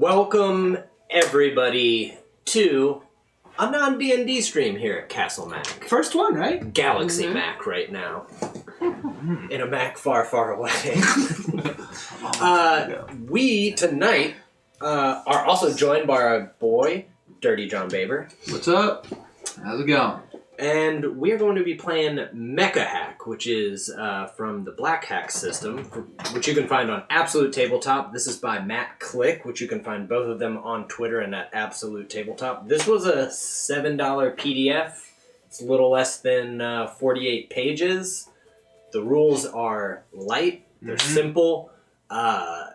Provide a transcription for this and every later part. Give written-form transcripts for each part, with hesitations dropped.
Welcome, everybody, to a non-D&D stream here at Castle Mac. First one, right? Galaxy Mac right now. In a Mac far, far away. We, tonight, are also joined by our boy, Dirty John Baber. What's up? How's it going? And we are going to be playing Mecha Hack, which is from the Black Hack system, which you can find on Absolute Tabletop. This is by Matt Click, which you can find both of them on Twitter and at Absolute Tabletop. This was a $7 PDF. It's a little less than 48 pages. The rules are light, they're simple, and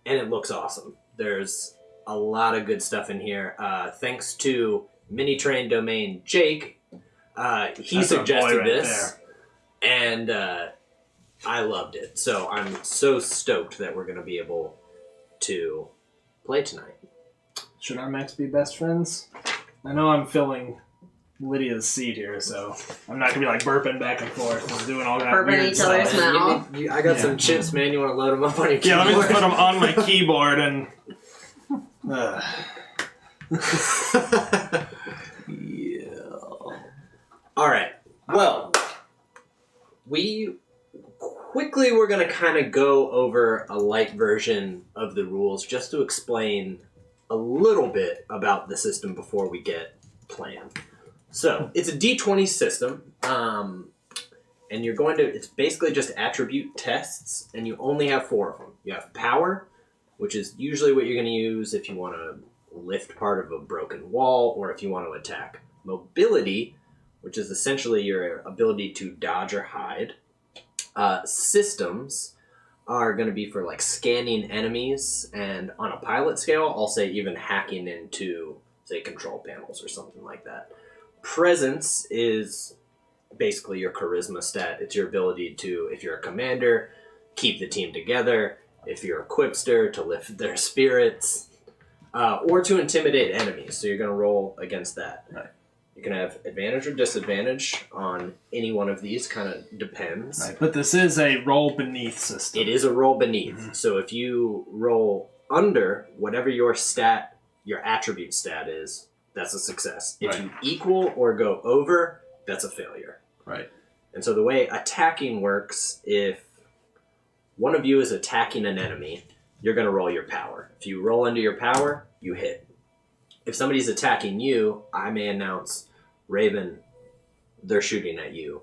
it looks awesome. There's a lot of good stuff in here. Thanks to Mini-Train Domain Jake. He suggested this, and I loved it. So I'm so stoked that we're going to be able to play tonight. Should our mechs be best friends? I know I'm filling Lydia's seat here, so I'm not going to be like burping back and forth and doing all that burping weird each other's stuff. mouth. I got some chips, man. You want to load them up on your keyboard? Yeah, let me just put them on my keyboard and... All right. Well, we're going to kind of go over a light version of the rules just to explain a little bit about the system before we get playing. So, it's a D20 system, and it's basically just attribute tests, and you only have 4 of them. You have power, which is usually what you're going to use if you want to lift part of a broken wall or if you want to attack. Mobility, which is essentially your ability to dodge or hide. Systems are going to be for like scanning enemies, and on a pilot scale, I'll say even hacking into, say, control panels or something like that. Presence is basically your charisma stat. It's your ability to, if you're a commander, keep the team together. If you're a quipster, to lift their spirits. Or to intimidate enemies. So you're going to roll against that. Right. You can have advantage or disadvantage on any one of these, kind of depends. Right, but this is a roll beneath system. It is a roll beneath. So if you roll under whatever your attribute stat is, that's a success. If you equal or go over, that's a failure. Right. And so the way attacking works, if one of you is attacking an enemy, you're going to roll your power. If you roll under your power, you hit. If somebody's attacking you, I may announce, Raven, they're shooting at you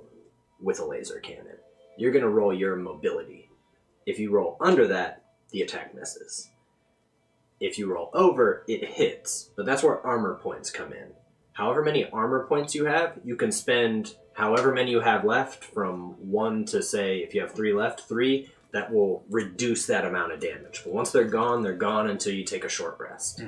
with a laser cannon. You're going to roll your mobility. If you roll under that, the attack misses. If you roll over, it hits. But that's where armor points come in. However many armor points you have, you can spend however many you have left, from 1 to, say, if you have 3 left, 3, that will reduce that amount of damage. But once they're gone until you take a short rest.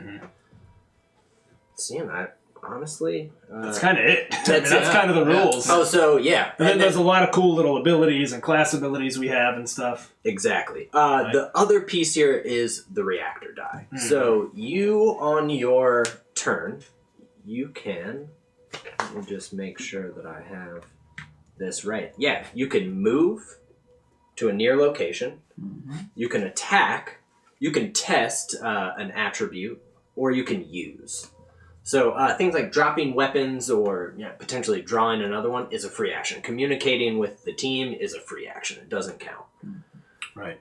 So, honestly... that's kind of it. That's kind of the rules. Oh, so, yeah. And then there's a lot of cool little abilities and class abilities we have and stuff. Exactly. The other piece here is the reactor die. So, you, on your turn, you can... Let me just make sure that I have this right. Yeah, you can move to a near location. You can attack. You can test an attribute, or you can use. So things like dropping weapons or potentially drawing another one is a free action. Communicating with the team is a free action. It doesn't count. Right.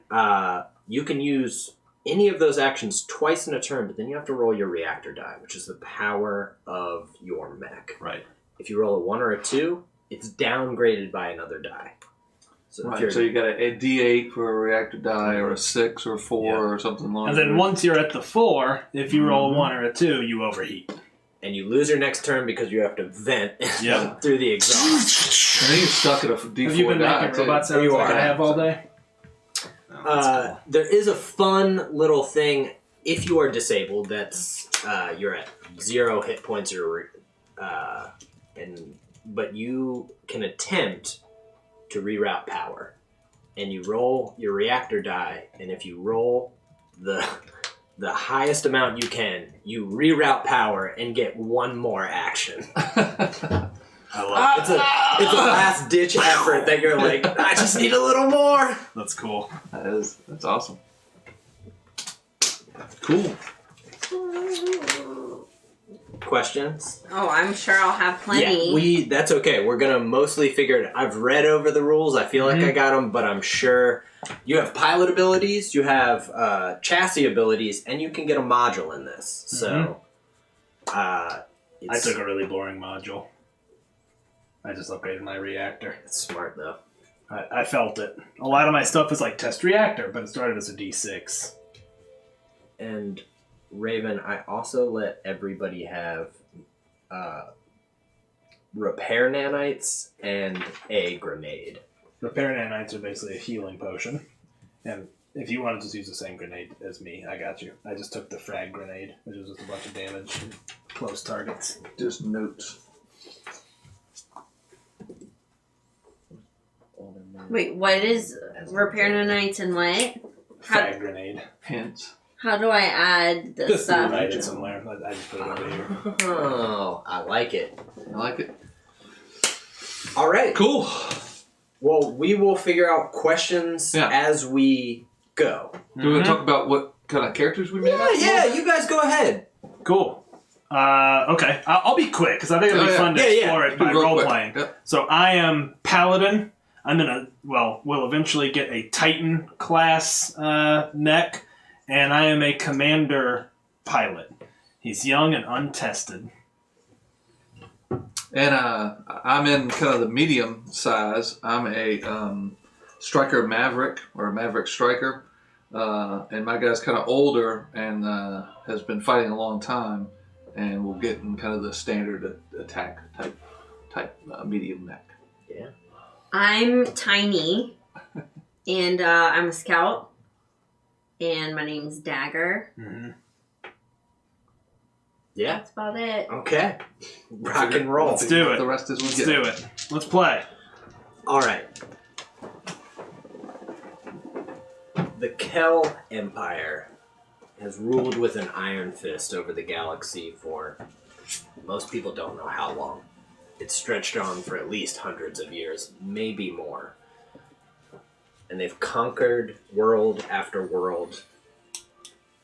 You can use any of those actions twice in a turn, but then you have to roll your reactor die, which is the power of your mech. Right. If you roll a 1 or a 2, it's downgraded by another die. So, so you got a D8 for a reactor die, or a 6 or a 4 or something like that. And then once you're at the 4, if you roll a 1 or a 2, you overheat. And you lose your next turn because you have to vent through the exhaust. I think you're stuck at a D4 Have you been die, making robot sounds like I have all day? Cool. There is a fun little thing. If you are disabled, that's you're at 0 hit points, but you can attempt to reroute power, and you roll your reactor die, and if you roll the highest amount you can, you reroute power and get 1 more action. I love it. It's a last ditch effort that you're like, I just need a little more. That's cool. That's awesome. Cool. Questions? Oh, I'm sure I'll have plenty. Yeah, that's okay. We're gonna mostly figure it. I've read over the rules. I feel like I got them, but I'm sure you have pilot abilities, you have chassis abilities, and you can get a module in this. So, I took a really boring module. I just upgraded my reactor. It's smart though. I felt it. A lot of my stuff is like test reactor, but it started as a D6. And Raven, I also let everybody have repair nanites and a grenade. Repair nanites are basically a healing potion. And if you want to just use the same grenade as me, I got you. I just took the frag grenade, which is just a bunch of damage to close targets. Just notes. Wait, what is repair nanites and what? Frag grenade. Hints. How do I add the Just stuff? write it somewhere. I just put it over here. Oh, I like it. I like it. All right. Cool. Well, we will figure out questions as we go. Do we want to talk about what kind of characters we made? Yeah, you guys go ahead. Cool. Okay. I'll be quick, because I think it'll be fun to explore it by role-playing. Yep. So I am Paladin. I'm we'll eventually get a Titan class mech, and I am a commander pilot. He's young and untested. And I'm in kind of the medium size. I'm a striker maverick, or a maverick striker. And my guy's kind of older and has been fighting a long time, and will get in kind of the standard attack type medium mech. Yeah. I'm tiny, and I'm a scout, and my name's Dagger. Mm-hmm. Yeah. That's about it. Okay. Rock and roll. Let's do it. The rest is Let's do it. Let's play. All right. The Kel Empire has ruled with an iron fist over the galaxy for, most people don't know how long. It's stretched on for at least hundreds of years, maybe more. And they've conquered world after world.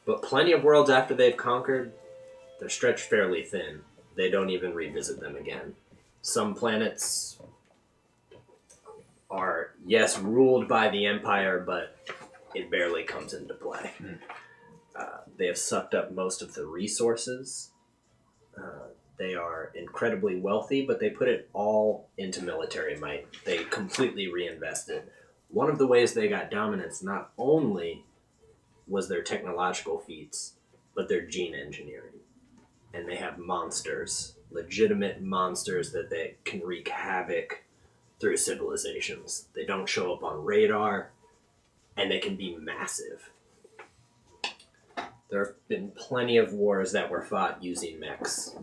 But plenty of worlds after they've conquered, they're stretched fairly thin. They don't even revisit them again. Some planets are, yes, ruled by the Empire, but it barely comes into play. They have sucked up most of the resources. They are incredibly wealthy, but they put it all into military might. They completely reinvested. One of the ways they got dominance not only was their technological feats, but their gene engineering. And they have monsters, legitimate monsters that they can wreak havoc through civilizations. They don't show up on radar, and they can be massive. There have been plenty of wars that were fought using mechs.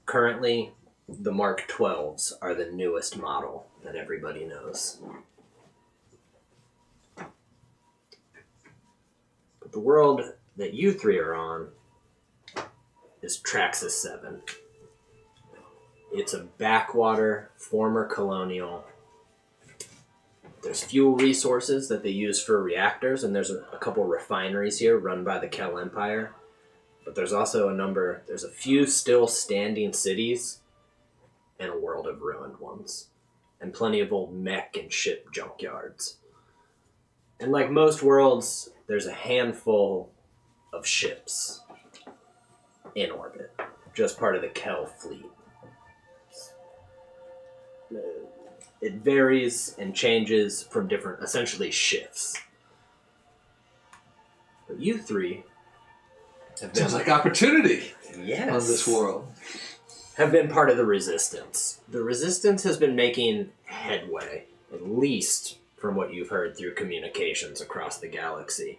Currently, the Mark 12s are the newest model that everybody knows. But the world that you three are on is Traxxas 7. It's a backwater, former colonial. There's fuel resources that they use for reactors, and there's a couple refineries here run by the Kel Empire. But there's also there's a few still standing cities and a world of ruined ones. And plenty of old mech and ship junkyards. And like most worlds, there's a handful of ships in orbit. Just part of the Kel fleet. It varies and changes from different, essentially, shifts. But you three have been... Sounds like opportunity yes, on this world. Have been part of the Resistance. The Resistance has been making headway, at least from what you've heard through communications across the galaxy.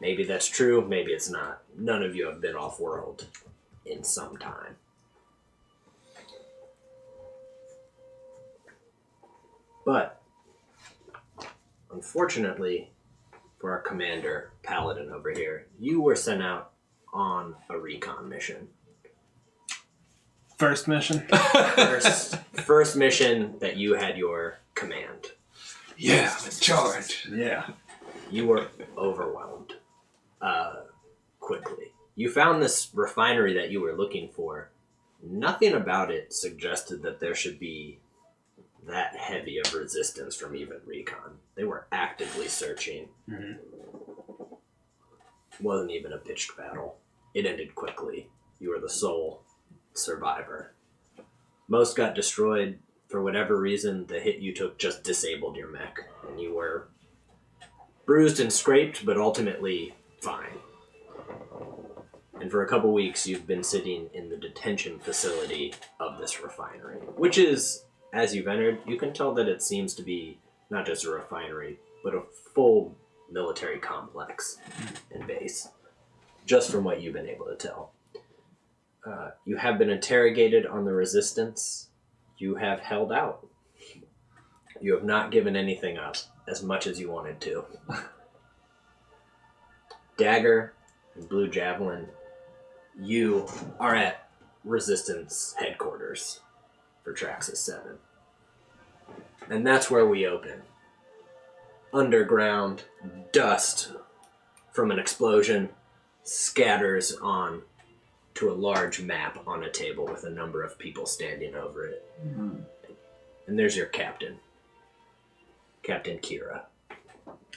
Maybe that's true, maybe it's not. None of you have been off-world in some time. But, unfortunately, for our commander, Paladin over here, you were sent out on a recon mission. First mission? First mission that you had your command. Yeah, I'm in charge. Yeah. You were overwhelmed. quickly. You found this refinery that you were looking for. Nothing about it suggested that there should be that heavy of resistance from even recon. They were actively searching. Mhm. Wasn't even a pitched battle. It ended quickly. You were the sole survivor. Most got destroyed. For whatever reason, the hit you took just disabled your mech, and you were bruised and scraped, but ultimately fine. And for a couple weeks, you've been sitting in the detention facility of this refinery, which is, as you've entered, you can tell that it seems to be not just a refinery, but a full military complex and base, just from what you've been able to tell. You have been interrogated on the resistance. You have held out. You have not given anything up as much as you wanted to. Dagger and Blue Javelin, you are at Resistance headquarters for Traxxas 7. And that's where we open. Underground, dust from an explosion scatters on to a large map on a table with a number of people standing over it. Mm-hmm. And there's your captain, Captain Kira.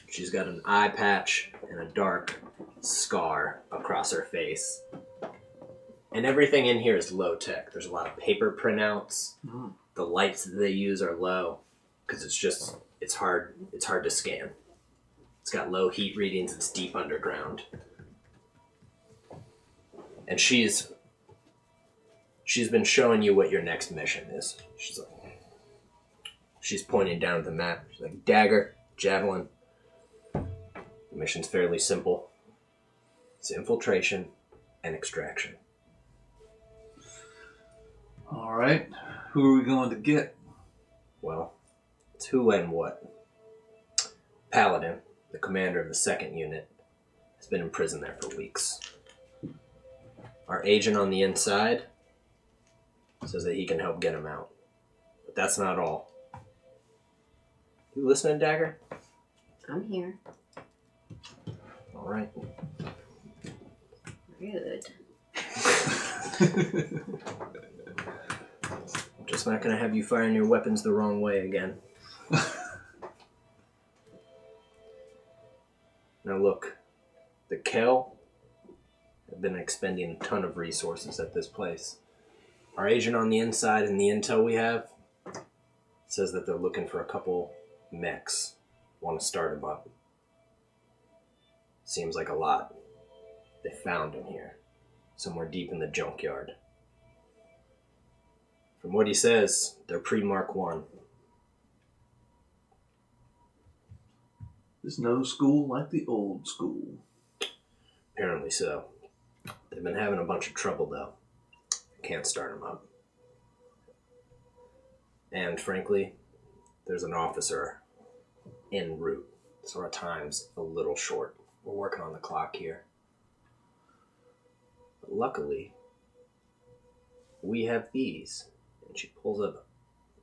She's got an eye patch and a dark scar across her face. And everything in here is low tech. There's a lot of paper printouts. Mm-hmm. The lights that they use are low because it's hard to scan. It's got low heat readings. It's deep underground. And she's been showing you what your next mission is. She's pointing down at the map. She's like, Dagger, Javelin. The mission's fairly simple. It's infiltration and extraction. All right. Who are we going to get? Well, it's who and what. Paladin, the commander of the 2nd unit, has been in prison there for weeks. Our agent on the inside says that he can help get him out. But that's not all. You listening, Dagger? I'm here. All right. Rude. I'm just not going to have you firing your weapons the wrong way again. Now look, the Kel have been expending a ton of resources at this place. Our agent on the inside and the intel we have says that they're looking for a couple mechs. Want to start them up. Seems like a lot. They found them here, somewhere deep in the junkyard. From what he says, they're pre-Mark 1. There's no school like the old school. Apparently so. They've been having a bunch of trouble, though. Can't start them up. And frankly, there's an officer en route, so our time's a little short. We're working on the clock here. But luckily, we have these. And she pulls up,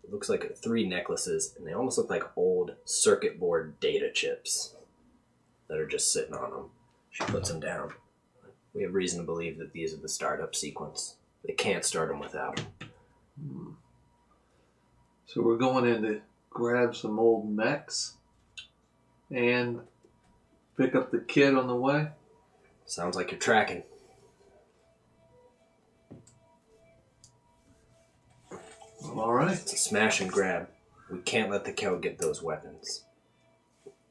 it looks like 3 necklaces, and they almost look like old circuit board data chips that are just sitting on them. She puts them down. We have reason to believe that these are the startup sequence. They can't start them without them. So we're going in to grab some old mechs and pick up the kid on the way? Sounds like you're tracking. Well, all right. It's a smash and grab. We can't let the Kel get those weapons.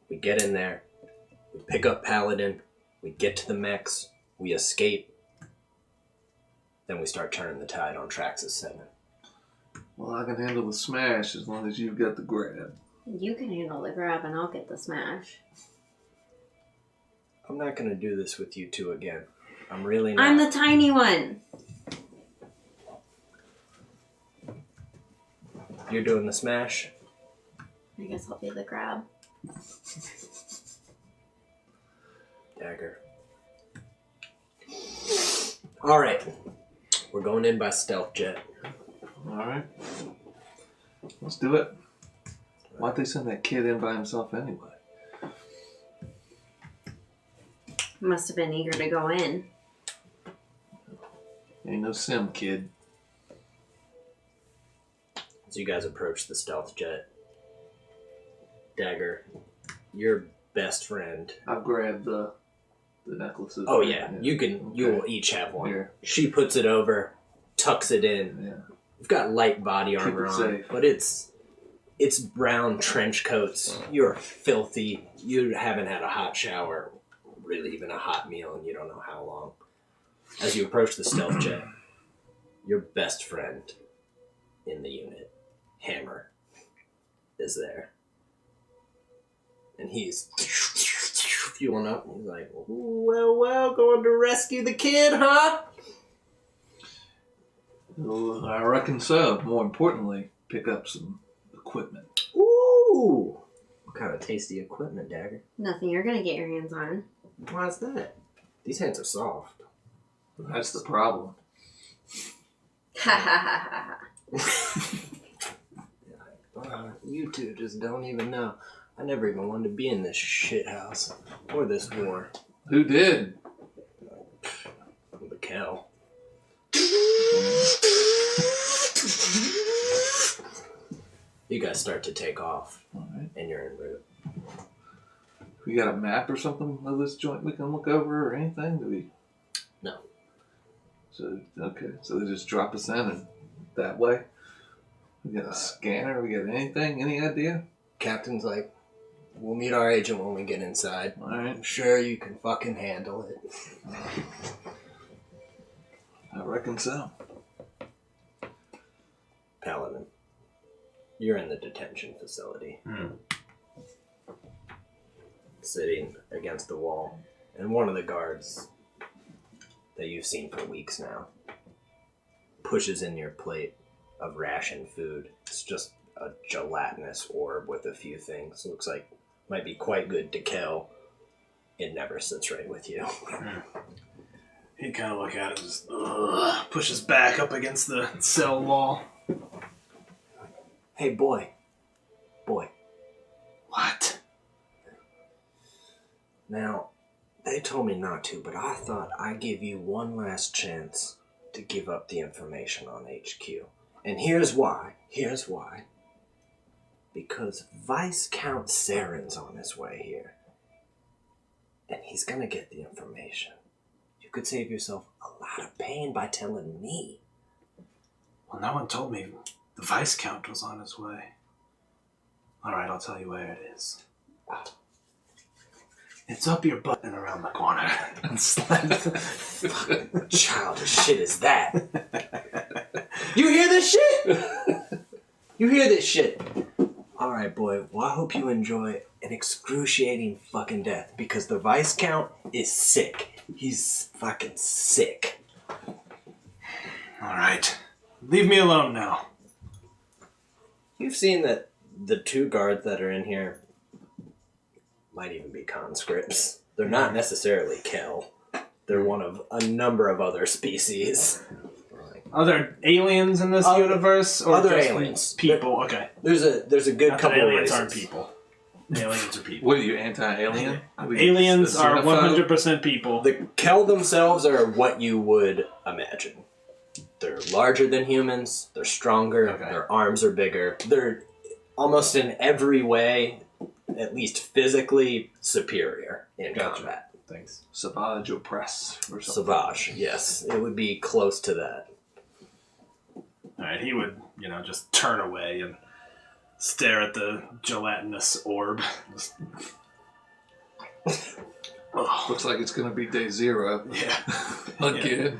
We get in there, we pick up Paladin, we get to the mechs, we escape, then we start turning the tide on Traxxas 7. Well, I can handle the smash as long as you've got the grab. You can handle the grab and I'll get the smash. I'm not going to do this with you two again. I'm really not. I'm the tiny one. You're doing the smash? I guess I'll be the grab. Dagger. Alright. We're going in by stealth jet. All right. Let's do it. Why'd they send that kid in by himself anyway? Must have been eager to go in. Ain't no sim, kid. As you guys approach the stealth jet, Dagger, your best friend. I've grabbed the necklaces. Oh yeah, you will each have one. Here. She puts it over, tucks it in. Yeah. You've got light body armor on, safe. but it's brown trench coats. You're filthy. You haven't had a hot shower, really even a hot meal, and you don't know how long. As you approach the stealth jet, your best friend in the unit, Hammer, is there. And he's fueling up, and he's like, well, going to rescue the kid, huh? Well, I reckon so. More importantly, pick up some equipment. Ooh! What kind of tasty equipment, Dagger? Nothing you're gonna get your hands on. Why's that? These hands are soft. That's the problem. Ha ha ha ha. You two just don't even know. I never even wanted to be in this shit house or this war. Who did? The Kel. You guys start to take off, All right. and you're en route. We got a map or something of this joint we can look over or anything? Do we? No. So okay, so they just drop us in and that way. We got a scanner. We got anything? Any idea? Captain's like, we'll meet our agent when we get inside. All right. I'm sure you can fucking handle it. I reckon so. Paladin, you're in the detention facility. Sitting against the wall. And one of the guards that you've seen for weeks now pushes in your plate of ration food. It's just a gelatinous orb with a few things. Looks like might be quite good to kill. It never sits right with you. He kind of look at it and just pushes back up against the cell wall. Hey, boy. What? Now, they told me not to, but I thought I'd give you one last chance to give up the information on HQ. And here's why. Because Viscount Saren's on his way here. And he's gonna get the information. You could save yourself a lot of pain by telling me. Well, no one told me the Viscount was on his way. Alright, I'll tell you where it is. It's up your butt and around the corner. What childish shit is that? You hear this shit? Alright, boy. Well, I hope you enjoy an excruciating fucking death, because the Viscount is sick. He's fucking sick. Alright. Leave me alone now. You've seen that the two guards that are in here might even be conscripts. They're not necessarily Kel. They're one of a number of other species. Are there aliens in this universe, or other just aliens? People. Okay. There's a good Not couple that of aliens races. aren't people. Aliens are people. What are you, anti-alien? Aliens are xenophobe? 100% people. The Kel themselves are what you would imagine. They're larger than humans. They're stronger. Okay. Their arms are bigger. They're almost in every way, at least physically, superior in combat. Thanks. Savage Opress or something. Savage, yes. It would be close to that. Alright, he would, just turn away and stare at the gelatinous orb. Oh, Looks like it's going to be day 0. yeah. Again.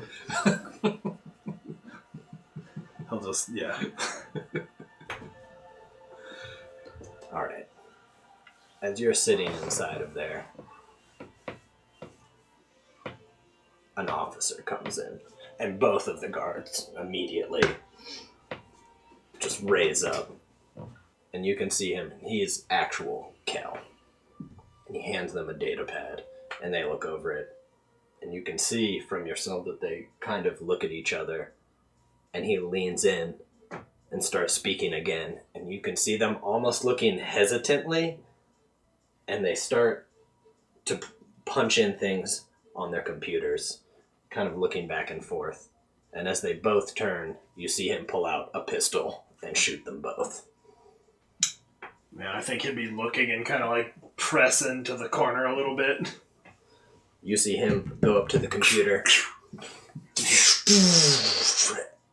He'll just, yeah. Alright. As you're sitting inside of there, an officer comes in, and both of the guards immediately just raise up. And you can see him. He is actual Kel. And he hands them a data pad, and they look over it. And you can see from yourself that they kind of look at each other, and he leans in and starts speaking again. And you can see them almost looking hesitantly, and they start to punch in things on their computers, kind of looking back and forth. And as they both turn, you see him pull out a pistol and shoot them both. Man, I think he'd be looking and kind of like press into the corner a little bit. You see him go up to the computer,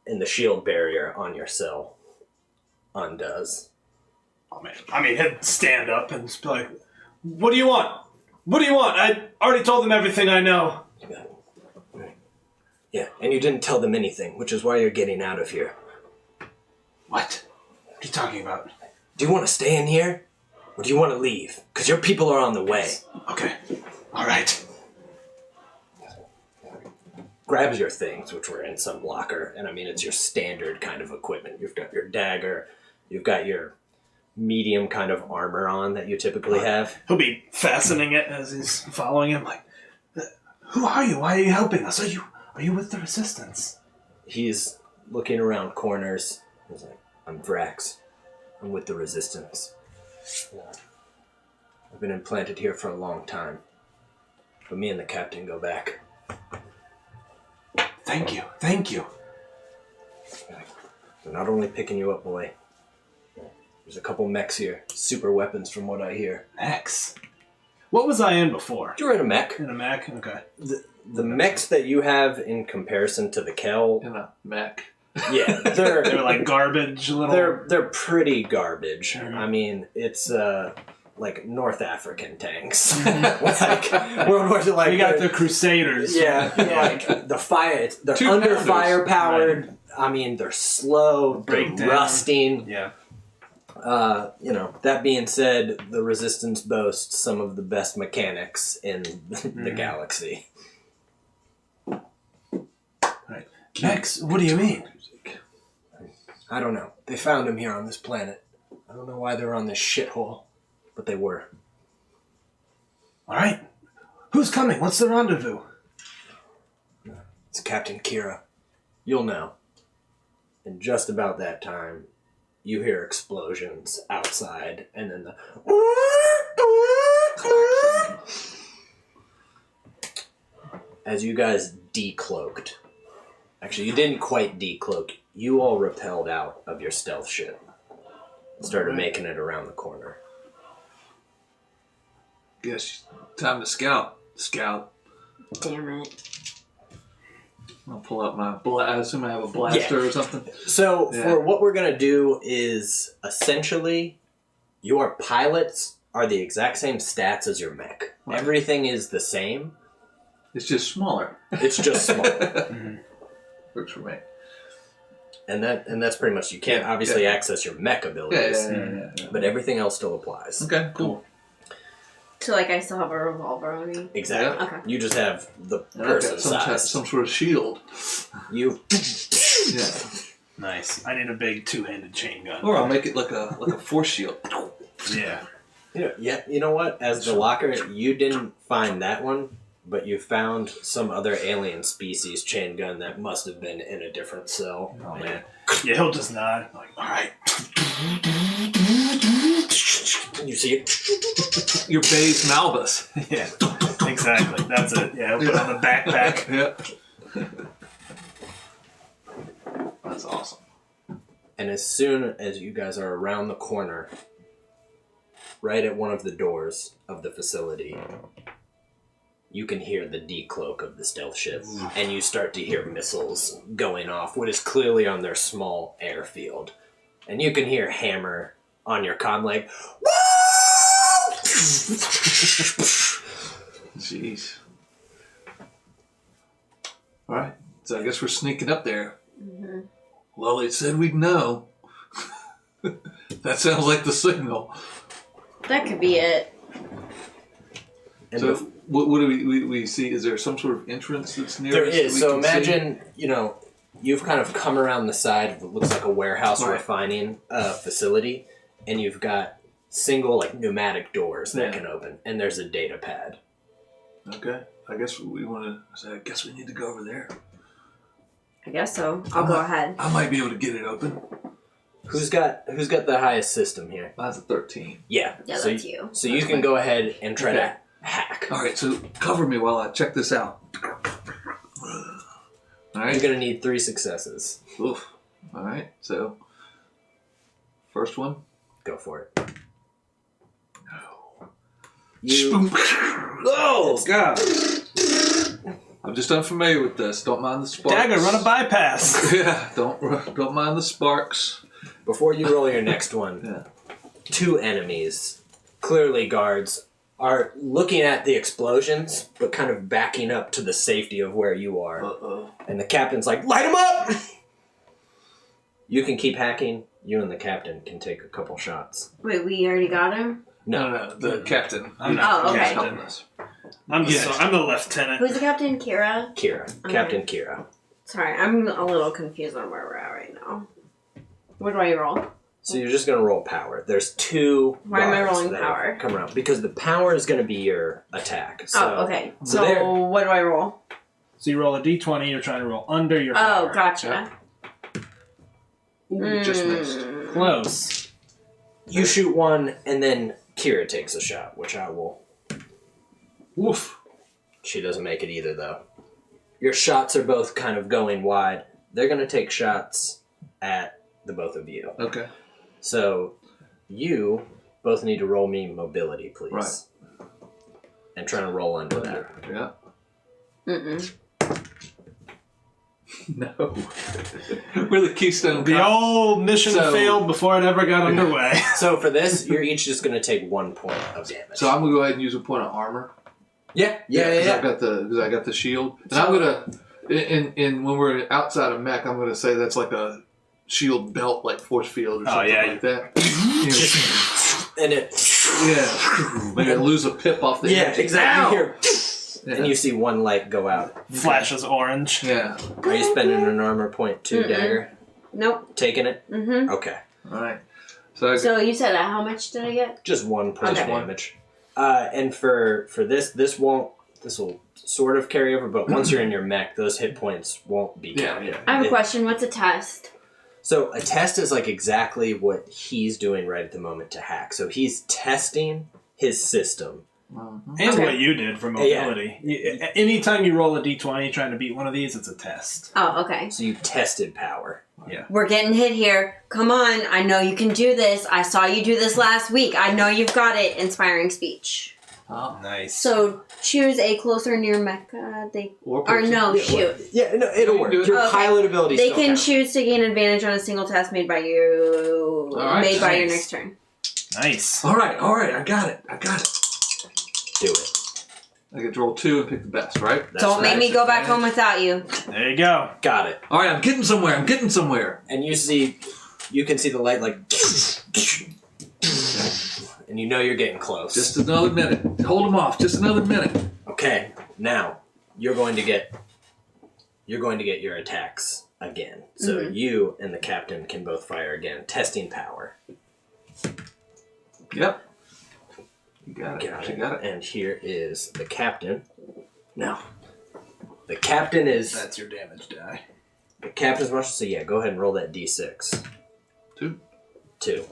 and the shield barrier on your cell undoes. Oh man, I mean, he'd stand up and just be like, "What do you want? What do you want? I already told them everything I know." Yeah, and you didn't tell them anything, which is why you're getting out of here. What? What are you talking about? Do you want to stay in here, or do you want to leave? Because your people are on the way. Okay, all right. Grabs your things, which were in some locker, and I mean, it's your standard kind of equipment. You've got your dagger, you've got your medium kind of armor on that you typically have. He'll be fastening it as he's following him, like, "Who are you? Why are you helping us? Are you with the Resistance?" He's looking around corners. He's like, "I'm Vrax. I'm with the Resistance. I've been implanted here for a long time. But me and the captain go back." Thank you, thank you. They're not only picking you up, boy. There's a couple mechs here. Super weapons from what I hear. Mechs. What was I in before? You're in a mech. In a mech? Okay. The mechs that you have in comparison to the Kel, In a mech. yeah, They're like garbage little... they're pretty garbage. Mhm. I mean, it's like North African tanks. Like World War II, like You got the Crusaders. yeah, like the fire. They're 2 under pounders. fire powered. I mean, they're slow. They're Break down. rusting. Yeah. That being said, the Resistance boasts some of the best mechanics in the galaxy. Right. Mechs? What do you mean? I don't know. They found him here on this planet. I don't know why they're on this shithole, but they were. All right. Who's coming? What's the rendezvous? It's Captain Kira. You'll know. And just about that time, you hear explosions outside, and then the... As you guys decloaked. Actually, you didn't quite decloak. You all rappelled out of your stealth ship. Started making it around the corner. Guess time to scout. Scout. Damn it. I'll pull out my I assume I have a blaster or something. So, Yeah. for what we're going to do is, essentially, your pilots are the exact same stats as your mech. Right. Everything is the same. It's just smaller. It's just smaller. Works for me. And that's pretty much, you can't obviously access your mech abilities, Yeah. but everything else still applies. Okay, cool. So, like, I still have a revolver on me. Exactly. Okay. You just have the And I've person got size. some sort of shield. You Yeah. Nice. I need a big two-handed chain gun. Or I'll make it like a force shield. Yeah. you know what? As the locker, you didn't find that one, but you found some other alien species chain gun that must have been in a different cell. Oh, man. Yeah, he'll just nod. Like, all right. You see it. Your Bayes Malbus. Yeah, exactly. That's it. Yeah, put on the backpack. Yeah. That's awesome. And as soon as you guys are around the corner, right at one of the doors of the facility, you can hear the decloak of the stealth ship, and you start to hear missiles going off, what is clearly on their small airfield. And you can hear Hammer on your comm like, "Woo!" Jeez. Alright, so I guess we're sneaking up there. Mm-hmm. Well, it said we'd know. That sounds like the signal. That could be it. And So, what do we see? Is there some sort of entrance that's near there us that is. we So can see? imagine, you've kind of come around the side of what looks like a warehouse Right. refining facility, and you've got single pneumatic doors that Yeah. can open, and there's a data pad. Okay, I guess we want to. I guess we need to go over there. I guess so. I'll go ahead. I might be able to get it open. Who's got the highest system here? Mine's a 13. Yeah. Yeah, so that's you. So you can go ahead and try to hack. All right, so cover me while I check this out. All right. You're going to need 3 successes. Oof. All right, so first one. Go for it. Oh, God. I'm just unfamiliar with this. Don't mind the sparks. Dagger, run a bypass. Yeah, don't mind the sparks. Before you roll your next one, Yeah. 2 enemies, clearly guards, are looking at the explosions, but kind of backing up to the safety of where you are. Uh-oh. And the captain's like, light him up! You can keep hacking. You and the captain can take a couple shots. Wait, we already got him? No, the captain. I'm not Oh, the okay. captain. I'm the lieutenant. Who's the captain? Kira? Kira. Okay. Captain Kira. Sorry, I'm a little confused on where we're at right now. What do I roll? So you're just going to roll power. There's 2 Why am I guards rolling that power? come around. Because the power is going to be your attack. So, Oh, okay. So So, there. what do I roll? So you roll a d20, you're trying to roll under your Oh, power. gotcha. Ooh, just missed. Close. You shoot one, and then Kira takes a shot, which I will. Woof. She doesn't make it either, though. Your shots are both kind of going wide. They're going to take shots at the both of you. Okay. So, you both need to roll me mobility, please. Right. And try to roll under that. Yeah. Mm-mm. No. We're the Keystone The Cops. old mission So- failed before it ever got underway. So, for this, you're each just going to take 1 point of damage. So I'm gonna go ahead and use a point of armor. yeah. Because I got the shield, and I'm gonna in when we're outside of mech, I'm gonna say that's like a shield belt, like force field or something like that. And it... Yeah, like I lose a pip off the Yeah, edge. exactly. Ow! Here. And you see one light go out. Flashes orange. Yeah. Are you spending an armor point 2 Mm-mm. dagger? Nope. Taking it? Mm-hmm. Okay. All right. So, So you said how much did I get? Just 1 point Okay. damage. And for this will sort of carry over, but once you're in your mech, those hit points won't be counted. yeah. I have a question. What's a test? So a test is like exactly what he's doing right at the moment to hack. So he's testing his system. Mhm. And Okay. what you did for mobility. Anytime you roll a d20 trying to beat one of these, it's a test. Oh, okay. So you tested power. We're getting hit here. Come on. I know you can do this. I saw you do this last week. I know you've got it. Inspiring speech. Oh. Nice. So choose a closer near Mecha. Or person. no, shoot. Yeah, no, it'll work. do it. Your Okay. pilot ability They still can counts. choose to gain advantage on a single task made by you. All right, made by your nice. next turn. Nice. All right. I got it. Do it. I get to roll 2 and pick the best, right? That's Don't make right. me go back home without you. There you go. Got it. All right, I'm getting somewhere. And you can see the light like, and you know you're getting close. Just another minute. Hold them off. Just another minute. Okay, now you're going to get your attacks again. So you and the captain can both fire again, testing power. Yep. You got it. You got it. And here is the captain. Now, the captain is That's your damage die. the captain's marshal. So yeah, go ahead and roll that d6. 2.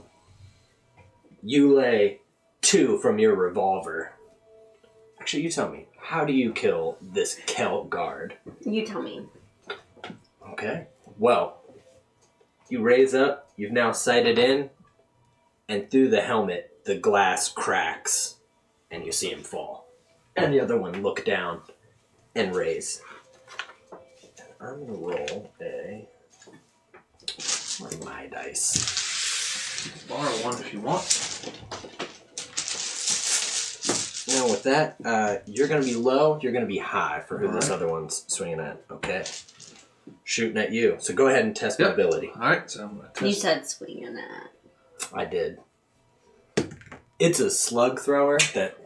You lay 2 from your revolver. Actually, you tell me, how do you kill this Celt guard? You tell me. Okay. Well, you raise up, you've now sighted in, and through the helmet, the glass cracks, and you see him fall. And the other one look down and raise. And I'm going to roll my dice. Borrow one if you want. Now with that, you're going to be low, you're going to be high for who this Alright. other one's swinging at. Okay. Shooting at you. So go ahead and test Yep. mobility. All right, so I'm going to test. You said swinging at. I did. It's a slug thrower that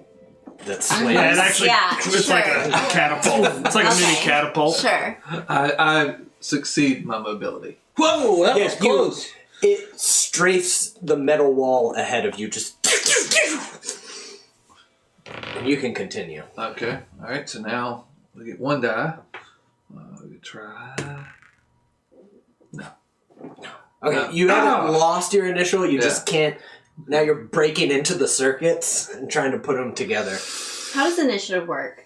swings. Yeah, it actually, Yeah, it's like a sure. catapult. It's like a mini Okay. catapult. Sure. I succeed my mobility. Whoa, that Yeah, it strafes the metal wall ahead of you, just. And you can continue. Okay, all right, so now we get 1 die. We could try. No. Okay, No. you haven't lost your initial. You Yeah. just can't. Now you're breaking into the circuits and trying to put them together. How does initiative work?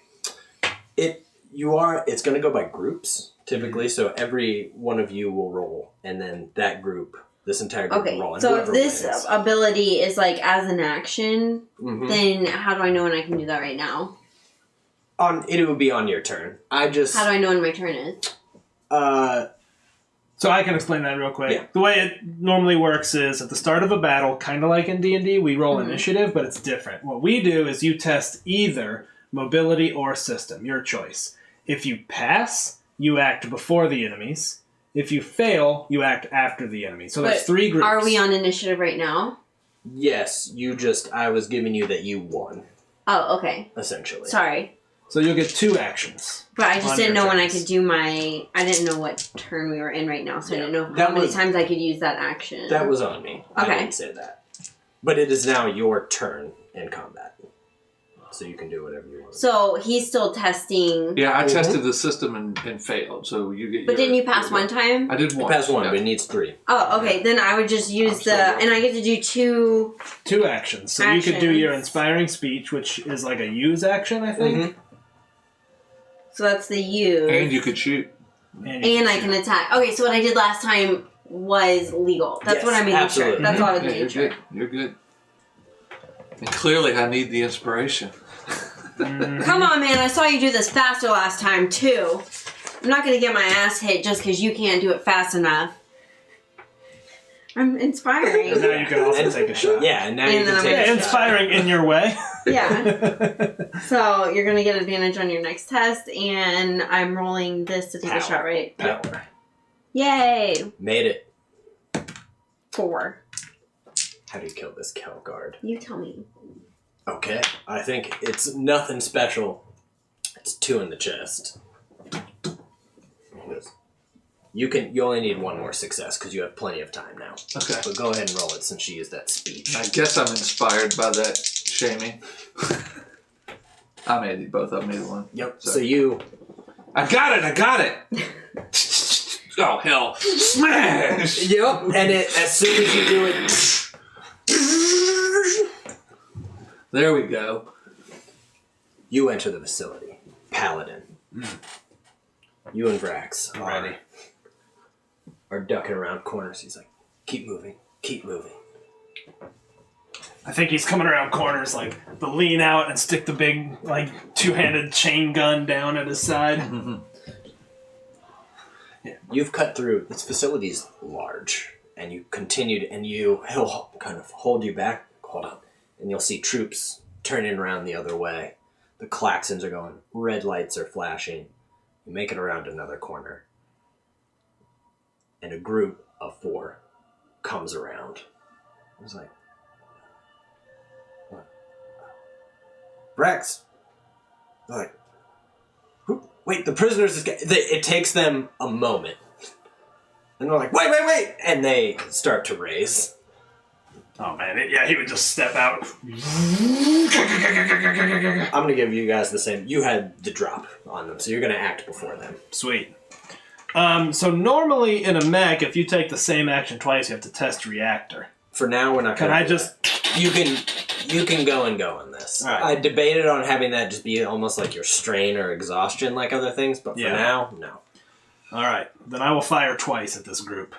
It's going to go by groups typically. So every one of you will roll, and then that group, this entire group will roll. And so if this wins. ability is like as an action, Mm-hmm. then how do I know when I can do that right now? It would be on your turn. How do I know when my turn is? So I can explain that real quick. Yeah. The way it normally works is at the start of a battle, kind of like in D&D, we roll initiative, but it's different. What we do is you test either mobility or system, your choice. If you pass, you act before the enemies. If you fail, you act after the enemy. So there's 3 groups. Are we on initiative right now? Yes, I was giving you that you won, Oh, okay. essentially. Sorry. So you'll get 2 actions. But I just on didn't your know when I turns. could do I didn't know what turn we were in right now, so I didn't know That how many was- times I could use that action. That was on me. Okay. I didn't say that. But it is now your turn in combat. So you can do whatever you want. So he's still testing. Yeah, I tested the system and failed. So you get. But didn't you pass one time? I did You one. pass one, yeah. but it needs 3. Oh, okay. Then I would just use still rolling. and I get to do 2. 2 actions. So you could do your Actions. inspiring speech, which is like a use action, I think. Mhm. So that's the use. And you could shoot. And I can attack. Okay, so what I did last time was legal. That's Yes, what I'm making absolutely. sure. That's all I was Yeah, making you're sure. good. You're good. And clearly, I need the inspiration. Come on, man. I saw you do this faster last time, too. I'm not going to get my ass hit just because you can't do it fast enough. I'm inspiring. And now you can also take a shot. Yeah, and now And you then can I'm take Yeah, a shot. inspiring in your way. Yeah. So you're going to get advantage on your next test, and I'm rolling this to take a Power. shot, right? Power. Yay! Made it. 4. How do you kill this Kelguard? You tell me. Okay, I think it's nothing special. It's 2 in the chest. You only need 1 more success because you have plenty of time now. Okay. But go ahead and roll it since she used that speech. I guess I'm inspired by that shaming. I made both of them either one. Yep. So you I got it! Oh, hell. Smash! Yep. And as soon as you do it, There we go. you enter the facility. Paladin. You and Vrax are ducking around corners. He's like, keep moving. Keep moving. I think he's coming around corners, like the lean out and stick the big, like 2-handed chain gun down at his side. You've cut through. This facility's large. And you continued, and he'll kind of hold you back. Hold on. And you'll see troops turning around the other way. The klaxons are going. Red lights are flashing. You make it around another corner. And a group of 4 comes around. It's like, what? Rex. They're like, who? Wait, the prisoners. It takes them a moment. And they're like, wait! And they start to race. Oh man, he would just step out. I'm going to give you guys the same. You had the drop on them, so you're going to act before them. Sweet. So normally in a mech, if you take the same action twice, you have to test reactor. For now, we're not Can going I just... You can go and go on this. All right. I debated on having that just be almost like your strain or exhaustion like other things, but for Yeah. now, no. Alright, then I will fire twice at this group.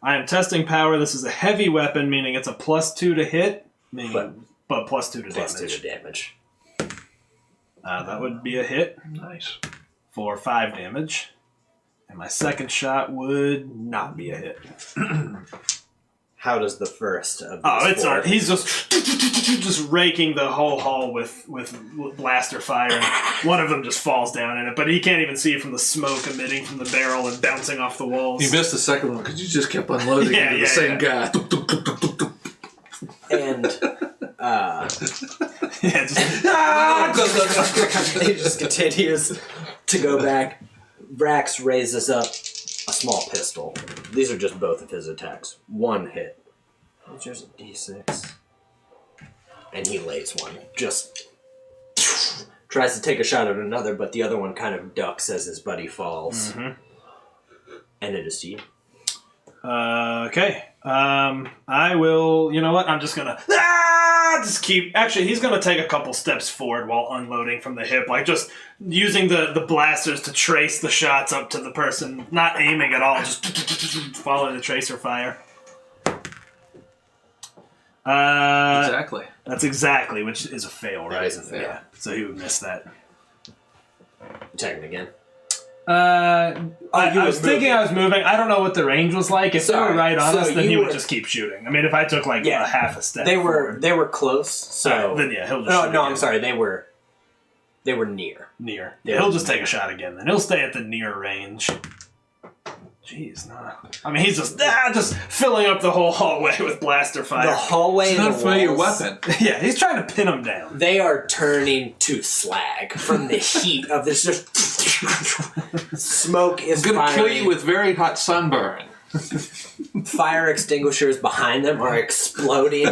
I am testing power. This is a heavy weapon, meaning it's a +2 to hit, but +2 to Plus damage. 2 to damage. That would be a hit Nice. for 5 damage. And my second shot would not be a hit. How does the first of these Oh, it's 4? not. He's just raking the whole hall with blaster fire. And one of them just falls down in it, but he can't even see it from the smoke emitting from the barrel and bouncing off the walls. You missed the second one because you just kept unloading into the same guy. And, Yeah, just, he just continues to go back. Vrax raises up a small pistol. These are just both of his attacks. 1 hit. There's a D6. And he lays one. Just tries to take a shot at another, but the other one kind of ducks as his buddy falls. Mhm. And it is to you. Okay. I will. You know what? I'm just gonna just keep... Actually, he's going to take a couple steps forward while unloading from the hip. Like, just using the blasters to trace the shots up to the person. Not aiming at all, just following the tracer fire. Exactly. That's exactly, which is a fail, right? That is a fail. Yeah, so he would miss that. Attack him again. I was thinking I was moving. I don't know what the range was like. If they were right on us, then he would just keep shooting. I mean, if I took like a half a step, they were close. So then he'll just shoot no, again. I'm sorry. They were near. Yeah, he'll just take a shot again. Then he'll stay at the near range. Jeez, nah. I mean, he's just filling up the whole hallway with blaster fire. The hallway. It's not a familiar weapon. Yeah, he's trying to pin him down. They are turning to slag from the heat of this. Just smoke is It's going to kill firing. you with very hot sunburn. Fire extinguishers behind them are exploding,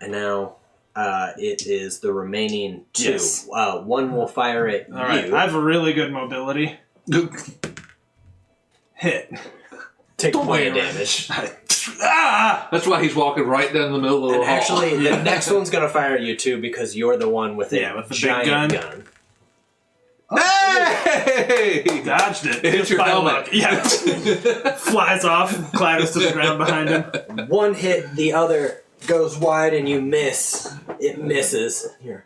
and now it is the remaining two. Yes. One will fire at All right, you. I have a really good mobility. Hit. Take a point of damage. That's why he's walking right down the middle of the And hall. actually, the next one's going to fire at you too because you're the one with a with the giant big gun. Hey! Dodged it. It hit Just your by helmet. luck. Yeah. Flies off, clatters to the ground behind him. One hit, the other goes wide, and you miss. It misses. Here.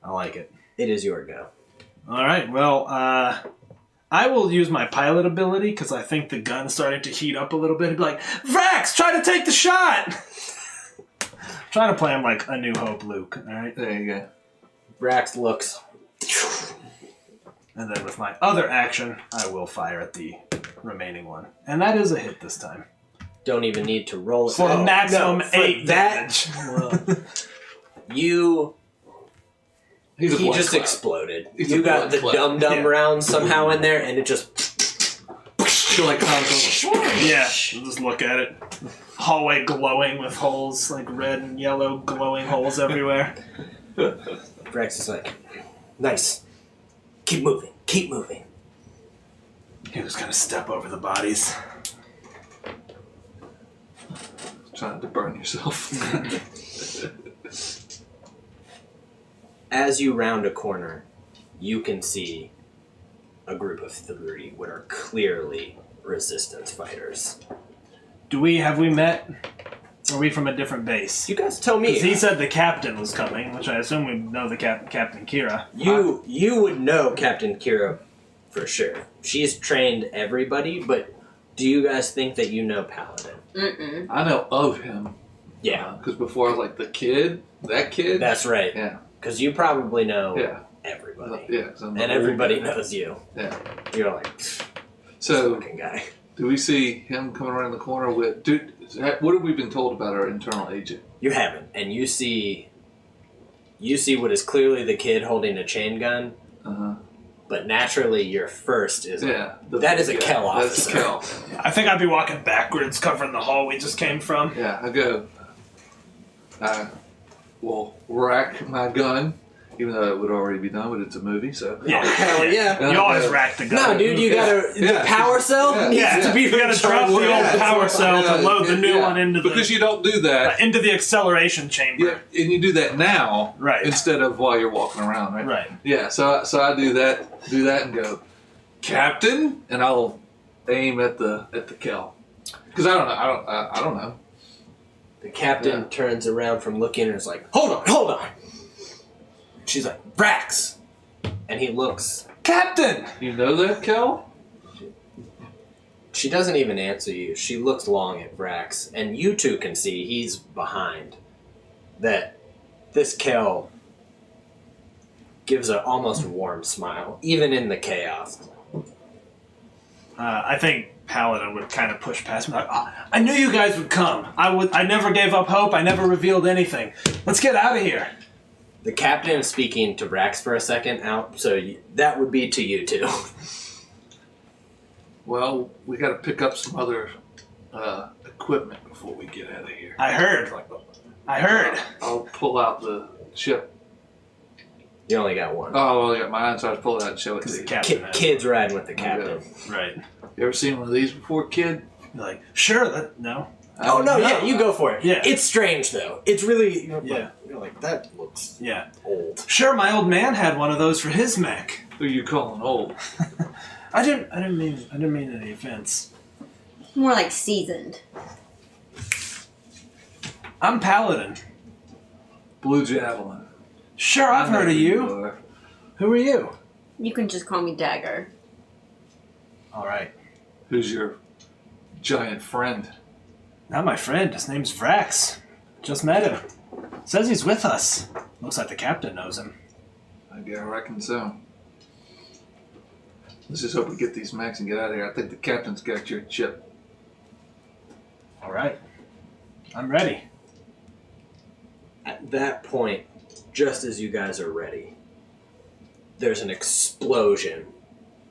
I like it. It is your go. All right, well, I will use my pilot ability because I think the gun's starting to heat up a little bit and be like, Vrax, try to take the shot! Trying to play him like A New Hope Luke, all right? There you go. Brax looks. And then with my other action, I will fire at the remaining one. And that is a hit this time. Don't even need to roll it. For a maximum for 8 that, damage. you. He's a He blood just clot. exploded. He's You a got blood the clot. dum-dum round somehow in there, and it just. Feel like Yeah, just look at it. Hallway glowing with holes, like red and yellow glowing holes everywhere. Brax is like, nice. Keep moving. Keep moving. He was gonna step over the bodies. trying to burn yourself. As you round a corner, you can see a group of 3 what are clearly resistance fighters. Have we met? Are we from a different base? You guys tell me. 'Cause he said the captain was coming, which I assume we know the Captain Kira. You would know Captain Kira for sure. She's trained everybody, but do you guys think that you know Paladin? Mm-mm. I know of him. Yeah. Because before I was like, that kid? That's right. Yeah. Because you probably know Yeah. everybody. Yeah. 'Cause I'm the And old everybody guy. knows you. Yeah. You're like, this So, fucking guy. do we see him coming around the corner with... Dude, what have we been told about our internal agent? You haven't. And you see what is clearly the kid holding a chain gun, Uh-huh. but naturally your first is Yeah. that is a Kel That's officer. a Kel. I think I'd be walking backwards, covering the hall we just came from. Yeah, I go... I will rack my gun, even though it would already be done, but it's a movie, so... Yeah. Hell yeah. You always rack the gun. No, dude, you gotta Yeah. the power cell Yeah. needs Yeah, to be we gotta drop the recharged. old power cell to load the new one into Because you don't do that. into the acceleration chamber. Yeah, and you do that now, Right. Instead of while you're walking around, right? Right. Yeah. So I do that, and go, Captain, and I'll aim at the Kel, because I don't know. The captain Yeah. turns around from looking and is like, hold on. She's like, Brax. And he looks. Captain! You know that, Kel? She doesn't even answer you. She looks long at Brax. And you two can see he's behind. That this Kel gives an almost warm smile, even in the chaos. I think Paladin would kind of push past me like, I knew you guys would come. I never gave up hope. I never revealed anything. Let's get out of here. The captain is speaking to Brax for a second out, so that would be to you two. Well, we got to pick up some other equipment before we get out of here. I heard. I'll pull out the ship. You only got one. Oh, well, I got mine, so I pull it out and show it to Because the you. captain has Kid's riding with the captain. Right. You ever seen one of these before, kid? You're like, sure, no. Oh, no, yeah, you go for it. Yeah. It's strange, though. It's really... Yeah. You're like, that looks old. Sure, my old man had one of those for his mech. Who you calling old? I didn't mean any offense. More like seasoned. I'm Paladin. Blue Javelin. Sure, I've heard of you. are. Who are you? You can just call me Dagger. All right. Who's your giant friend? Not my friend. His name's Vrax. Just met him. Says he's with us. Looks like the captain knows him. I reckon so. Let's just hope we get these mechs and get out of here. I think the captain's got your chip. All right. I'm ready. At that point, just as you guys are ready, there's an explosion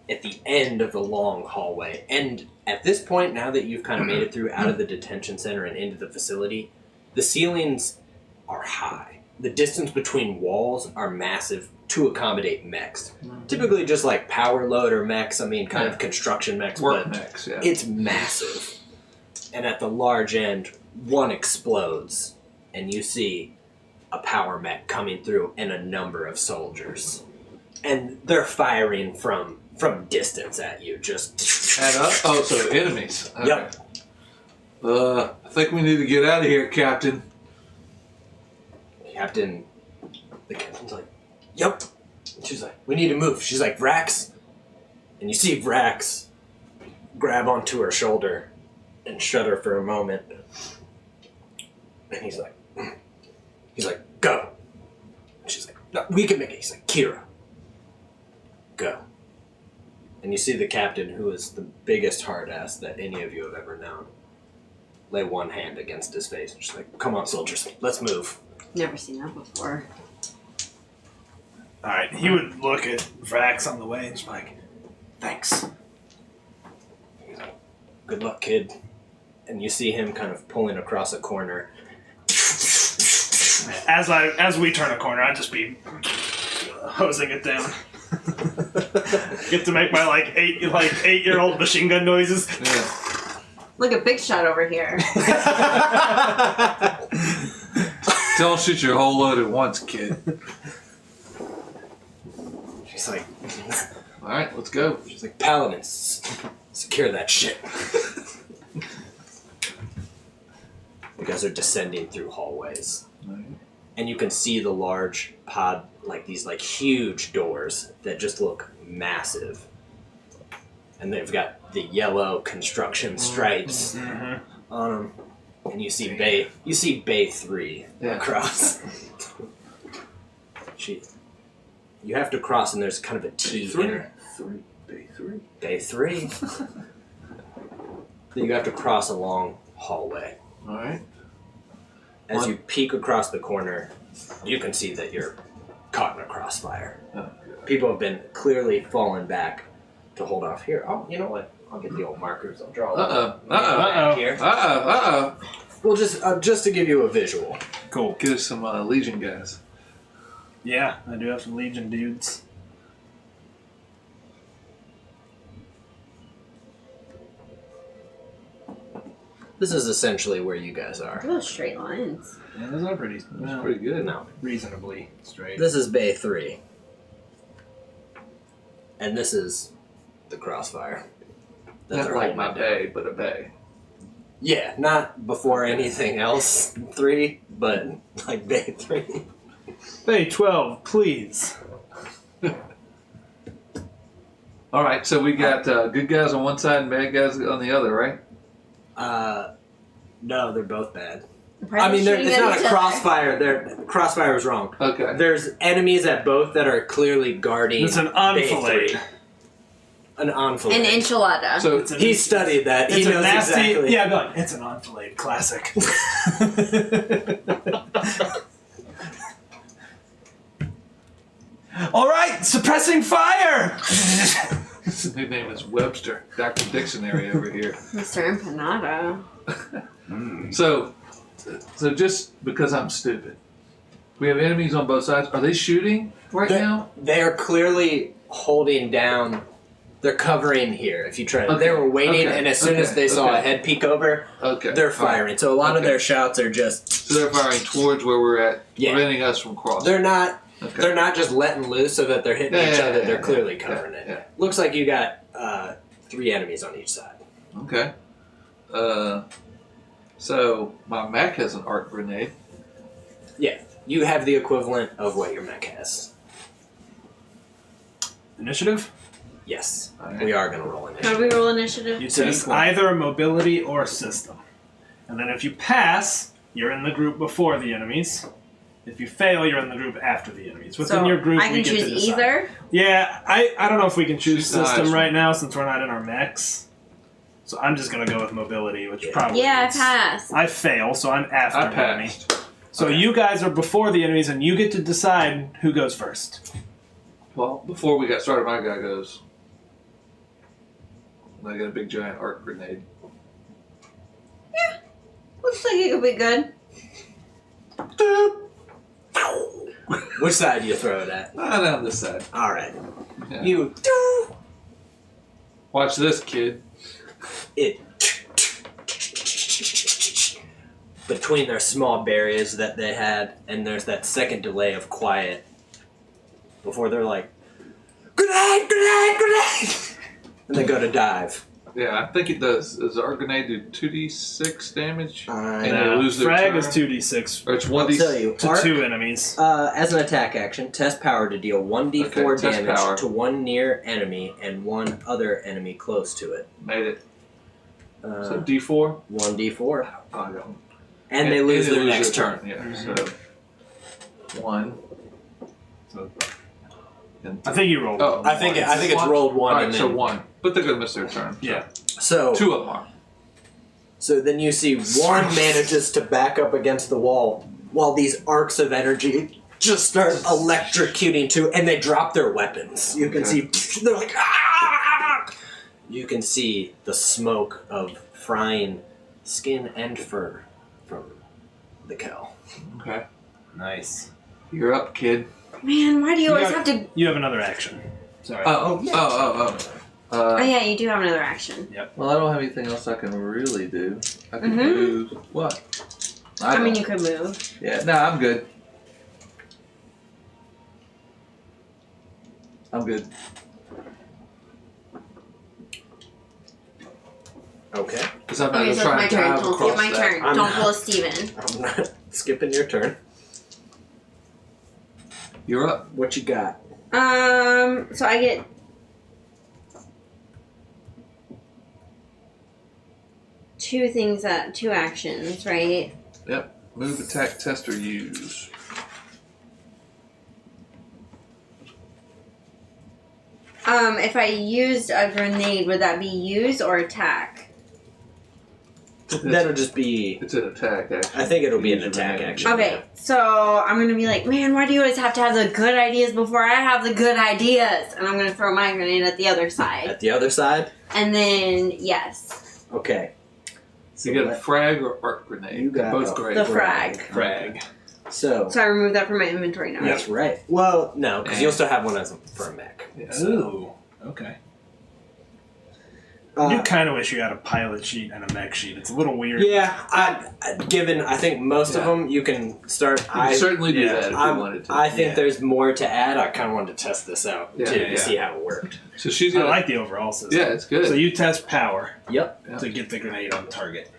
at the end of the long hallway. And at this point, now that you've kind of made it through out of the detention center and into the facility, the ceilings are high. The distance between walls are massive to accommodate mechs. Typically just like power loader mechs, kind of construction mechs, Work but mechs, yeah. it's massive. And at the large end, one explodes, and you see a power mech coming through and a number of soldiers. And they're firing from distance at you, just... At us? Oh, so enemies. Okay. Yep. I think we need to get out of here, Captain. The captain's like, yep. And she's like, we need to move. She's like, Vrax. And you see Vrax grab onto her shoulder and shudder for a moment. And he's like, go. And she's like, no, we can make it. He's like, Kira, go. And you see the captain, who is the biggest hard ass that any of you have ever known, lay one hand against his face. And she's like, come on, soldiers, let's move. Never seen that before. All right. He would look at Vrax on the way and just be like, thanks. He's like, good luck, kid. And you see him kind of pulling across a corner. As we turn a corner, I'd just be hosing it down. Get to make my 8-year-old machine gun noises. Yeah. Look at Big Shot over here. Don't shoot your whole load at once, kid. She's like, Alright, let's go. she's like, Paladins, secure that shit. You guys are descending through hallways. Alright. And you can see the large pod, these huge doors that just look massive. And they've got the yellow construction stripes on them. And you see Bay 3 across. You have to cross, and there's kind of a T in Bay 3. You have to cross a long hallway. Alright. As you peek across the corner, you can see that you're caught in a crossfire. Oh. People have been clearly falling back to hold off. Here, you know what? I'll get the old markers. I'll draw Uh-oh. here. Uh-oh. Well, just to give you a visual. Cool. Get us some Legion guys. Yeah, I do have some Legion dudes. This is essentially where you guys are. Those straight lines. Yeah, those are pretty good. No. reasonably straight. This is Bay 3. And this is the crossfire. that Not they're like holding my it down. bay, but a bay. Yeah, not before anything else 3, but like Bay 3. Bay 12, please. All right, so we got good guys on one side and bad guys on the other, right? No, they're both bad. Probably shooting it's at not each a other. crossfire. Crossfire is wrong. Okay. There's enemies at both that are clearly guarding. It's an Bay enfilade. 3. An enfilade. An enchilada. So It's an He studied that. He It's a knows nasty. exactly. Yeah, go on. It's an enfilade classic. All right, suppressing fire. his new name is Webster, Dr. Dictionary over here. Mr. Empanada. So just because I'm stupid, we have enemies on both sides. Are they shooting right now? They are clearly holding down They're covering here. If you try, Okay. they were waiting, Okay. and as soon as they saw a head peek over, they're firing. So a lot of their shots are just. So they're firing towards where we're at, preventing us from crossing. They're not. Okay. They're not just letting loose so that they're hitting each other. They're clearly covering it. Yeah. Looks like you got 3 enemies on each side. Okay. So my mech has an arc grenade. Yeah, you have the equivalent of what your mech has. Initiative? Yes, right. we are going to roll initiative. How do we roll initiative? You test either mobility or system. And then if you pass, you're in the group before the enemies. If you fail, you're in the group after the enemies. Within your group, I can we get choose to decide. either? Yeah, I don't know if we can choose She's system nice. right now since we're not in our mechs. So I'm just going to go with mobility, which probably Yeah, I means pass. I fail, so I'm after I the enemy. passed. So you guys are before the enemies, and you get to decide who goes first. Well, before we got started, my guy goes. I got a big giant arc grenade. Looks like it could be good. Which side do you throw it at? On this side. All right. Yeah. You. Watch this, kid. It. Between their small barriers that they had, and there's that second delay of quiet before they're like, grenade, grenade, grenade! And they go to dive. Yeah, I think it does. Does the arc grenade do 2d6 damage? And they No, lose their frag turn? is 2d6 Or it's I'll 1d6? tell you, to arc, 2 enemies. as an attack action, test power to deal 1d4 Okay, test damage power. to one near enemy and one other enemy close to it. Made it. So Uh, d4? 1d4. I got one. And they lose their lose next turn. Yeah, so 1. So, And I think you rolled. Oh, I think it's one? rolled 1 Alright, and so then 1. But they're going to miss their turn. Yeah. so 2 of them are. So then you see one manages to back up against the wall while these arcs of energy just start electrocuting too, and they drop their weapons. You can see they're like, ah! You can see the smoke of frying skin and fur from the cow. Okay. Nice. You're up, kid. Man, why do you always got- have to... You have another action. Sorry. Oh. Oh, yeah, you do have another action. Well, I don't have anything else I can really do. I can Mhm. do what? I mean, don't. you could move. Yeah, no, I'm good. I'm good. Okay. Because I'm not Okay, going to so try it's my and turn. dive Don't skip across my that. turn. I'm Don't not- pull a Steven. I'm not skipping your turn. You're up. What you got? So I get... two actions, right? Yep. Move, attack, test, or use. If I used a grenade, would that be use or attack? That'll just be. It's an attack action. I think it'll be an Use a attack grenade. action. Okay, so I'm gonna be like, man, why do you always have to have the good ideas before I have the good ideas? And I'm gonna throw my grenade at the other side. At the other side? And then, yes. Okay. You get a frag or arc grenade. You got both a great. The frag. Frag. So. So I remove that from my inventory now. That's right. Well, no, because you'll still have one as for a mech. Yeah. Ooh. Okay. Uh, You kind of wish you had a pilot sheet and a mech sheet. It's a little weird. Yeah, I think most of Yeah. them you can start. You can certainly do yeah, that if you wanted to. I think Yeah. there's more to add. I kind of wanted to test this out Yeah, too yeah. to see how it worked. So she's I gonna. like the overall system. Yeah, it's good. So you test power Yep. Yeah. to get the grenade on target.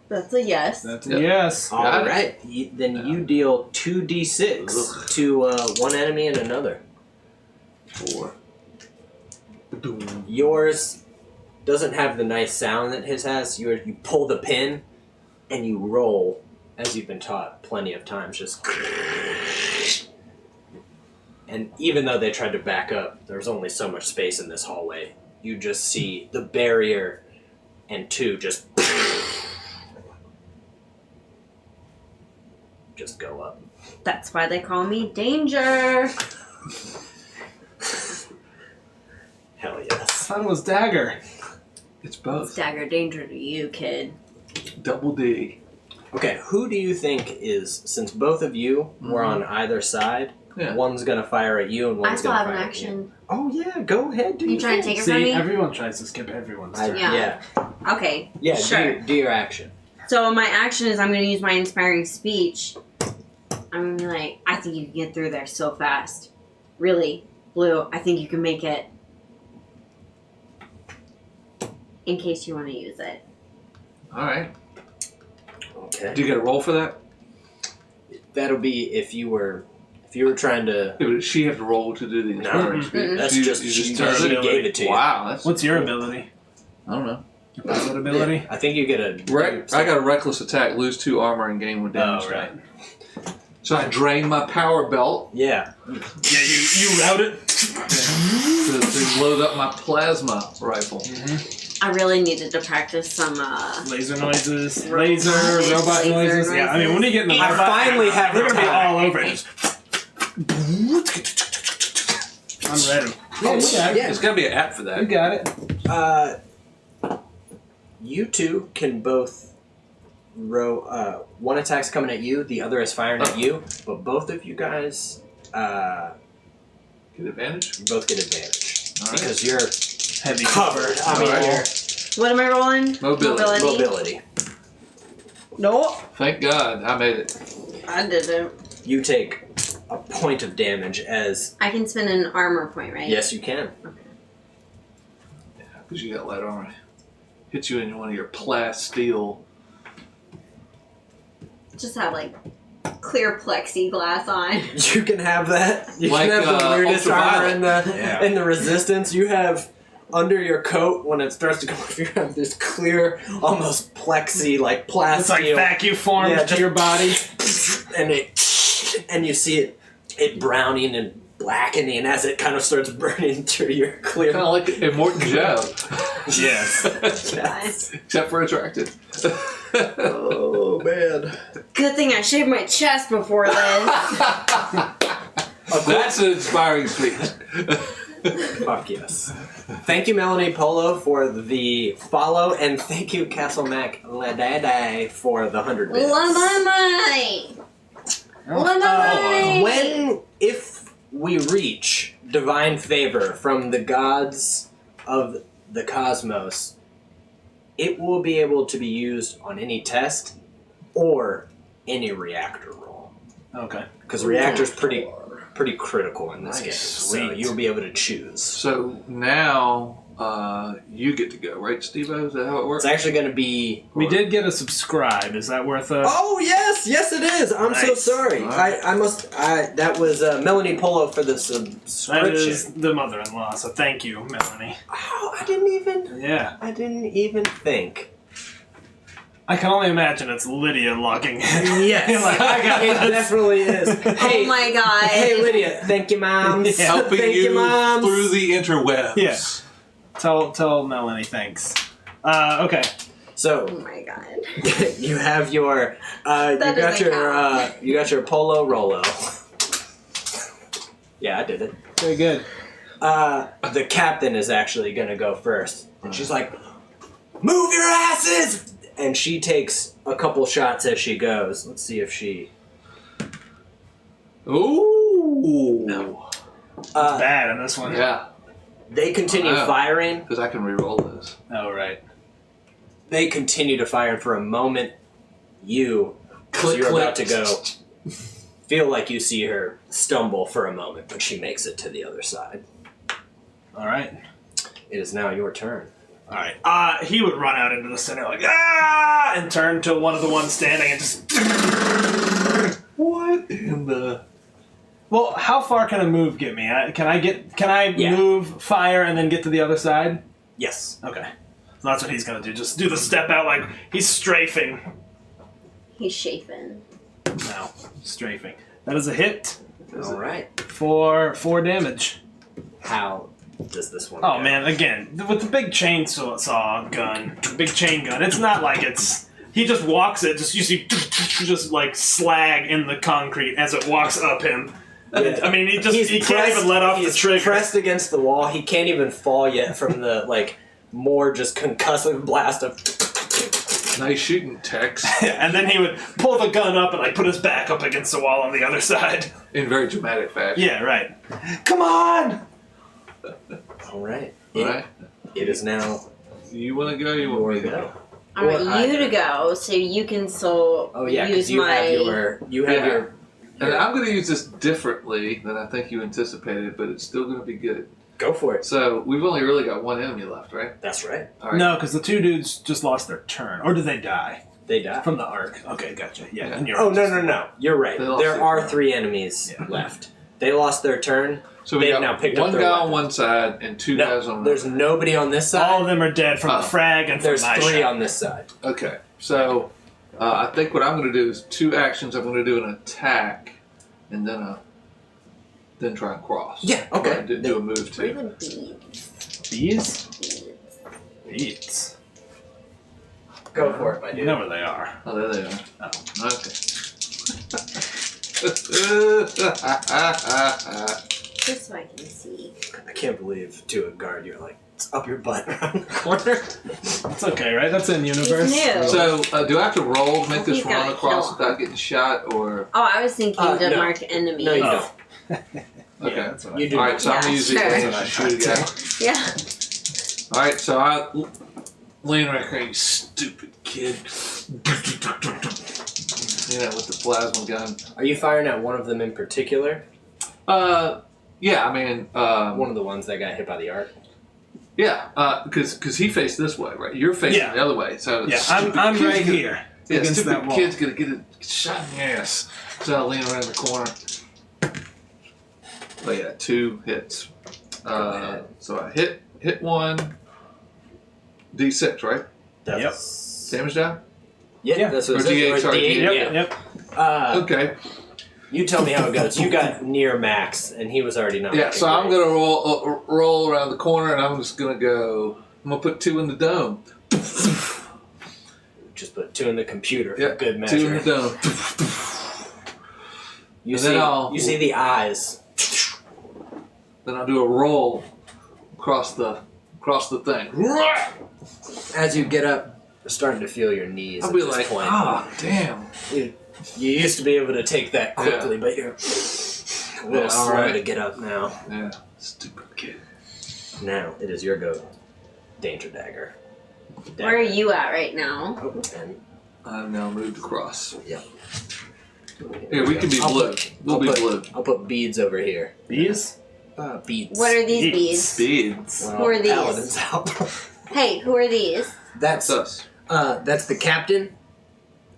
That's a yes. That's Yep. a yes. All Got it. right. Then you deal 2d6 Ugh. to one enemy and another. 4. Ba-doom. Yours doesn't have the nice sound that his has. You pull the pin and you roll, as you've been taught plenty of times, just. And even though they tried to back up, there's only so much space in this hallway. You just see the barrier and 2 just go up. That's why they call me Danger. Hell yes. Sun was dagger. It's both. Stagger danger to you, kid. Double D. Okay, who do you think is, since both of you were on either side, Yeah. One's gonna fire at you, and I one's still gonna have an fire at action. you. Oh yeah, go ahead. Do You trying to take it from See, me? everyone tries to skip everyone's turn. Yeah. Okay. Yeah. Sure. Do your action. So my action is I'm going to use my inspiring speech. I'm going to be like, I think you can get through there so fast. Really, Blue, I think you can make it. In case you want to use it. All right. Okay. Do you get a roll for that? That'll be if you were trying to. Yeah, but does she have to roll to do the inspiring speech? Mm-mm. That's You just you she turn it? gave it to you. Wow. That's What's your ability? I don't know. Your pilot ability? I think you get a. I got a reckless attack, lose 2 armor, and gain 1 damage. Oh, right. So I drain my power belt Yeah. Yeah, you route it. to load up my plasma rifle. I really needed to practice some, Laser noises, Laser robot noises. noises. Yeah, I mean, when you get in the I robot, finally have they're a gonna be time. all over it. I'm ready. Yeah. There's got to be an app for You that. got it. You two can both row. One attack's coming at you, the other is firing at you, but both of you guys Get advantage? both get advantage All right. because you're Heavy covered. I mean, All right. you're what am I rolling? Mobility. mobility. Nope. Thank God I made it. I didn't. You take a point of damage as I can spend an armor point, right? yes, you can. Because you got light armor. Hit you in one of your plasteel. Just have, like, clear plexiglass on. You can have that. You Like, can have the weirdest armor ultraviolet. in the resistance. You have under your coat when it starts to go off. You have this clear, almost plexi like It's plastic. like vacuum formed Yeah, to just- your body. and you see it browning and blackening as it kind of starts burning through your clear. Kind of like a Morton Joe. Yes. Nice. Except for attracted. Oh man. Good thing I shaved my chest before this. That's an inspiring speech. Fuck yes. Thank you, Melanie Polo, for the follow, and thank you, Castle Mac Ladada, for the 100 bits. If we reach divine favor from the gods of the cosmos, it will be able to be used on any test or any reactor roll. Okay. Because reactor's pretty critical in this Nice. game, so Sweet. you'll be able to choose. So now you get to go, right, Steve-O? Is that how it works? It's actually going to be... We did get a subscribe. Is that worth a... Oh yes, it is. I'm so Nice. sorry. Alright. That was Melanie Polo for the That subscription. is the mother-in-law, so thank you, Melanie. Oh, I didn't even think. I can only imagine it's Lydia logging in. Yes, Like, I got it this. definitely is. Hey, Oh my god. hey Lydia, thank you, moms. Yeah. Helping thank you moms. through the interwebs. Yeah. Tell Melanie thanks. Okay. So Oh my god. you have your you got your Polo Rolo. Yeah, I did it. Very good. The captain is actually going to go first. And she's like, move your asses! And she takes a couple shots as she goes. Let's see if she... Ooh. No. Bad on this one. Yeah, They continue Wow. firing. because I can re-roll this. Oh, right. They continue to fire, and for a moment, you're about to go, feel like you see her stumble for a moment, but she makes it to the other side. All right. It is now your turn. All right. He would run out into the center like, ah, and turn to one of the ones standing and just... What in the... Well, how far can a move get me? Can I Yeah. move, fire, and then get to the other side? Yes. Okay. So that's what he's going to do. Just do the step out like he's strafing. He's chafing. No, strafing. That is a hit All right. for 4 damage. How does this one Oh go? man, again, with the big chainsaw gun, big chain gun, it's not like it's... He just walks it, you see just like slag in the concrete as it walks up him. I mean, he can't even let off the he's trigger. pressed against the wall. He can't even fall yet from the, like, more just concussive blast of... Nice shooting, Tex. And then he would pull the gun up and like put his back up against the wall on the other side. In very dramatic fashion. Yeah, right. Come on! All right. Alright. It is now You want to go? You want me to go? I want you to go so you can still because use you my. have your. And I'm going to use this differently than I think you anticipated, but it's still going to be good. Go for it. So we've only really got one enemy left, right? That's right. All right. No, because the two dudes just lost their turn. Or did they die? They die. From the arc. Okay, gotcha. Yeah. Yeah. And you're Oh, no. You're right. They lost There their are turn. 3 enemies left. They lost their turn. So we They've got now picked up one their guy on weapon. one side and 2 guys on the There's other. nobody on this side. All of them are dead from the frag and There's from my 3 shot. on this side. Okay. So I think what I'm going to do is 2 actions. I'm going to do an attack and then try and cross. Yeah, okay. Right, do a move Where are too. the beads? Bees? Bees. Go for it, my You dude. know where they are. Oh, there they are. Oh. Okay. Just so I can see. I can't believe to a guard you're like, it's up your butt around the corner. It's okay, right? That's in He's universe. new. So do I have to roll to make He's this run gotta across kill without getting shot, or Oh, I was thinking to no. mark enemy. No, you Oh. don't. okay? Yeah, that's what You do. All right, so I'm Yeah, gonna use sure. it and shoot again. Yeah. All right, so I lean right here, you stupid kid. You know, with the plasma gun. Are you firing at one of them in particular? Yeah, I mean, One of the ones that got hit by the arc? yeah, because he faced this way, right? You're facing Yeah. the other way, so Yeah, stupid I'm kid's right gonna- here. Yeah, against that stupid wall. kid's gonna get a shot in the ass. So I lean around the corner. But yeah, 2 hits. ahead. So I hit 1. D6, right? That's... Damage down. Yeah, that's what Or it says. D8, Or sorry, D8, D8. yeah. Yep. Okay. You tell me how it goes. You got near max, and he was already not. Yeah, looking so I'm great. gonna roll around the corner, and I'm just gonna go. I'm gonna put 2 in the dome. Just put 2 in the computer for Yeah, good 2 in measure. the dome. You And see, then I'll- you see the eyes. Then I'll do a roll across the thing. As you get up, you're starting to feel your knees. I'll at be this like, point. damn. You used to be able to take that quickly, but you're a little Yeah, slow alright. to get up now. Yeah, stupid kid. Now it is your go, Danger Dagger. Where are you at right now? Oh, and I've now moved across. yeah. Here, we can be I'll blue. put- We'll I'll be put- blue. I'll put beads over here. Bees? Beads. What are these Beads. beads? Beads. Well, Who are these? Paladin's out. Hey, who are these? That's us. That's the captain.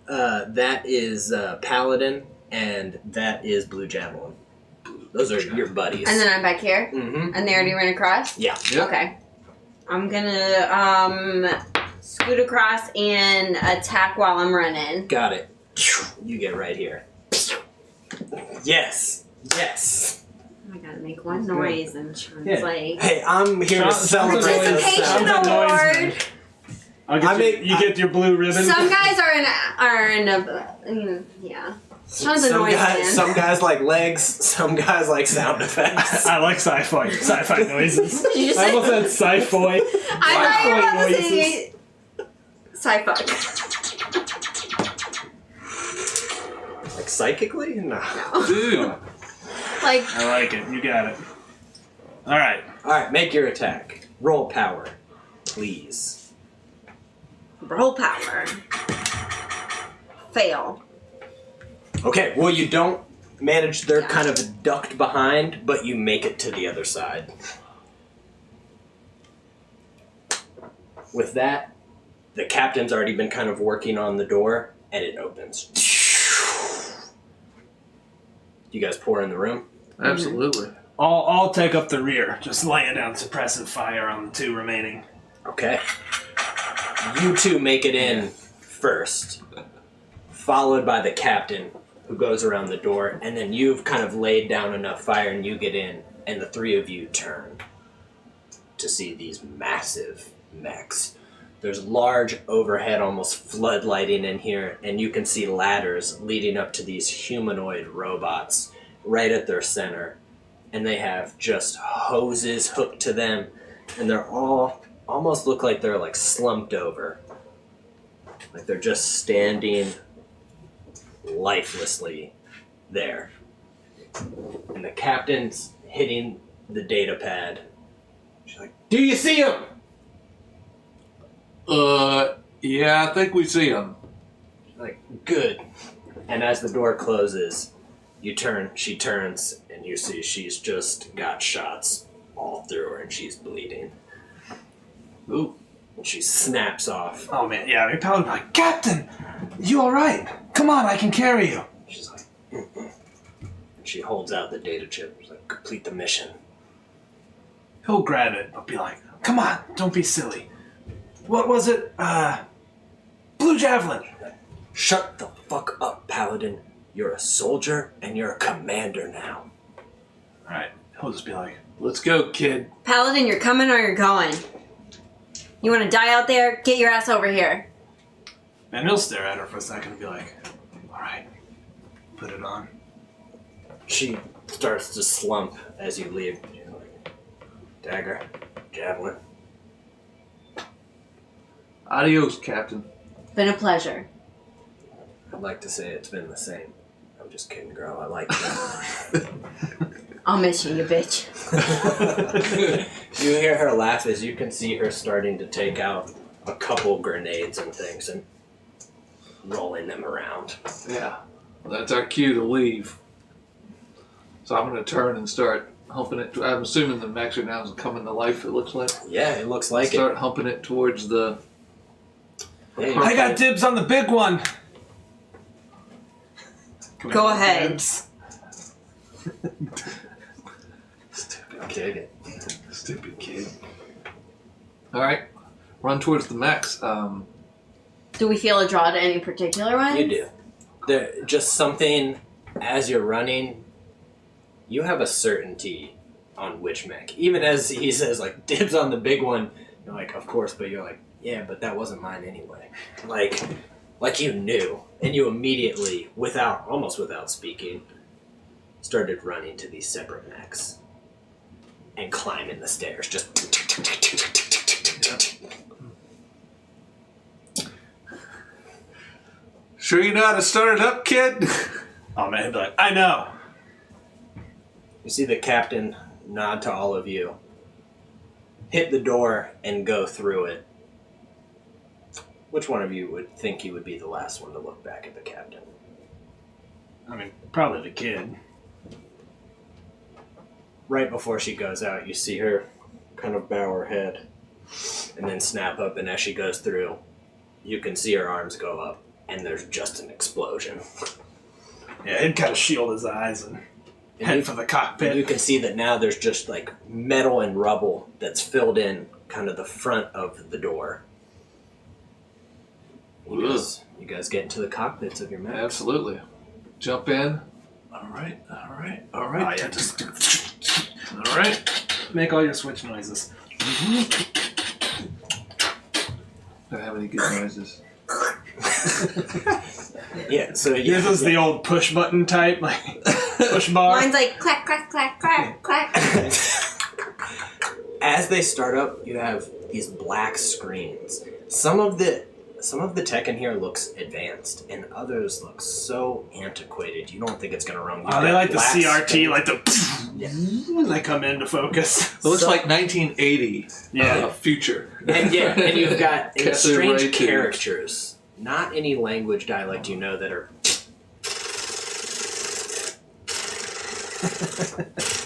That is Paladin, and that is Blue Javelin. Those are your buddies. And then I'm back here, Mm-hmm. and they already ran across? Yeah. Yep. Okay. I'm gonna scoot across and attack while I'm running. Got it. You get right here. Yes. Yes. I gotta make one noise and Sean's Yeah. like, Hey, I'm here to Sounds celebrate like this. Participation Sounds like noise, award. man. I'll get I you, mean, you get your blue ribbon. Some guys are in a yeah. Sean's a noise man. Some guys like legs, some guys like sound effects. I like sci-fi noises. Did you I say? almost said sci-fi. I thought you were about to noises. say sci-fi. Like psychically? No. Dude. Like I like it. You got it. All right. Alright, make your attack. Roll power. Please. roll power. Fail. Okay, well you don't manage, they're Yeah. kind of ducked behind, but you make it to the other side. With that, the captain's already been kind of working on the door, and it opens. You guys pour in the room? Absolutely. I'll take up the rear, just laying down suppressive fire on the 2 remaining. Okay. You 2 make it in first, followed by the captain, who goes around the door, and then you've kind of laid down enough fire and you get in, and the 3 of you turn to see these massive mechs. There's large overhead, almost floodlighting in here, and you can see ladders leading up to these humanoid robots right at their center. And they have just hoses hooked to them, and they're all almost look like they're like slumped over. Like they're just standing lifelessly there. And the captain's hitting the data pad. She's like, "Do you see him?" Yeah, I think we see him. She's like, "Good." And as the door closes, she turns, and you see she's just got shots all through her, and she's bleeding. Ooh. And she snaps off. Oh man, yeah, your Paladin like, Captain, you alright? Come on, I can carry you. She's like, "Mm-mm." And she holds out the data chip. She's like, "Complete the mission." He'll grab it, but be like, come on, don't be silly. What was it? Blue Javelin. "Shut the fuck up, Paladin. You're a soldier, and you're a commander now." Alright, he'll just be like, Let's go, kid. Paladin, you're coming or you're going. You want to die out there? Get your ass over here. and he'll stare at her for a second and be like, alright, put it on. She starts to slump as you leave. She's like, "Dagger, javelin." Adios, Captain. Been a pleasure. I'd like to say it's been the same. I'm just kidding, girl. I like you. I'll miss you, you bitch. You hear her laugh as you can see her starting to take out a couple grenades and things and rolling them around. Yeah, that's our cue to leave. So I'm going to turn and start humping it. I'm assuming the mechs are now coming to life, it looks like. Yeah, it looks like Start humping it towards the... Hey, I got dibs on the big one. Go ahead. Stupid kid. Stupid kid. Alright, run towards the mechs. Do we feel a draw to any particular ones? You do. There, just something, as you're running, you have a certainty on which mech. Even as he says, like, dibs on the big one, you're like, of course, but you're like, yeah, but that wasn't mine anyway. Like you knew. And you immediately, almost without speaking, started running to these separate mechs. And climbing the stairs, just... Sure you know how to start it up, kid? Oh man, he'd be like, I know. You see the captain nod to all of you, hit the door, and go through it. Which one of you would think you would be the last one to look back at the captain? I mean, probably the kid. Right before she goes out, you see her kind of bow her head and then snap up, and as she goes through, you can see her arms go up, and there's just an explosion. Yeah, he'd kind of shield his eyes and head for the cockpit. And you can see that now there's just like metal and rubble that's filled in kind of the front of the door. You guys get into the cockpits of your mech. Absolutely. Jump in. Alright. Oh yeah, just... Alright. Make all your switch noises. Don't have any good noises. Yeah, so This is the old push button type, like push bar. Mine's like clack, clack, clack, clack, clack. As they start up, you have these black screens. Some of the tech in here looks advanced, and others look so antiquated. You don't think it's gonna run. Oh, they like the CRT, screen. like the when they come into focus. It looks like 1980 future. And you've got Cathode strange ray tubes. characters. Not any language dialect you know that are.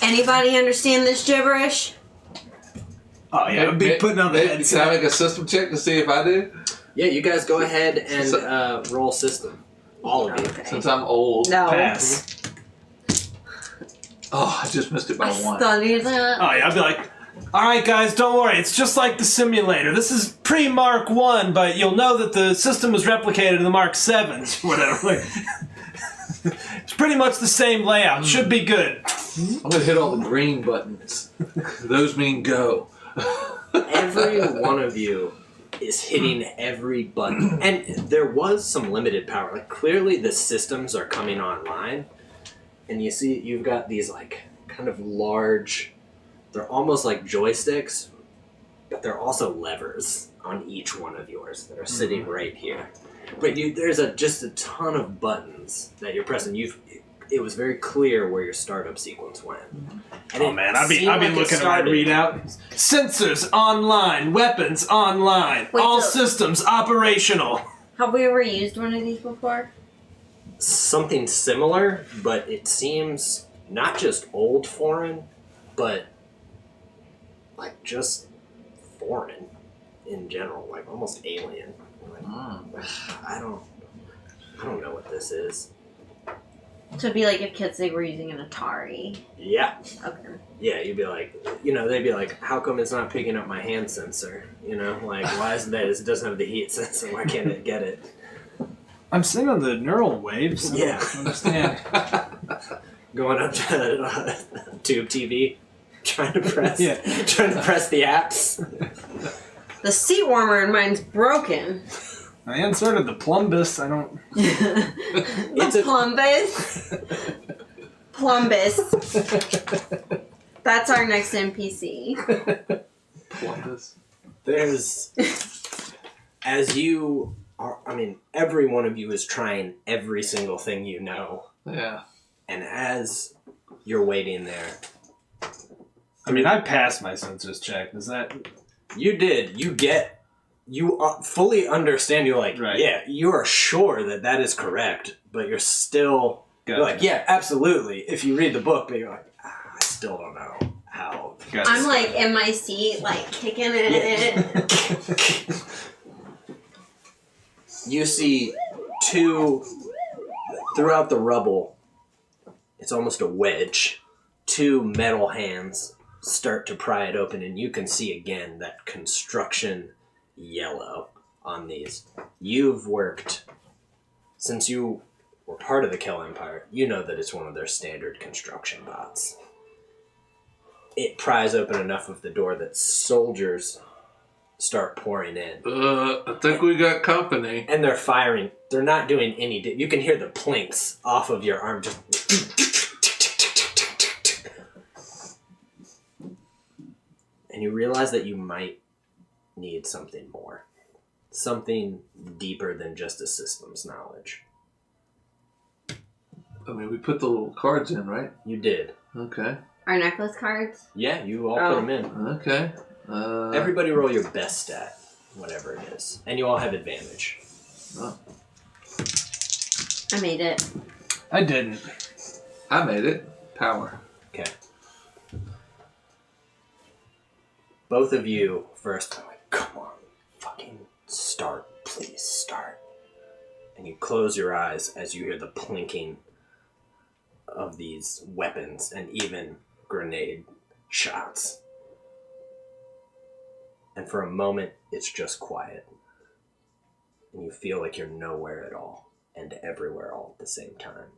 Anybody understand this gibberish? Oh yeah, it'd be putting on the Can I headset. make a system check to see if I do? Yeah, you guys go ahead and roll system. All of you. Okay. Since I'm old. No. Pass. Oh, I just missed it by I one. studied that. Oh yeah, I'd be like, alright guys, don't worry, it's just like the simulator. This is pre-Mark 1, but you'll know that the system was replicated in the Mark 7s, whatever. It's pretty much the same layout. Should be good. I'm going to hit all the green buttons. Those mean go. Every one of you is hitting every button. And there was some limited power. Like, clearly the systems are coming online. And you see, you've got these, like, kind of large... They're almost like joysticks, but they're also levers on each one of yours that are sitting right here. But there's just a ton of buttons that you're pressing. It was very clear where your startup sequence went. And Oh man, I've been looking at my readout. Sensors online, weapons online, Wait, all so- systems operational. Have we ever used one of these before? Something similar, but it seems not just old foreign, but like just foreign in general, like almost alien. Like, I don't know what this is. So it'd be like if kids, they were using an Atari. Yeah. Okay. Yeah, you'd be like, they'd be like, how come it's not picking up my hand sensor? Like, why is that? It doesn't have the heat sensor. Why can't it get it? I'm seeing on the neural waves. Yeah. I don't understand. Going up to tube TV, trying to press Yeah. the apps. The seat warmer in mine's broken. I inserted the plumbus. I don't. Plumbus. That's our next NPC. Plumbus. There's, as you are, every one of you is trying every single thing you know. Yeah. And as you're waiting there, I passed my sensors check. Is that? you did. You fully understand. You're like, Right. yeah, you are sure that is correct, but you're still Gotcha. you're like, yeah, absolutely. If you read the book, but you're like, I still don't know how. Gotcha. I'm like in my seat, like kicking it. You see two throughout the rubble. It's almost a wedge. Two metal hands start to pry it open, and you can see again that construction yellow on these. You've worked since you were part of the Kell Empire. You know that it's one of their standard construction bots. It pries open enough of the door that soldiers start pouring in. I think we got company. And they're firing. They're not doing any... You can hear the plinks off of your arm just... And you realize that you might need something more. Something deeper than just a systems knowledge. We put the little cards in, right? You did. Okay. Our necklace cards? Yeah, you all put them in. Okay. Everybody roll your best stat, whatever it is. And you all have advantage. Oh. I made it. I didn't. I made it. Power. Okay. Both of you first, I'm like, come on, fucking start, please start. And you close your eyes as you hear the plinking of these weapons and even grenade shots. And for a moment, it's just quiet. And you feel like you're nowhere at all and everywhere all at the same time.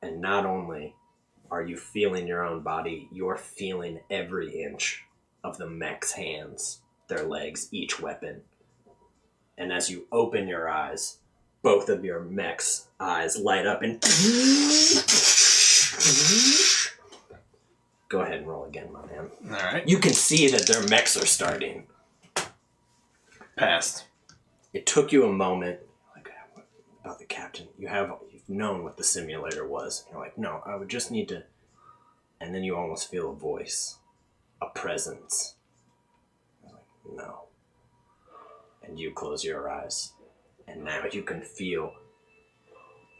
And not only are you feeling your own body, you're feeling every inch of the mech's hands, their legs, each weapon. And as you open your eyes, both of your mech's eyes light up and... Go ahead and roll again, my man. Alright. You can see that their mechs are starting. Passed. It took you a moment. Like, what about the captain? You've known what the simulator was. You're like, no, I would just need to... And then you almost feel a voice. A presence. You're like, no. And you close your eyes. And now you can feel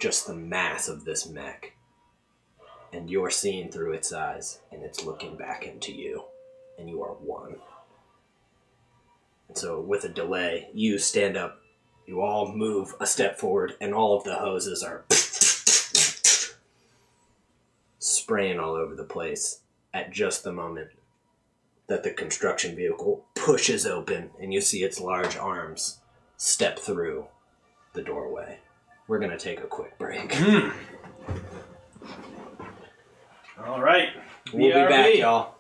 just the mass of this mech. And you're seeing through its eyes, and it's looking back into you. And you are one. And so with a delay, you stand up, you all move a step forward, and all of the hoses are spraying all over the place at just the moment that the construction vehicle pushes open, and you see its large arms step through the doorway. We're going to take a quick break. Alright. We'll be back, y'all.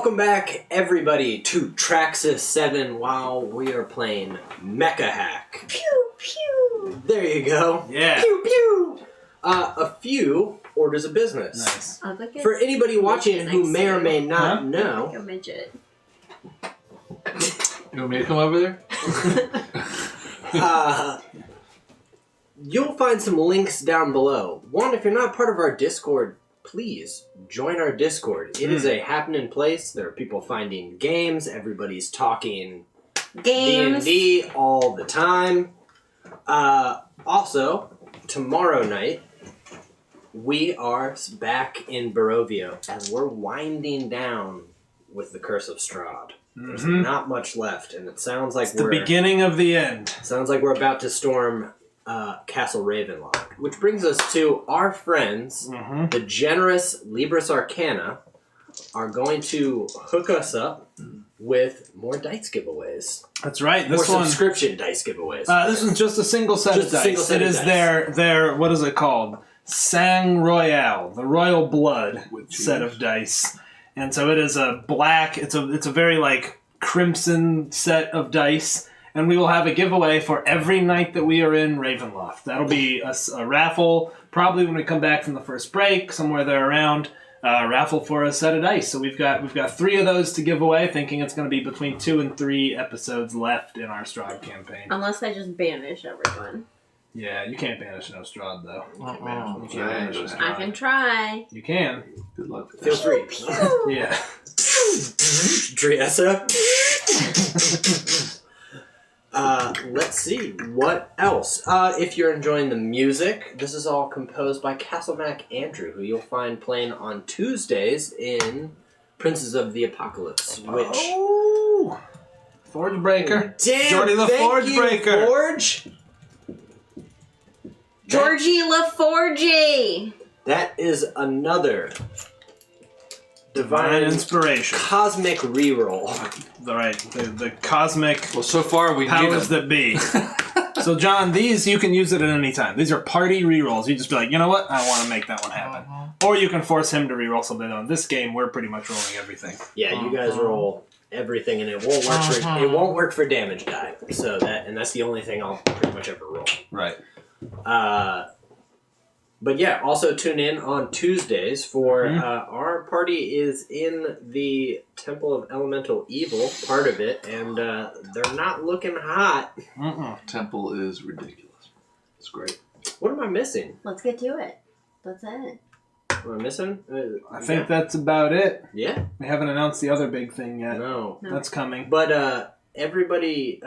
Welcome back, everybody, to Traxxas 7 while we are playing Mecha Hack. Pew pew. There you go. Yeah. Pew pew. A few orders of business. Nice. Oh, look at For anybody watching who may or may not know, like a midget. You want me to come over there? you'll find some links down below. One, if you're not part of our Discord, please join our Discord. It is a happening place. There are people finding games. Everybody's talking Games. D&D all the time. Also, tomorrow night, we are back in Barovia as we're winding down with the Curse of Strahd. There's not much left, and it sounds like The beginning of the end. Sounds like we're about to storm Castle Ravenlock, which brings us to our friends, the generous Libris Arcana, are going to hook us up with more dice giveaways. That's right. More This one. subscription dice giveaways. This one's just a single set Just of a dice. single set It of is dice. their what is it called? Sang Royale, the Royal Blood set of dice. And so it is a black. It's a very like crimson set of dice, and we will have a giveaway for every night that we are in Ravenloft. That'll be a raffle, probably when we come back from the first break, somewhere there around. Raffle for a set of dice. So we've got 3 of those to give away, thinking it's going to be between 2 and 3 episodes left in our Strahd campaign. Unless I just banish everyone. Yeah, you can't banish no Strahd though. You can't banish no I Strahd. can try. You can. Good luck. Feel free. Yeah. Driessa. Let's see. What else? If you're enjoying the music, this is all composed by Castleman Andrew, who you'll find playing on Tuesdays in Princes of the Apocalypse, which... Oh! Forge Breaker. Damn, Jordy the thank Forge you, Breaker. Forge. Georgie LaForgie! That is another Divine divine Inspiration. cosmic reroll. The cosmic Well, so far we need powers them. that be. So, John, these you can use it at any time. These are party rerolls. You just be like, you know what? I want to make that one happen. Or you can force him to reroll something. On this game, we're pretty much rolling everything. Yeah, you guys roll everything, and it won't work for damage die. So that's the only thing I'll pretty much ever roll. Right. But yeah, also tune in on Tuesdays for our party is in the Temple of Elemental Evil, part of it, and they're not looking hot. Temple is ridiculous. It's great. What am I missing? Let's get to it. That's it. What am I missing? I think that's about it. Yeah? We haven't announced the other big thing yet. No. That's coming. But everybody,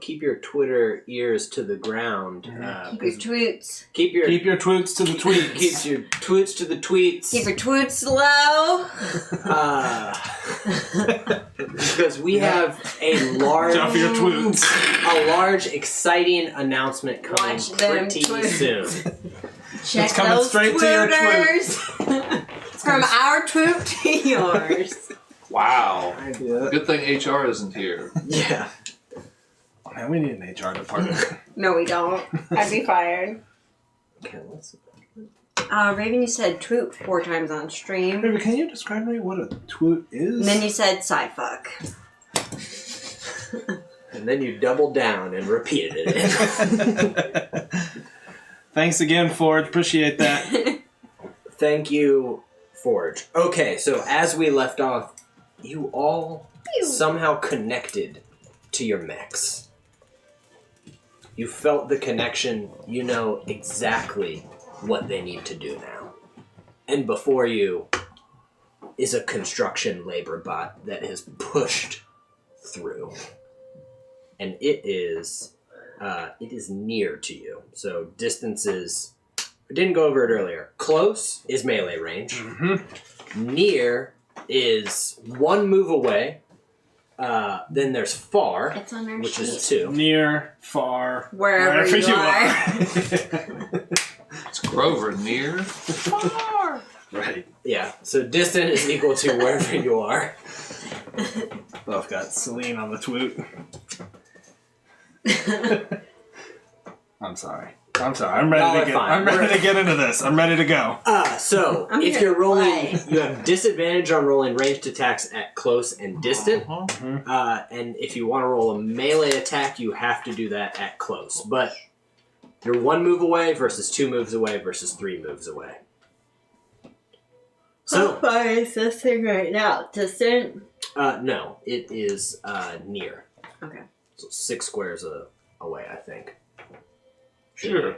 keep your Twitter ears to the ground. Keep your tweets. Keep your tweets to the tweets. Keep your tweets to the tweets. Keep your tweets low. Because we have a large, Watch out for your tweets. a large, exciting announcement coming Watch them pretty tweets. soon. Check It's coming those straight to your Twitters. From our tweet to yours. Wow. Yeah. Good thing HR isn't here. Yeah. Man, we need an HR department. No, we don't. I'd be fired. Okay, let's. Raven, you said tweet 4 times on stream. Baby, can you describe to me what a tweet is? And then you said sci-fuck. And then you doubled down and repeated it. Thanks again, Forge. Appreciate that. Thank you, Forge. Okay, so as we left off, you all somehow connected to your mechs. You felt the connection. You know exactly what they need to do now. And before you is a construction labor bot that has pushed through. And it is near to you. So distances, I didn't go over it earlier. Close is melee range. Near is 1 move away. Then there's far, It's on our which sheet. is 2. Near, far, Wherever you are. It's Grover near. Right. Yeah, so distant is equal to wherever you are. Both got Celine on the tweet. I'm sorry. I'm sorry. I'm ready to get into this. I'm ready to go. So if you're rolling, you have disadvantage on rolling ranged attacks at close and distant. And if you want to roll a melee attack, you have to do that at close. But you're 1 move away versus 2 moves away versus 3 moves away. So how far is this thing right now? Distant? No, it is near. Okay. So 6 squares away, I think. Sure.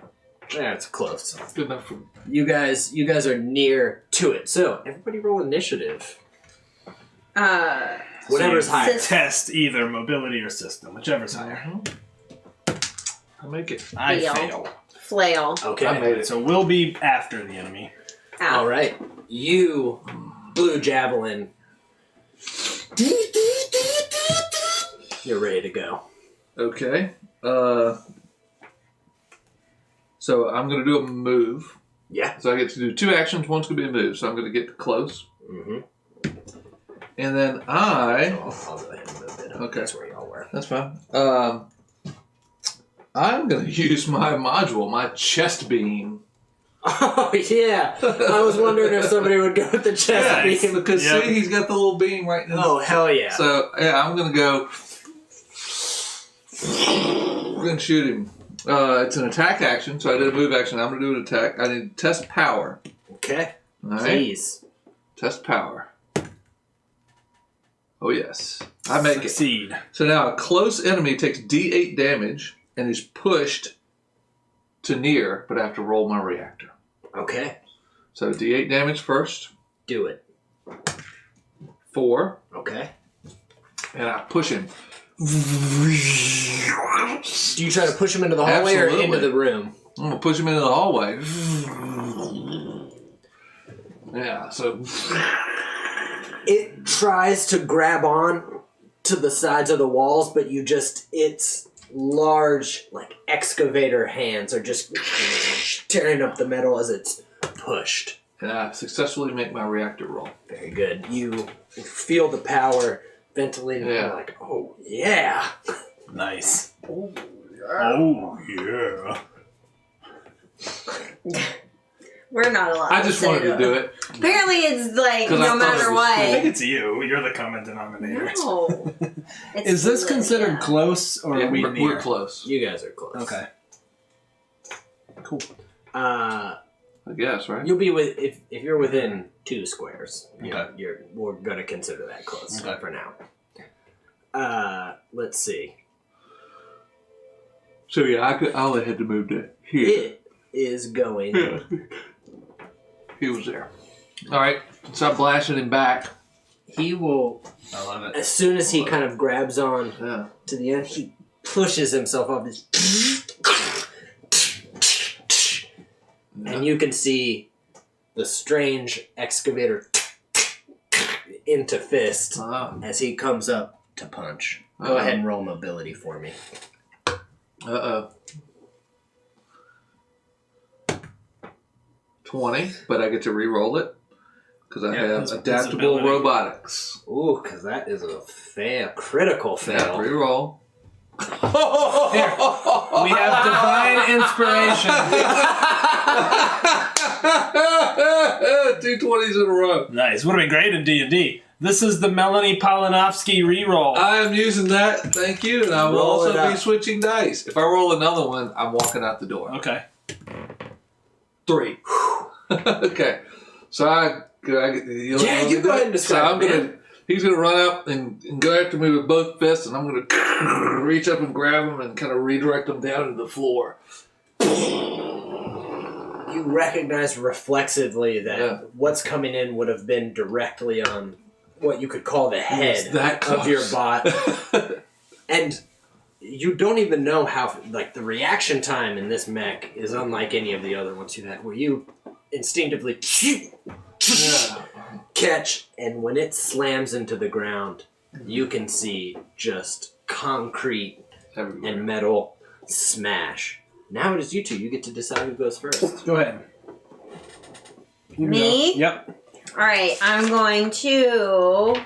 Yeah, it's close. Good enough for You guys are near to it. So everybody roll initiative. Whatever's higher. Test either mobility or system, whichever's higher. I make it. I fail. Flail. Okay. I made it. So we'll be after the enemy. Ow. All right. You, Blue Javelin. You're ready to go. Okay. So I'm going to do a move. Yeah. So I get to do 2 actions. One's going to be a move. So I'm going to get close. Mm-hmm. And then I'll go ahead and move it. Okay. That's where y'all were. That's fine. I'm going to use my module, my chest beam. Oh, yeah. I was wondering if somebody would go with the chest beam. Because see, he's got the little beam right in his... Oh, hell yeah. So, yeah, I'm going to go... We're going to shoot him. It's an attack action, so I did a move action. I'm going to do an attack. I need to test power. Okay. All right? Please. Test power. Oh, yes. I make Succeed. it. So now a close enemy takes D8 damage and is pushed to near, but I have to roll my reactor. Okay. So D8 damage first. Do it. 4. Okay. And I push him. Do you try to push him into the hallway or into the room? I'm going to push him into the hallway. Yeah, so... It tries to grab on to the sides of the walls, but its large, like, excavator hands are just tearing up the metal as it's pushed. And I successfully make my reactor roll. Very good. You feel the power ventilating. Yeah. You're like, oh, yeah. Nice. Oh, yeah. We're not allowed I just wanted to do it. Apparently it's like, 'Cause I no thought matter it was what. I think it's you. You're the common denominator. No. It's Is this really- considered yeah. close or Yeah, are we we're near? close. You guys are close. Okay. Cool. I guess, right? You'll be if you're within 2 squares. Okay. We're gonna consider that close Okay. for now. Let's see. So yeah, I only had to move to here. It is going. He was there. All right, so I'm blasting him back. He will. I love it. As soon as he kind of grabs on Yeah. to the end, he pushes himself up. And you can see the strange excavator into fist as he comes up to punch. Go ahead and roll mobility for me. 20, but I get to re-roll it because I have that's adaptable ability. robotics. Ooh, because that is a critical Yeah, fail. re-roll. We have divine inspiration. 2 20s in a row. Nice. Would have been great in D&D. This is the Melanie Polinovsky reroll. I am using that, thank you, and I will Roll it also be up. switching dice. If I roll another one, I'm walking out the door. Okay. 3. Okay, so you go ahead and describe So it, he's gonna run up and go after me with both fists, and I'm gonna reach up and grab him and kind of redirect him down to the floor. You recognize reflexively that what's coming in would have been directly on what you could call the head that of your close. bot. And you don't even know how, like, the reaction time in this mech is unlike any of the other ones you've had, where you instinctively catch, and when it slams into the ground, you can see just concrete Everywhere. and metal smash. Now it is you two. You get to decide who goes first. Go ahead. Me? Yep. Alright, I'm going to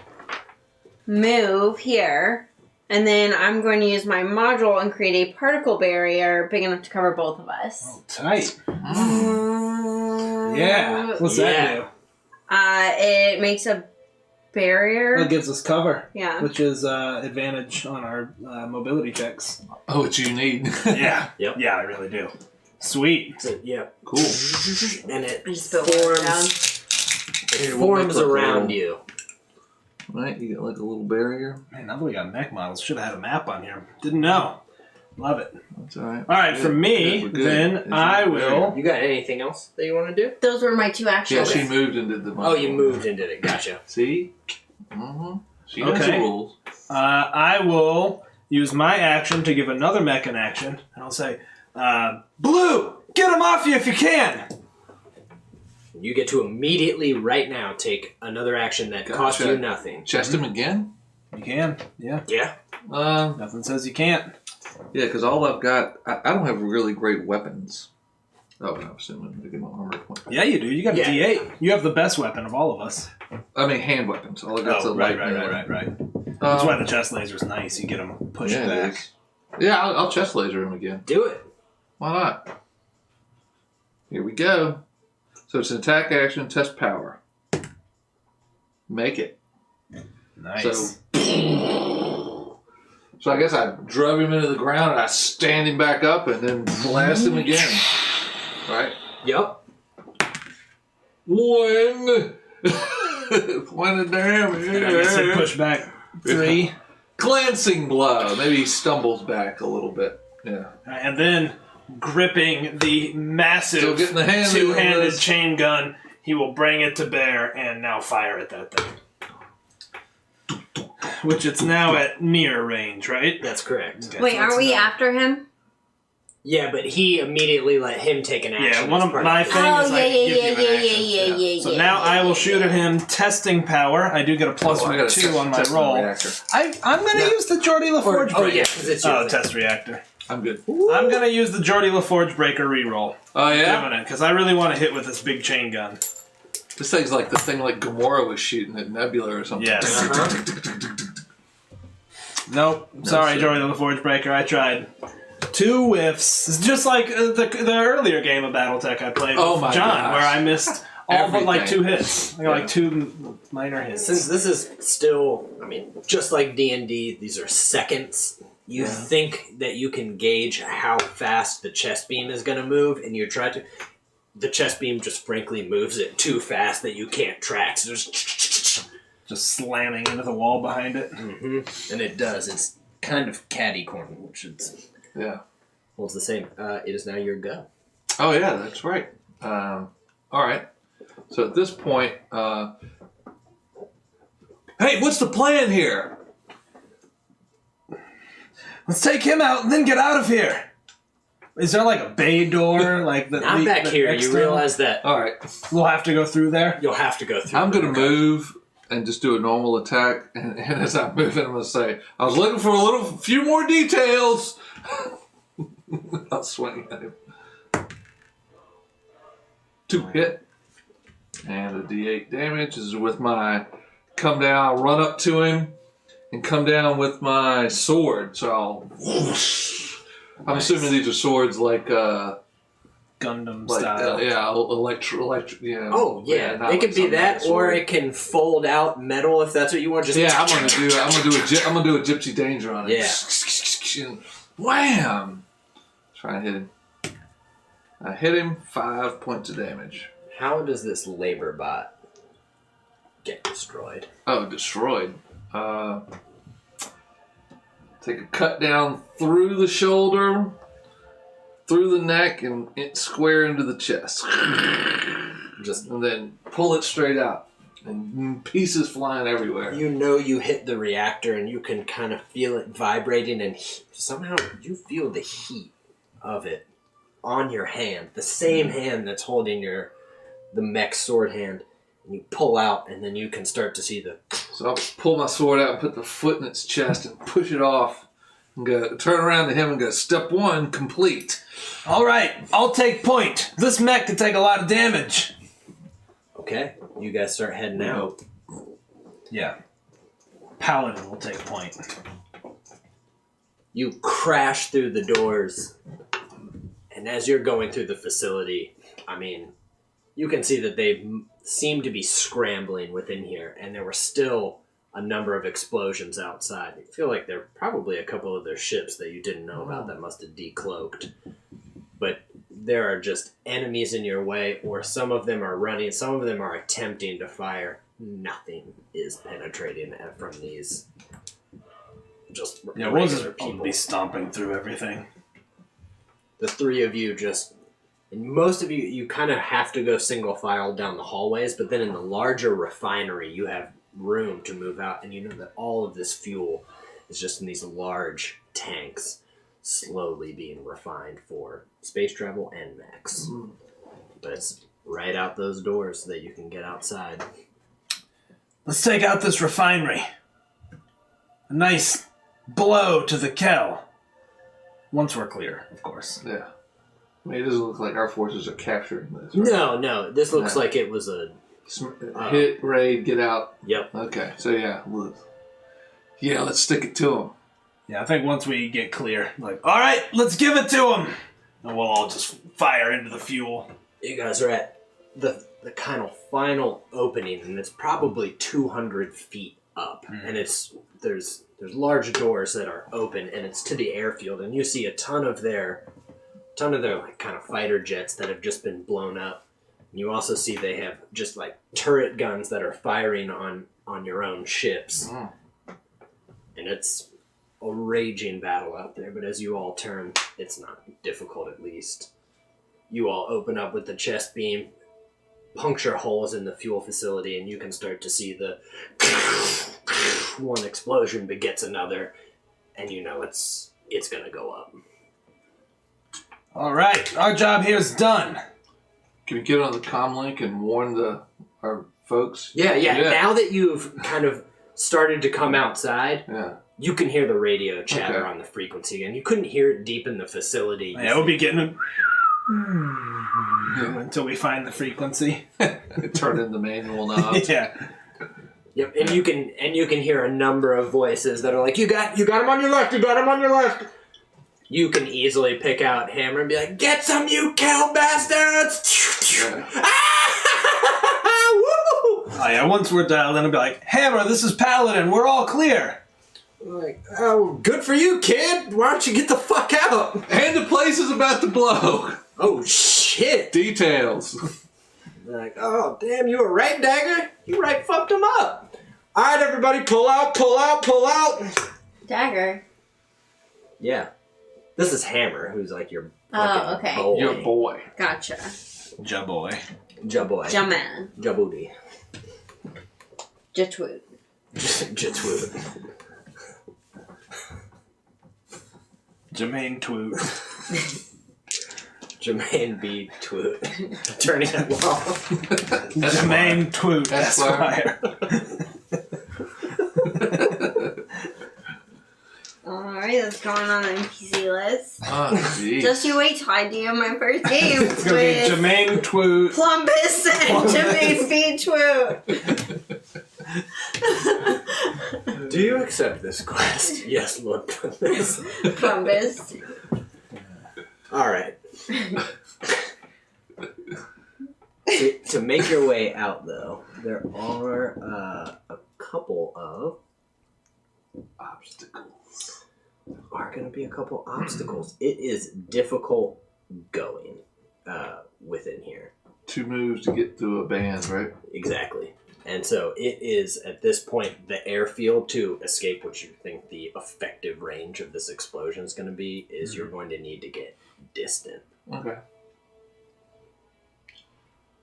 move here And then I'm going to use my module and create a particle barrier big enough to cover both of us. Oh, tight. Yeah. What's that do? It makes a barrier. It gives us cover. Yeah. Which is advantage on our mobility checks. Oh, what you need. Yeah. Yep. Yeah, I really do. Sweet. So, yeah. Cool. And it I just built one down. forms around you. Right, you got like a little barrier. Man, now that we got mech models, should have had a map on here. Didn't know. Love it. That's all right. All right, for me, We're good. then Is I it will. You got anything else that you want to do? Those were my 2 actions. Yeah, she moved and did the. Oh, you moved and did it. Gotcha. See? Mm-hmm. She knows the Okay. rules. I will use my action to give another mech an action, and I'll say, Blue, get him off you if you can. You get to immediately, right now, take another action that costs Gotcha. you nothing. Chest him again? You can, yeah. Yeah. Nothing says you can't. Yeah, because all I've got, I don't have really great weapons. Oh, no, I'm assuming to get my armor point. Yeah, you do. You got a Yeah. D8. You have the best weapon of all of us. I mean, hand weapons. All I got's a light melee. That's why the chest laser's nice. You get them pushed yeah, it back. is. Yeah, I'll chest laser him again. Do it. Why not? Here we go. So it's an attack action, test power. Make it. Nice. So I guess I drove him into the ground and I stand him back up and then blast him again. Right? Yep. 1. 1 of damage. I guess it push back 3. Glancing blow. Maybe he stumbles back a little bit. Yeah. And then, gripping the Still massive getting the hand two-handed on this. chain gun, he will bring it to bear and now fire at that thing. Which it's now at near range, right? That's correct. Okay, Wait, so are it's we now- after him? Yeah, but he immediately let him take an action. Yeah, one as of part my it. thing is I give you an action. yeah. So now I will shoot at him, testing power. I do get a plus Oh, I gotta 2 on my test roll. reactor. I'm going to use the Geordie LaForge Oh, breaker. yeah, because it's your Oh, thing. test reactor. I'm good. I'm going to use the Geordie LaForge breaker reroll. Oh, yeah? Doing it, because I really want to hit with this big chain gun. This thing's like the thing like Gamora was shooting at Nebula or something. Yes. Uh-huh. Nope. Sorry, shit. Geordie LaForge breaker. I tried. 2 whiffs. It's just like the earlier game of BattleTech I played Oh with my John, gosh. where I missed all but like 2 Everything. hits. I got like 2 minor hits. Since this is still, I mean, just like D&D, these are seconds. You think that you can gauge how fast the chest beam is going to move, and you try to. The chest beam just frankly moves it too fast that you can't track. So there's. Just slamming into the wall behind it. Mm-hmm. And it does. It's kind of catty corner, which is. Yeah. Well, it's the same. It is now your go. Oh, yeah, that's right. All right. So at this point, hey, what's the plan here? Let's take him out and then get out of here. Is there like a bay door? Like the Not back here. You external- realize that All right. we'll have to go through there. you'll have to go through. I'm going to move and just do a normal attack. And as I'm moving, I'm going to say, I was looking for a few more details. I'll swing at him. 2 hit. And a D8 damage. This is with my come down. I'll run up to him and come down with my sword. So I'll whoosh. I'm assuming these are swords like Gundam like style. electric. Yeah. Oh yeah, not it could like be some that, metal or sword. it can fold out metal if that's what you want. Just Yeah, I'm gonna do a gypsy danger on it. Yeah. And wham! Try and hit him. I hit him 5 points of damage. How does this labor bot get destroyed? Oh, destroyed. Take a cut down through the shoulder, through the neck, and square into the chest. And then pull it straight out. And pieces flying everywhere. You know you hit the reactor, and you can kind of feel it vibrating, and somehow you feel the heat of it on your hand, the same hand that's holding the mech sword hand. And you pull out, and then you can start to see the. So I'll pull my sword out and put the foot in its chest and push it off. And go turn around to him and go, step 1 complete. All right, I'll take point. This mech could take a lot of damage. Okay, you guys start heading out. Yeah. Paladin will take point. You crash through the doors, and as you're going through the facility, I mean, you can see that they seem to be scrambling within here, and there were still a number of explosions outside. You feel like there are probably a couple of their ships that you didn't know about that must have decloaked. But there are just enemies in your way, or some of them are running, some of them are attempting to fire. Nothing is penetrating from these just we'll just people. be stomping through everything. The three of you and most of you kind of have to go single file down the hallways, but then in the larger refinery, you have room to move out, and you know that all of this fuel is just in these large tanks slowly being refined for space travel and mechs. But it's right out those doors so that you can get outside. Let's take out this refinery. A nice blow to the Kell. Once we're clear, of course. Yeah. I mean, it doesn't look like our forces are capturing this. Right? No. This looks like it was a... hit, raid, get out. Yep. Okay, so let's stick it to them. Yeah, I think once we get clear, all right, let's give it to them. And we'll all just fire into the fuel. You guys are at the kind of final opening, and it's probably 200 feet up. And there's large doors that are open, and it's to the airfield, and you see a ton of their like kind of fighter jets that have just been blown up. And you also see they have just like turret guns that are firing on your own ships. And it's a raging battle out there, but as you all turn, it's not difficult at least. You all open up with the chest beam, puncture holes in the fuel facility, and you can start to see the one explosion begets another, and you know it's gonna go up. All right, our job here is done. Can we get on the comm link and warn our folks? Yeah. Now that you've kind of started to come outside, you can hear the radio chatter on the frequency, and you couldn't hear it deep in the facility. Yeah, we'll be getting it until we find the frequency. Turn in the manual knobs. Yeah. Yep, and you can hear a number of voices that are like, you got him on your left, you got him on your left. You can easily pick out Hammer and be like, get some, you cow bastards! Yeah. Oh yeah, once we're dialed in, I'll be like, Hammer, this is Paladin, we're all clear. Like, oh, good for you, kid. Why don't you get the fuck out? And the place is about to blow. Oh, shit. Details. Like, oh, damn, you were right, Dagger. You right fucked him up. All right, everybody, pull out. Dagger. Yeah. This is Hammer, who's like your okay. boy. Your boy. Gotcha. Ja-boy. Ja-boy. Ja-man. Ja-booty. Ja-twoot. Ja-twoot. Jermaine Twoot. Jermaine B. Twoot. Attorney at law. Jermaine Twoot, Esquire. Alright, that's going on the NPC list. Oh, jeez. Just you wait till I do my first game It's going to be with Jermaine Twoot. Plumbus and Jermaine B. Twoot. Do you accept this quest? Yes, Lord Plumbus. Plumbus. Alright. To make your way out, though, there are a couple of Obstacles. There are going to be a couple obstacles. It is difficult going within here. 2 moves to get through a band, right? Exactly. And so it is, at this point, the airfield to escape what you think the effective range of this explosion is going to be, is you're going to need to get distant. Okay.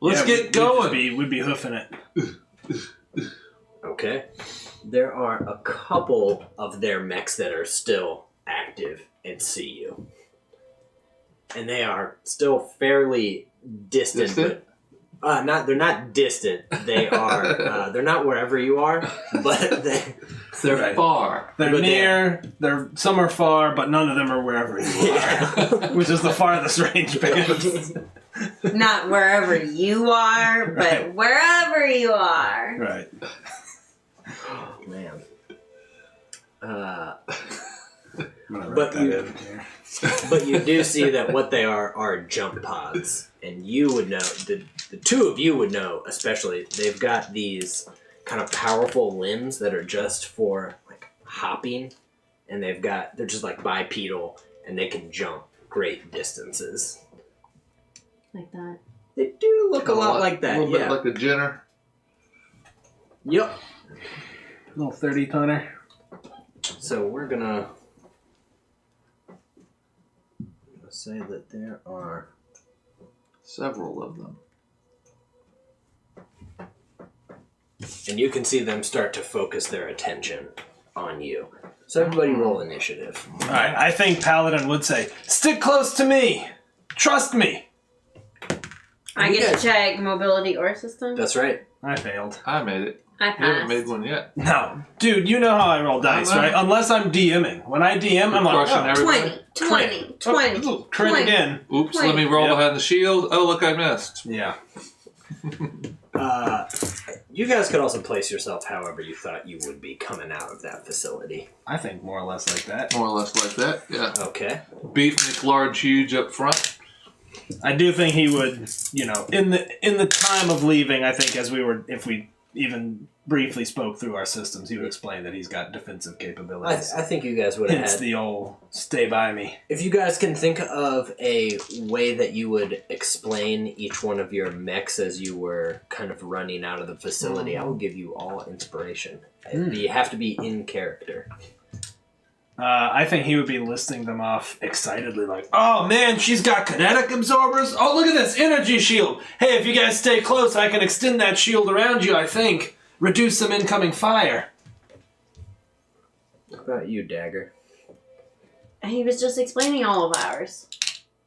Let's get going. We'd be hoofing it. Okay. There are a couple of their mechs that are still active and see you. And they are still fairly distant. But, they're not distant. They are, they're not wherever you are, but they're right. far. They're but near, some are far, but none of them are wherever you are. Which is the farthest range band. Not wherever you are, but Right. wherever you are. Right. Oh, man. But you do see that what they are jump pods, and you would know, the two of you would know especially, they've got these kind of powerful limbs that are just for like hopping, and they're just like bipedal, and they can jump great distances. Like that. They do look a lot like that, A little bit like a Jenner. Yep. Little 30-tonner. So we're gonna say that there are several of them. And you can see them start to focus their attention on you. So everybody roll initiative. Alright, I think Paladin would say, stick close to me! Trust me! I get to check mobility or system. That's right. I failed. I made it. I You haven't passed. made one yet. No. Dude, you know how I roll dice, right? Unless I'm DMing. When I DM, I'm like, Crushing oh, everybody. 20. crit again. Oops, Wait. let me roll Yep. behind the shield. Oh, look, I missed. Yeah. You guys could also place yourself however you thought you would be coming out of that facility. I think more or less like that. More or less like that, yeah. Okay. Beef McLarge huge up front. I do think he would, in the time of leaving, I think if we even briefly spoke through our systems, he would explain that he's got defensive capabilities. I think you guys would have Hence had... the old stay by me. If you guys can think of a way that you would explain each one of your mechs as you were kind of running out of the facility, I will give you all inspiration. You have to be in character. I think he would be listing them off excitedly, like, oh man, she's got kinetic absorbers. Oh, look at this energy shield. Hey, if you guys stay close, I can extend that shield around you, I think. Reduce some incoming fire. What about you, Dagger? He was just explaining all of ours.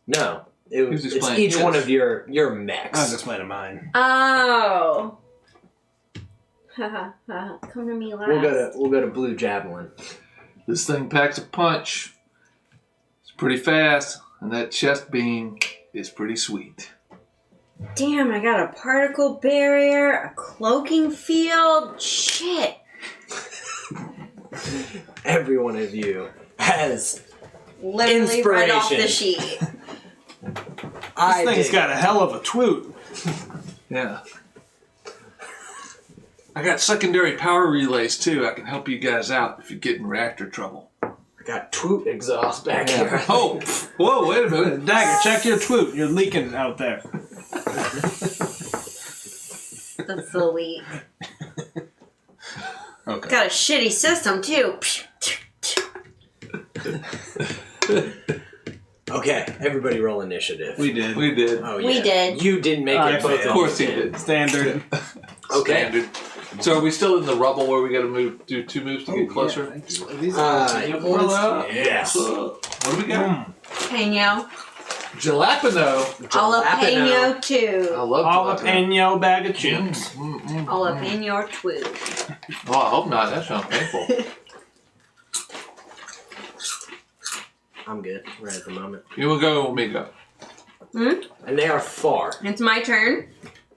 No. Who's It's explaining each his? one of your mechs. I was explaining mine. Oh. Haha. Come to me last. We'll go to Blue Javelin. This thing packs a punch. It's pretty fast, and that chest beam is pretty sweet. Damn, I got a particle barrier, a cloaking field. Shit. Every one of you has Literally right off the Inspiration. sheet. This thing's got a hell of a twoot. Yeah. I got secondary power relays, too. I can help you guys out if you get in reactor trouble. I got twoot exhaust back here. Oh, whoa, wait a minute. Dagger, check your twoot. You're leaking out there. That's the leak. Okay. Got a shitty system, too. Okay, everybody roll initiative. We did. We did. Oh, We yeah. did. You didn't make I it, both failed. Of course he did. Standard. Okay. Standard. So are we still in the rubble where we got to do 2 moves to get closer? Yes. What do we got? Jalapeno. Jalapeno. Jalapeno, too. I love jalapeno. Jalapeno bag of chips. All up in your twoo. Oh, I hope not. That sounds painful. I'm good right at the moment. You will go, me go. And they are far. It's my turn.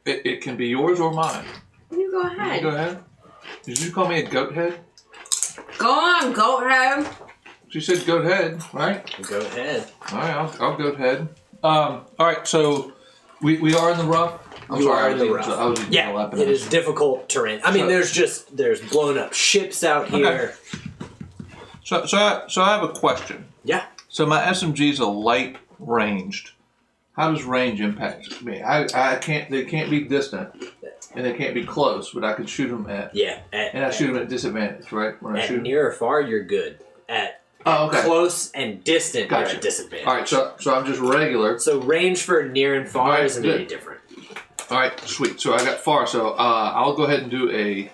It can be yours or mine. You go You ahead. go ahead. Did you call me a goat head? Go on, goat head. She said goat head, right? Go ahead. All right, I'll goat head. All right, so we are in the rough. You are in the rough. I was eating Yeah, jalapeno. it is difficult terrain. I mean, there's blown up ships out here. So I have a question. Yeah. So my SMG's a light ranged. How does range impact me? I can't. They can't be distant, and they can't be close. But I can shoot them at. Yeah. And I shoot them at disadvantage, right? When I At shoot. near or far, you're good. At Okay. close and distant, Gotcha. you're at disadvantage. All right. So I'm just regular. So range for near and far All right, isn't good. any different. All right. Sweet. So I got far. So I'll go ahead and do a.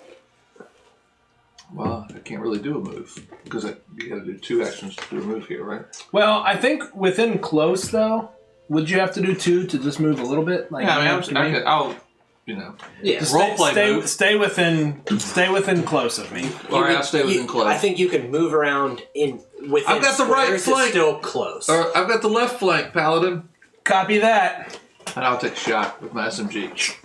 Well, I can't really do a move because you got to do 2 actions to do a move here, right? Well, I think within close, though, would you have to do 2 to just move a little bit? Like, Yeah, I up to me? mean, I'll, you know. Yeah. Just Role play move. stay within close of me. All right, I'll stay within close. I think you can move around within I've got the right squares, it's flank. still close. I've got the left flank, Paladin. Copy that. And I'll take a shot with my SMG.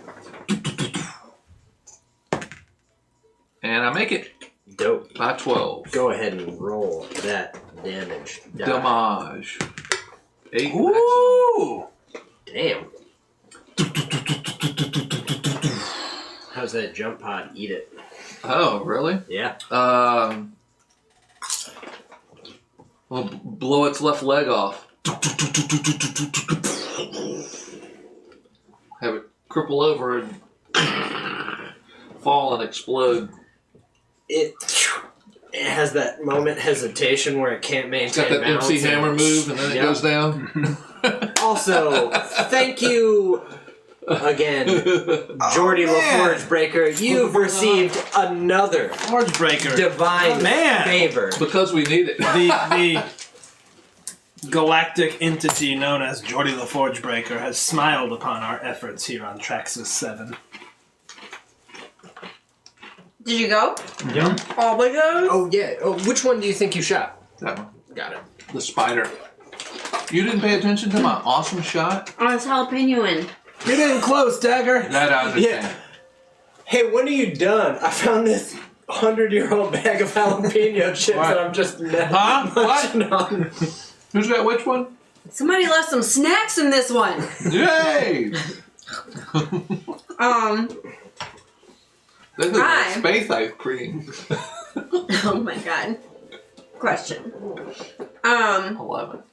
And I make it Dope. by 12. Go ahead and roll that damage. Die. Damage. 8 maximum. Ooh! Damn. How's that jump pod eat it? Oh, really? Yeah. We'll blow its left leg off. Have it cripple over and fall and explode. It has that moment hesitation where it can't maintain It's got that balance. MC Hammer move and then it goes down. Also, thank you again, Jordy LaForge Breaker. You've received another Forge Breaker. divine favor. Because we need it. The galactic entity known as Jordy LaForge Breaker has smiled upon our efforts here on Traxxas 7. Did you go? Yeah. All the goes? Oh yeah. Oh, which one do you think you shot? That one. Got it. The spider. You didn't pay attention to my awesome shot? Oh, it's jalapeno. You're getting close, Dagger. That I understand. Yeah. Hey, when are you done? I found this 100-year-old bag of jalapeno chips What? that I'm just Huh? munching on. Who's got which one? Somebody left some snacks in this one. Yay! This is like Hi. space ice cream. Oh my god. Question. 11.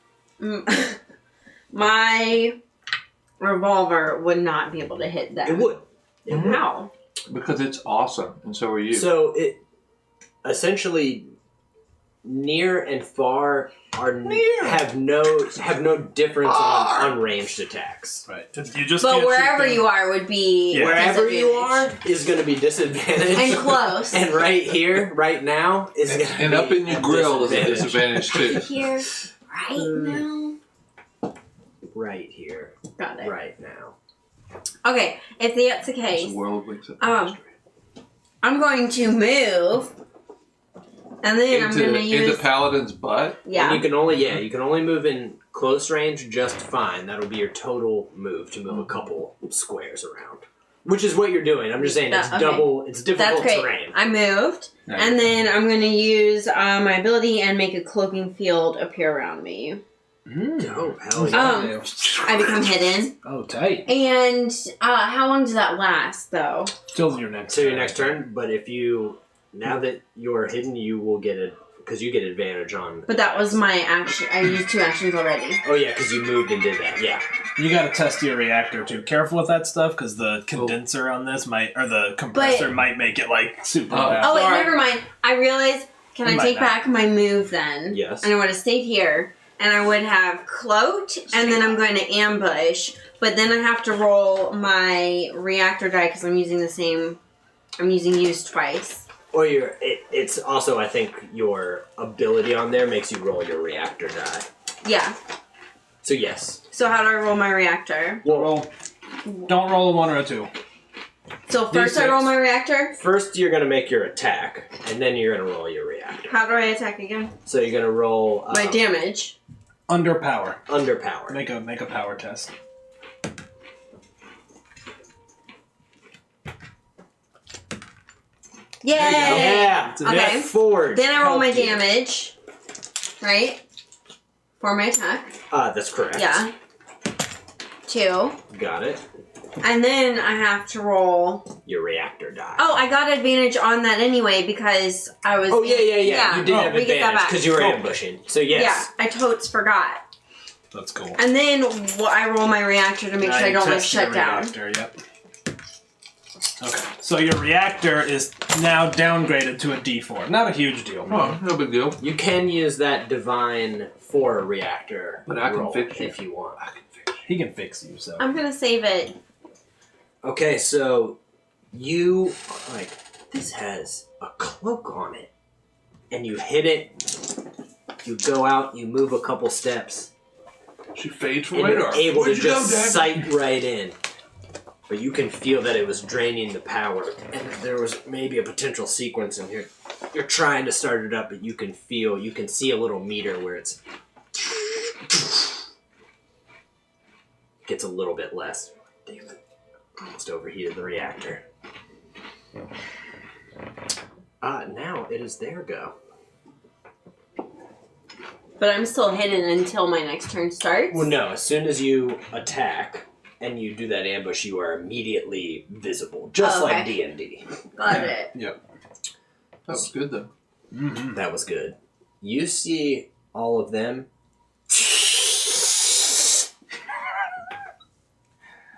My revolver would not be able to hit that. It would. How? Because it's awesome, and so are you. So it essentially near and far are have no difference on ranged attacks. Right. You just But can't wherever shoot you are would be Yeah. Wherever you are disadvantage. is going to be disadvantage. And close. And right here, right now, is going to be and up in your grill is a disadvantage. disadvantage too. Here, right now. Right here, Got it. right now. Okay, if that's the It's case, a world of acceptance. I'm going to move, and then I'm going to into use. Paladin's butt. And Yeah. you can only move in close range just fine. That'll be your total move to move a couple squares around. Which is what you're doing. I'm just saying it's Okay. double. It's difficult That's great. terrain. I moved, and then I'm going to use my ability and make a cloaking field appear around me. Oh hell yeah! I become hidden. Oh, tight. And how long does that last, though? Till your next So your next turn. But if you now that you're hidden, you will get it because you get advantage on. But that was my action. I used 2 actions already. Oh yeah, because you moved and did that. Yeah. You gotta test your reactor too. Careful with that stuff, because the condenser on this the compressor might make it like super loud. Oh, wait, Sorry. never mind. I realized, can It I might take not. back my move then? Yes. And I would have stayed here, and I would have cloaked, and then I'm going to ambush, but then I have to roll my reactor die because I'm using I'm using use twice. Or it's also I think your ability on there makes you roll your reactor die. Yeah. So yes. So how do I roll my reactor? Don't roll a 1 or a 2. So first I D6. roll my reactor? First you're gonna make your attack, and then you're gonna roll your reactor. How do I attack again? So you're gonna roll My damage. Under power. under power. Make a power test. Yay! Yeah. Okay. Forward. Then I roll my help you. damage. Right? For my attack. That's correct. Yeah. 2. Got it. And then I have to roll. Your reactor die. Oh, I got advantage on that anyway because I was. Oh, yeah. You did have we get that advantage back. because you were Cool. ambushing. So yes. Yeah, I totes forgot. That's cool. And then I roll my reactor to make sure I don't like shut down. Reactor, yep. Okay. So your reactor is now downgraded to a D4. Not a huge deal. Oh, no big deal. You can use that divine for a reactor. But I can roll fix you. if you want. He can fix you, so. I'm gonna save it. Okay, so you this has a cloak on it, and you hit it. You go out. You move a couple steps. She fades from And radar. you're able to Where'd you go, just Dad? sight right in. But you can feel that it was draining the power. And there was maybe a potential sequence in here. You're trying to start it up, but you can see a little meter where it's gets a little bit less. Damn it. Almost overheated the reactor. Now it is their go. But I'm still hidden until my next turn starts? Well, no. As soon as you attack and you do that ambush, you are immediately visible, just like D&D. Got it. Yep. That was good, though. Mm-hmm. That was good. You see all of them.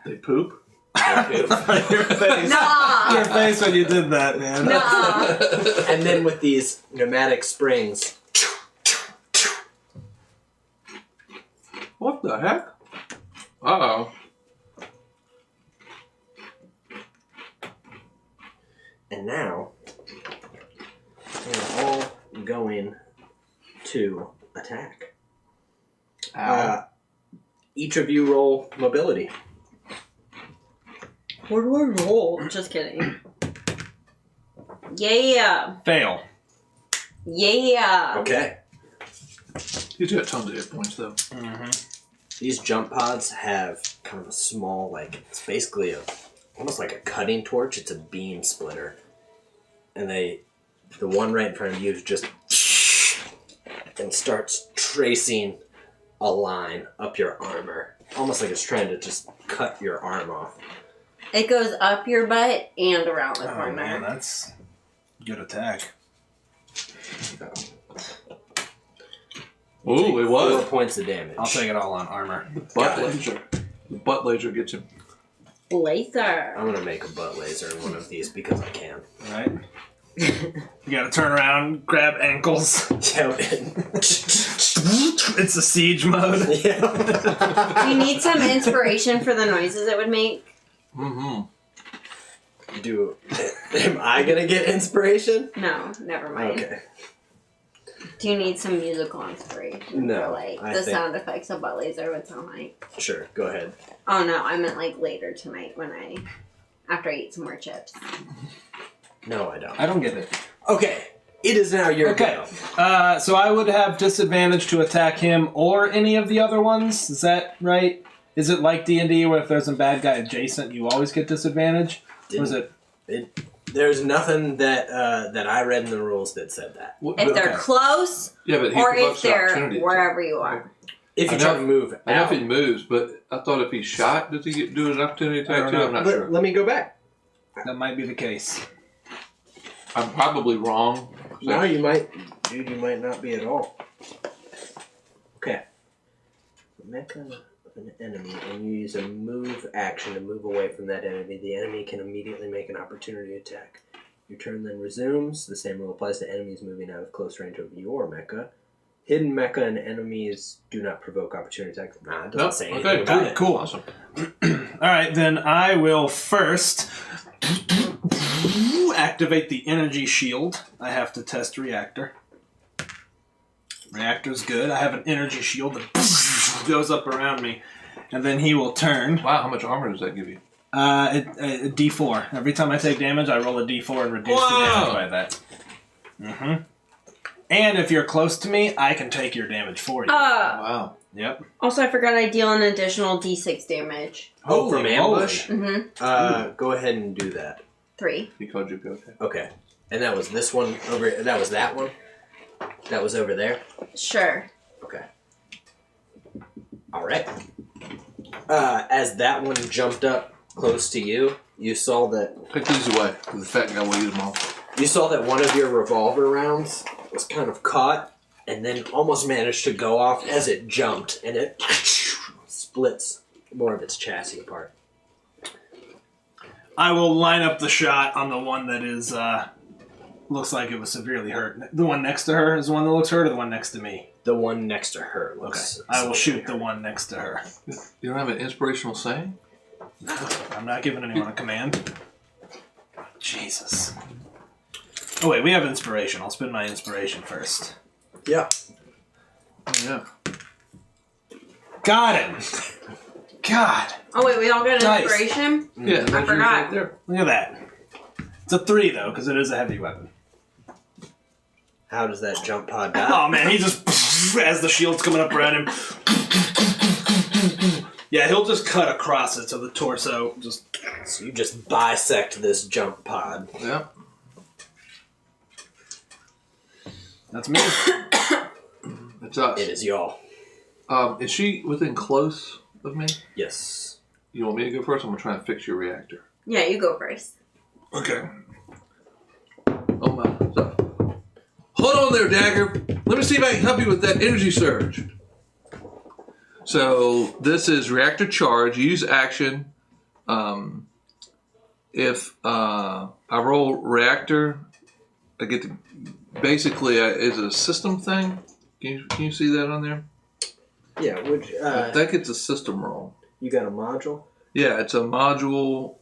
They poop. Your face. Nah. Your face when you did that, man. Nah. And then with these pneumatic springs, What the heck? Uh-oh. and now they're all going to attack. Each of you roll mobility. Where do I roll? Just kidding. Yeah. Fail. Yeah. Okay. You do have tons of hit points, though. Mm-hmm. These jump pods have kind of a small, it's basically almost like a cutting torch. It's a beam splitter. And the one right in front of you is just and starts tracing a line up your armor. Almost like it's trying to just cut your arm off. It goes up your butt and around the Oh, corner. man, that's a good attack. Ooh, it 4 was. points of damage. I'll take it all on armor. Butt laser. The butt laser gets him. Laser. I'm gonna make a butt laser in one of these because I can. Right? You gotta turn around, grab ankles. Yeah. It's a siege mode. Yeah. Do you need some inspiration for the noises it would make? Mm-hmm. Am I gonna get inspiration? No, never mind. Okay. Do you need some musical inspiration? No, For, like, I the think- sound effects a butt laser would sound like? Sure, go ahead. Oh no, I meant like later tonight after I eat some more chips. No, I don't. I don't get it. Okay, it is now your Okay. go. So I would have disadvantage to attack him or any of the other ones. Is that right? Is it like D&D where if there's a bad guy adjacent, you always get disadvantage? Or is it? There's nothing that I read in the rules that said that. If they're close, Yeah, but he or provokes if the they're opportunity. wherever you are. If you I try know- to move I know if out. he moves, but I thought if he shot, does he do an opportunity I attack don't too? know. I'm not Let, sure. let me go back. That might be the case. I'm probably wrong. No, you might not be at all. Okay. Mecha an enemy and you use a move action to move away from that enemy. The enemy can immediately make an opportunity attack. Your turn then resumes. The same rule applies to enemies moving out of close range of your mecha. Hidden mecha and enemies do not provoke opportunity attacks. Nah, it doesn't say anything Okay, about it. Cool. Awesome. Alright, then I will first activate the energy shield. I have to test reactor. Reactor's good. I have an energy shield that goes up around me. And then he will turn. Wow, how much armor does that give you? A D4. Every time I take damage, I roll a D4 and reduce the damage by that. Mm-hmm. And if you're close to me, I can take your damage for you. Wow. Yep. Also, I forgot I deal an additional D6 damage. Oh, from Holy ambush? moly. Mm-hmm. Go ahead and do that. 3. He called you go ahead. Okay. And that was this one over. That was that one. That was over there. Sure. Okay. All right. As that one jumped up close to you, you saw that Take these away, because the fat guy will use them all. you saw that one of your revolver rounds was kind of caught, and then almost managed to go off as it jumped, and it splits more of its chassis apart. I will line up the shot on the one that is, looks like it was severely hurt. The one next to her is the one that looks hurt, or the one next to me? The one next to her Okay. looks. I will shoot the severely hurt. one next to her. You don't have an inspirational saying? I'm not giving anyone a command. Jesus. Oh wait, we have inspiration. I'll spend my inspiration first. Yeah. Oh, yeah. Got him! God! Oh, wait, we all got an Nice. inspiration? Yeah, that's yours forgot. right there. Look at that. It's a 3 though, because it is a heavy weapon. How does that jump pod die? Oh man, he just, as the shield's coming up around him. Yeah, he'll just cut across it, so the torso just... So you just bisect this jump pod. Yeah. That's me. It's us. It is y'all. Is she within close of me? Yes. You want me to go first? I'm going to try and fix your reactor. Yeah, you go first. Okay. Oh my. So, hold on there, Dagger. Let me see if I can help you with that energy surge. So this is reactor charge. Use action. If I roll reactor, I get to basically is it a system thing? Can you see that on there? Yeah. Which I think it's a system roll. you got a module? Yeah, it's a module.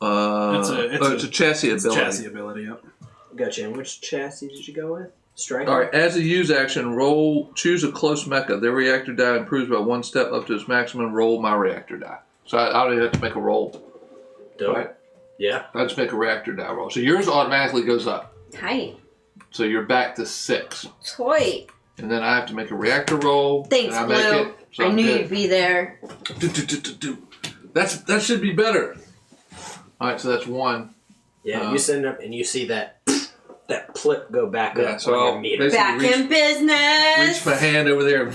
It's a chassis ability. Chassis ability, yep. Gotcha. And which chassis did you go with? Striker? All right. As a use action, choose a close mecha. Their reactor die improves by 1 step up to its maximum. Roll my reactor die. So I don't even have to make a roll. Dope. Right? Yeah. I just make a reactor die roll. So yours automatically goes up. Tight. So you're back to 6. Toy. And then I have to make a reactor roll. Thanks, and I make Blue. it. So I I'm knew good. you'd be there. That should be better. All right, so that's 1. Yeah. You send it up and you see that plip go back Yeah, up so on I'll your meter. basically Back in business. reach my hand over there and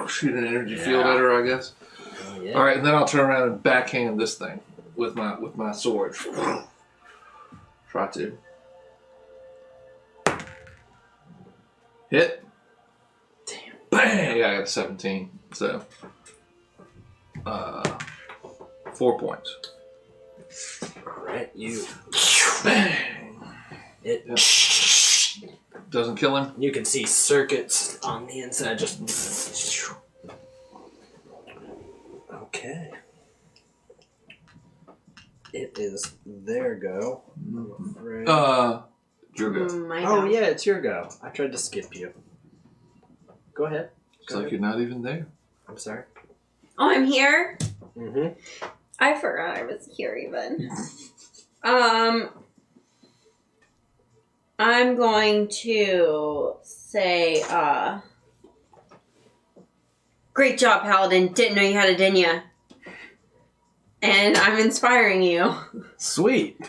shoot an energy field at her, I guess. Oh, yeah. All right, and then I'll turn around and backhand this thing with my sword. Try to hit. Damn. Bang! Yeah, I got 17. So 4 points. All right. You. Bang! It. Doesn't kill him. You can see circuits on the inside. Just. Okay. It is their go. I'm afraid. Your go. My Oh God. yeah, it's your go. I tried to skip you. Go ahead. It's like you're not even there. I'm sorry. Oh, I'm here? Mm-hmm. I forgot I was here even. I'm going to say, great job, Paladin. Didn't know you had it, didn't ya? And I'm inspiring you. Sweet.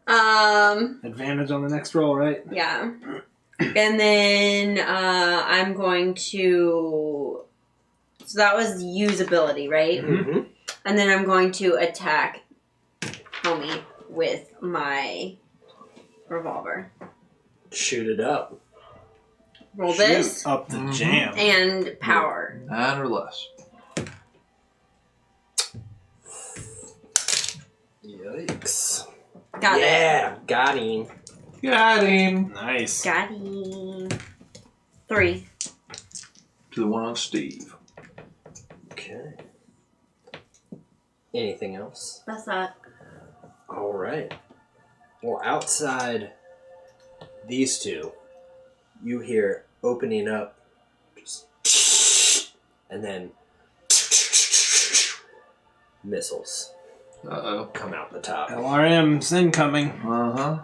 Advantage on the next roll, right? Yeah. And then, I'm going to, so that was usability, right? Mm-hmm. And then I'm going to attack homie with my revolver. Shoot it up. Roll Shoot this up the Mhm. jam. and power. 9 or less. Yikes. Got it. Yeah, got him. Got him. Nice. Got him. 3. To the one on Steve. Okay. Anything else? That's that. All right. Well, outside these two, you hear opening up, just, and then missiles Uh-oh. come out the top. LRM's incoming. Uh-huh.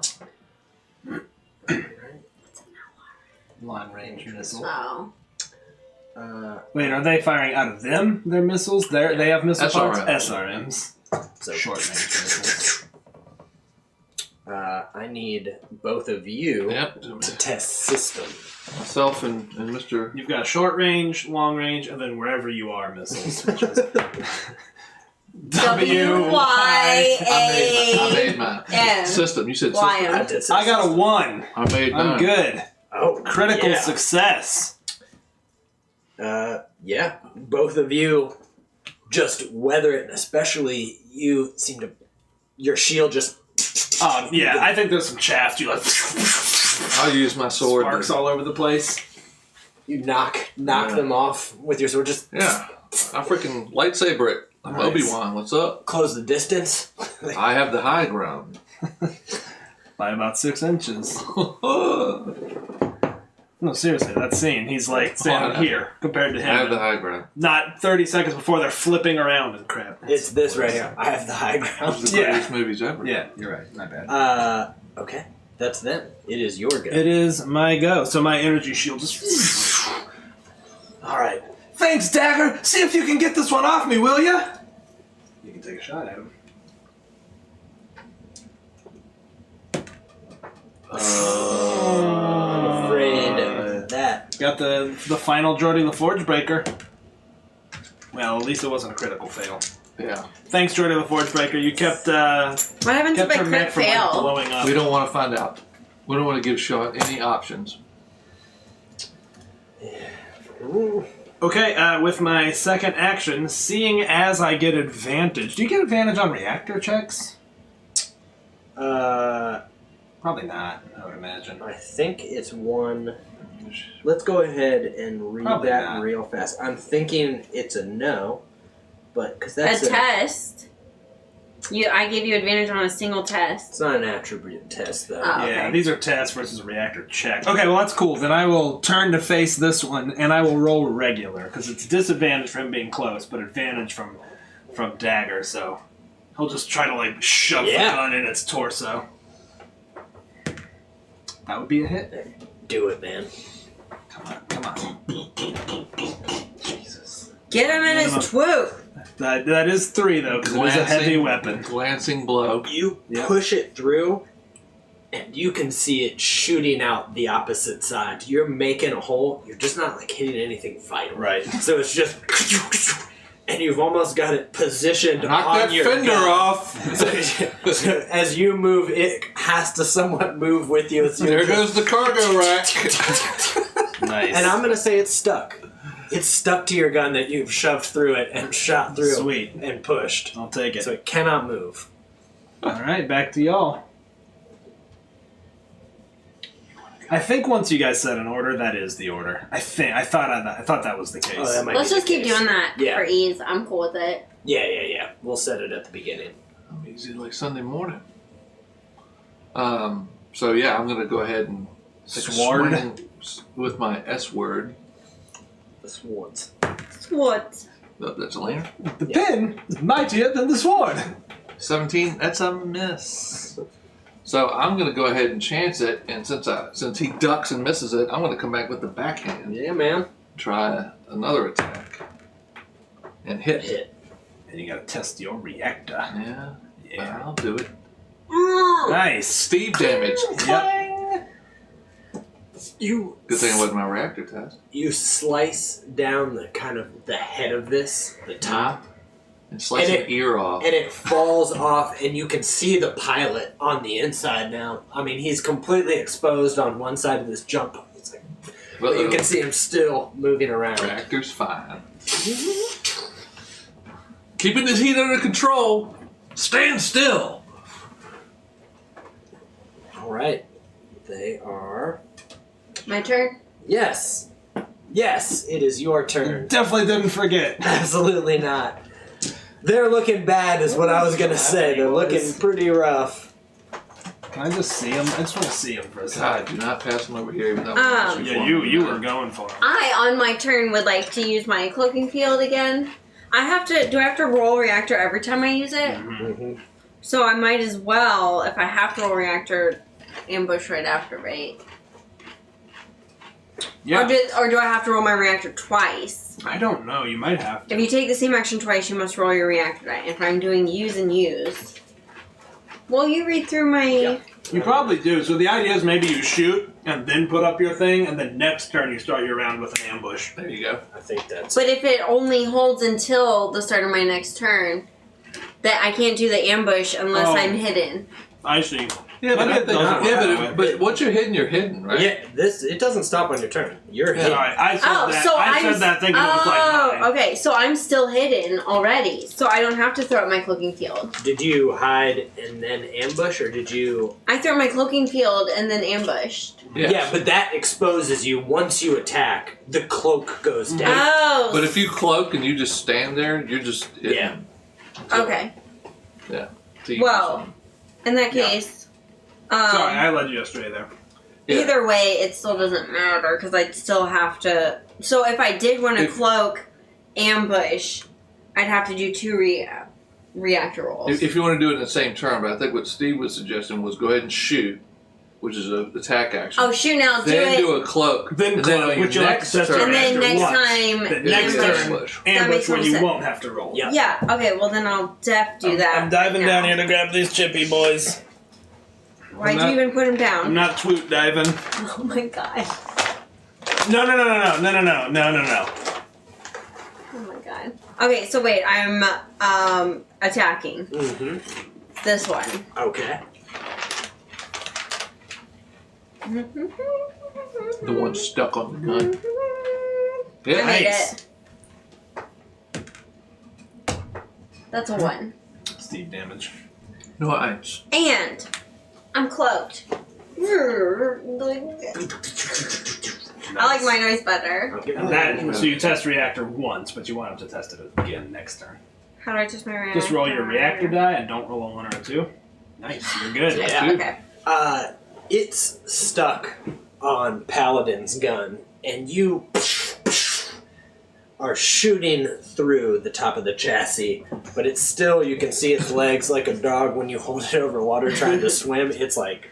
Long range missile. Oh. Wait, are they firing out of them? Their missiles? They have missile SRMs. parts? SRMs. So Short range missiles. I need both of you Yep. to test system. Myself and Mr. You've got short range, long range, and then wherever you are missiles. Which is I made my M. system. You said Y. system. I did system. I got a 1. I made I'm mine. good. Oh, Critical yeah. success. Yeah, both of you just weather it, and especially you seem to, your shield just. Yeah, I think there's some chaff. You like I'll use my sword. sparks all over the place. You knock Yeah. them off with your sword. Just Yeah. I freaking lightsaber it. I'm Nice. Obi-Wan. What's up? close the distance. I have the high ground. By about 6 inches. No, seriously, that scene. He's like standing here compared to I have the him. high ground. Not 30 seconds before they're flipping around and crap. It's this right here. I have the high It's ground. the Yeah. greatest movies ever. Yeah, you're right. My bad. Okay, that's them. It is your go. It is my go. So my energy shield just. All right. Thanks, Dagger. See if you can get this one off me, will ya? You can take a shot at him. I'm afraid that Got the final Jordy LaForge breaker. Well, at least it wasn't a critical fail. Yeah. Thanks, Jordy LaForge breaker. You kept What happens if kept I her mech crit from like, fail? blowing up. We don't want to find out. We don't want to give Shaw any options. Okay, with my second action, seeing as I get advantage. Do you get advantage on reactor checks? Probably not, I would imagine. I think it's one. Let's go ahead and read Probably that not. real fast. I'm thinking it's a no, but because A that's test. I gave you advantage on a single test. it's not an attribute test though. Oh. Yeah, Okay. these are tests versus a reactor check. Okay, well that's cool. Then I will turn to face this one, and I will roll regular because it's disadvantage from him being close, but advantage from dagger. So he'll just try to like shove the gun in its torso. That would be a hit. Do it, man. Come on. Jesus. Get him in his twoop. That is 3 though, because it is a heavy weapon. Glancing blow. You push it through, and you can see it shooting out the opposite side. You're making a hole. You're just not like hitting anything vital. Right. So it's just, and you've almost got it positioned Knock on that your fender gun. off. So as you move, it has to somewhat move with you. There goes the cargo rack. Nice. And I'm going to say it's stuck. It's stuck to your gun that you've shoved through it and shot through. Sweet. And pushed. I'll take it. So it cannot move. Alright, back to y'all. I think once you guys set an order, that is the order. I thought that was the case. Oh, that might Let's be just the keep case. doing that Yeah. for ease. I'm cool with it. Yeah. We'll set it at the beginning. Easy like Sunday morning. So yeah, I'm gonna go ahead and take a Sword. swing with my S word. The swords. What? Oh, that's a lantern. The pin is mightier than the sword. 17. That's a miss. So I'm gonna go ahead and chance it, and since he ducks and misses it, I'm gonna come back with the backhand. Yeah, man. Try another attack. And hit. Hit. And you gotta test your reactor. Yeah. I'll do it. Nice. Steve damage. Yep. Good thing it wasn't my reactor test. You slice down the head of this, the top, And slice And an ear off. and it falls off, and you can see the pilot on the inside now. I mean, he's completely exposed on one side of this jump. It's like, but you can see him still moving around. Reactor's fine. Keeping his heat under control. Stand still. All right, they are. My turn? Yes, it is your turn. Definitely didn't forget. Absolutely not. They're looking bad, is what I was gonna say. They're looking pretty rough. Can I just see him? I just want to see him for a second. God, do not pass him over here. Even though Yeah, you were going for him. I, on my turn, would like to use my cloaking field again. Do I have to roll reactor every time I use it? Mm-hmm. So I might as well, if I have to roll reactor, ambush right after, right? Yeah. Or do I have to roll my reactor twice? I don't know. You might have to. If you take the same action twice, you must roll your reactor die. If I'm doing use and use. Well, you read through my... Yep. You probably do. So the idea is maybe you shoot and then put up your thing, and then next turn you start your round with an ambush. There you go. I think that's. But if it only holds until the start of my next turn, that I can't do the ambush unless Oh. I'm hidden. I see. Yeah, but, Maybe it doesn't work that way. but once you're hidden, right? Yeah, it doesn't stop on your turn. You're hit. Alright, I said that. so I said that thinking it was like mine. okay, so I'm still hidden already. So I don't have to throw up my cloaking field. Did you hide and then ambush, or did you? I throw my cloaking field and then ambushed. Yes. Yeah, but that exposes you. Once you attack, the cloak goes down. Oh. But if you cloak and you just stand there, you're just hidden. Okay. Yeah. Well, in that case, Sorry, I led you astray there. Yeah. either way, it still doesn't matter because I'd still have to. So if I did want to cloak, ambush, I'd have to do 2 reactor rolls. If you want to do it in the same turn, but I think what Steve was suggesting was go ahead and shoot, which is an attack action. Oh, shoot now, do then it. do a cloak. Then and cloak, on your which you'll next have to test turn, and then after next once. time, The next ambush. turn, ambush. That makes ambush when more you sense. won't have to roll. Yeah. Yeah, okay, well then I'll do that. I'm diving now. down here to grab these chippy boys. Why'd I'm you even put him I'm down? not swoop diving. Oh my god. No. Oh my god. Okay, so wait, I'm attacking. Mm-hmm. This one. Okay. The one stuck on the gun. Yeah, I made Nice. it. That's a 1. Steve damage. No ice. And I'm cloaked. I like my noise better. So you test reactor once, but you want him to test it again next turn. How do I test my reactor? Just roll your reactor die and don't roll a 1 or a 2. Nice, you're good. Yeah. Okay. It's stuck on Paladin's gun, and you are shooting through the top of the chassis, but it's still, you can see its legs like a dog when you hold it over water trying to swim. It's like...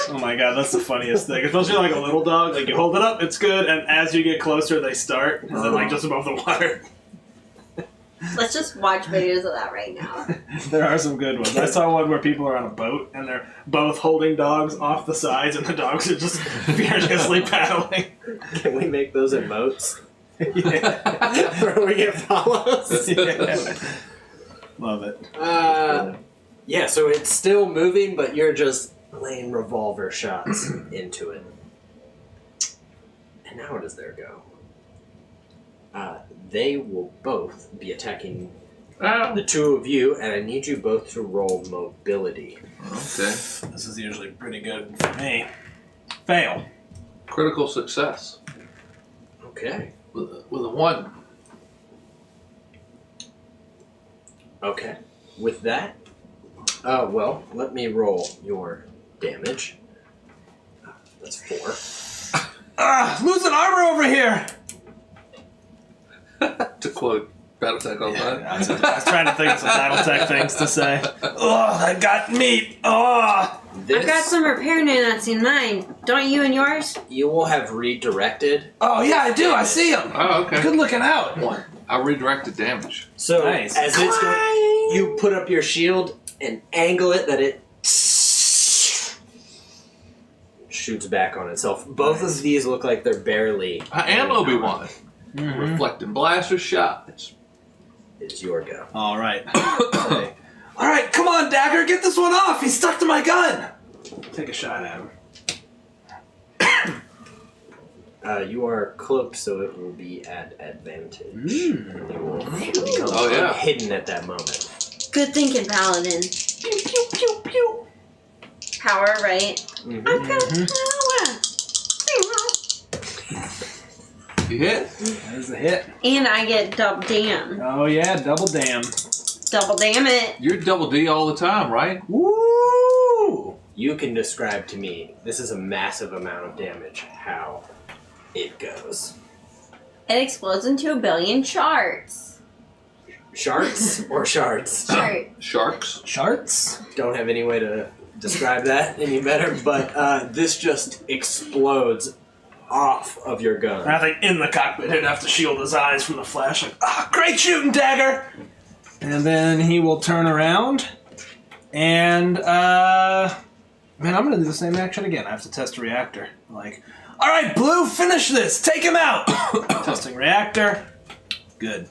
Oh my god, that's the funniest thing. Especially like a little dog, like you hold it up, it's good, and as you get closer, they start, and then like just above the water. Let's just watch videos of that right now. There are some good ones. I saw one where people are on a boat, and they're both holding dogs off the sides, and the dogs are just furiously paddling. Can we make those emotes? Yeah. Where we get follows? Yeah. Love it. Yeah, so it's still moving, but you're just laying revolver shots into it. And now where does there go? They will both be attacking the two of you, and I need you both to roll mobility. Okay. This is usually pretty good for me. Fail. Critical success. Okay. With a 1. Okay. With that, well, let me roll your damage. That's 4. Losing armor over here! To quote Battletech all the time. I was trying to think of some Battletech things to say. Oh, I got meat! Oh! This, I've got some repair nuts in mine. Don't you and yours? you will have redirected. Oh, yeah, I do. I see him. Oh, okay. Good looking out. 1. I redirected damage. So Nice. as it's going, you put up your shield and angle it that it shoots back on itself. Both of these look like they're barely. I am Obi-Wan. Mm-hmm. Reflecting blaster shots. It's your go. All right. All right, come on, Dagger. Get this one off. He's stuck to my gun. Take a shot at him. You are cloaked, so it will be at advantage. You will become hidden at that moment. Good thinking, Paladin. Pew, pew, pew, pew. Power, right? Mm-hmm. I've got power. You hit? That is a hit. And I get double damn. Oh, yeah, double damn. Double damn it. You're double D all the time, right? Woo! You can describe to me, this is a massive amount of damage, how it goes. It explodes into 1 billion shards. Sharks or shards? Shard. Sharks? Sharts? Don't have any way to describe that any better, but this just explodes off of your gun. I think in the cockpit he'd have to shield his eyes from the flash. Like, great shooting, Dagger! And then he will turn around and, man, I'm gonna do the same action again. I have to test a reactor. Like, all right, Blue, finish this. Take him out. Testing reactor. Good.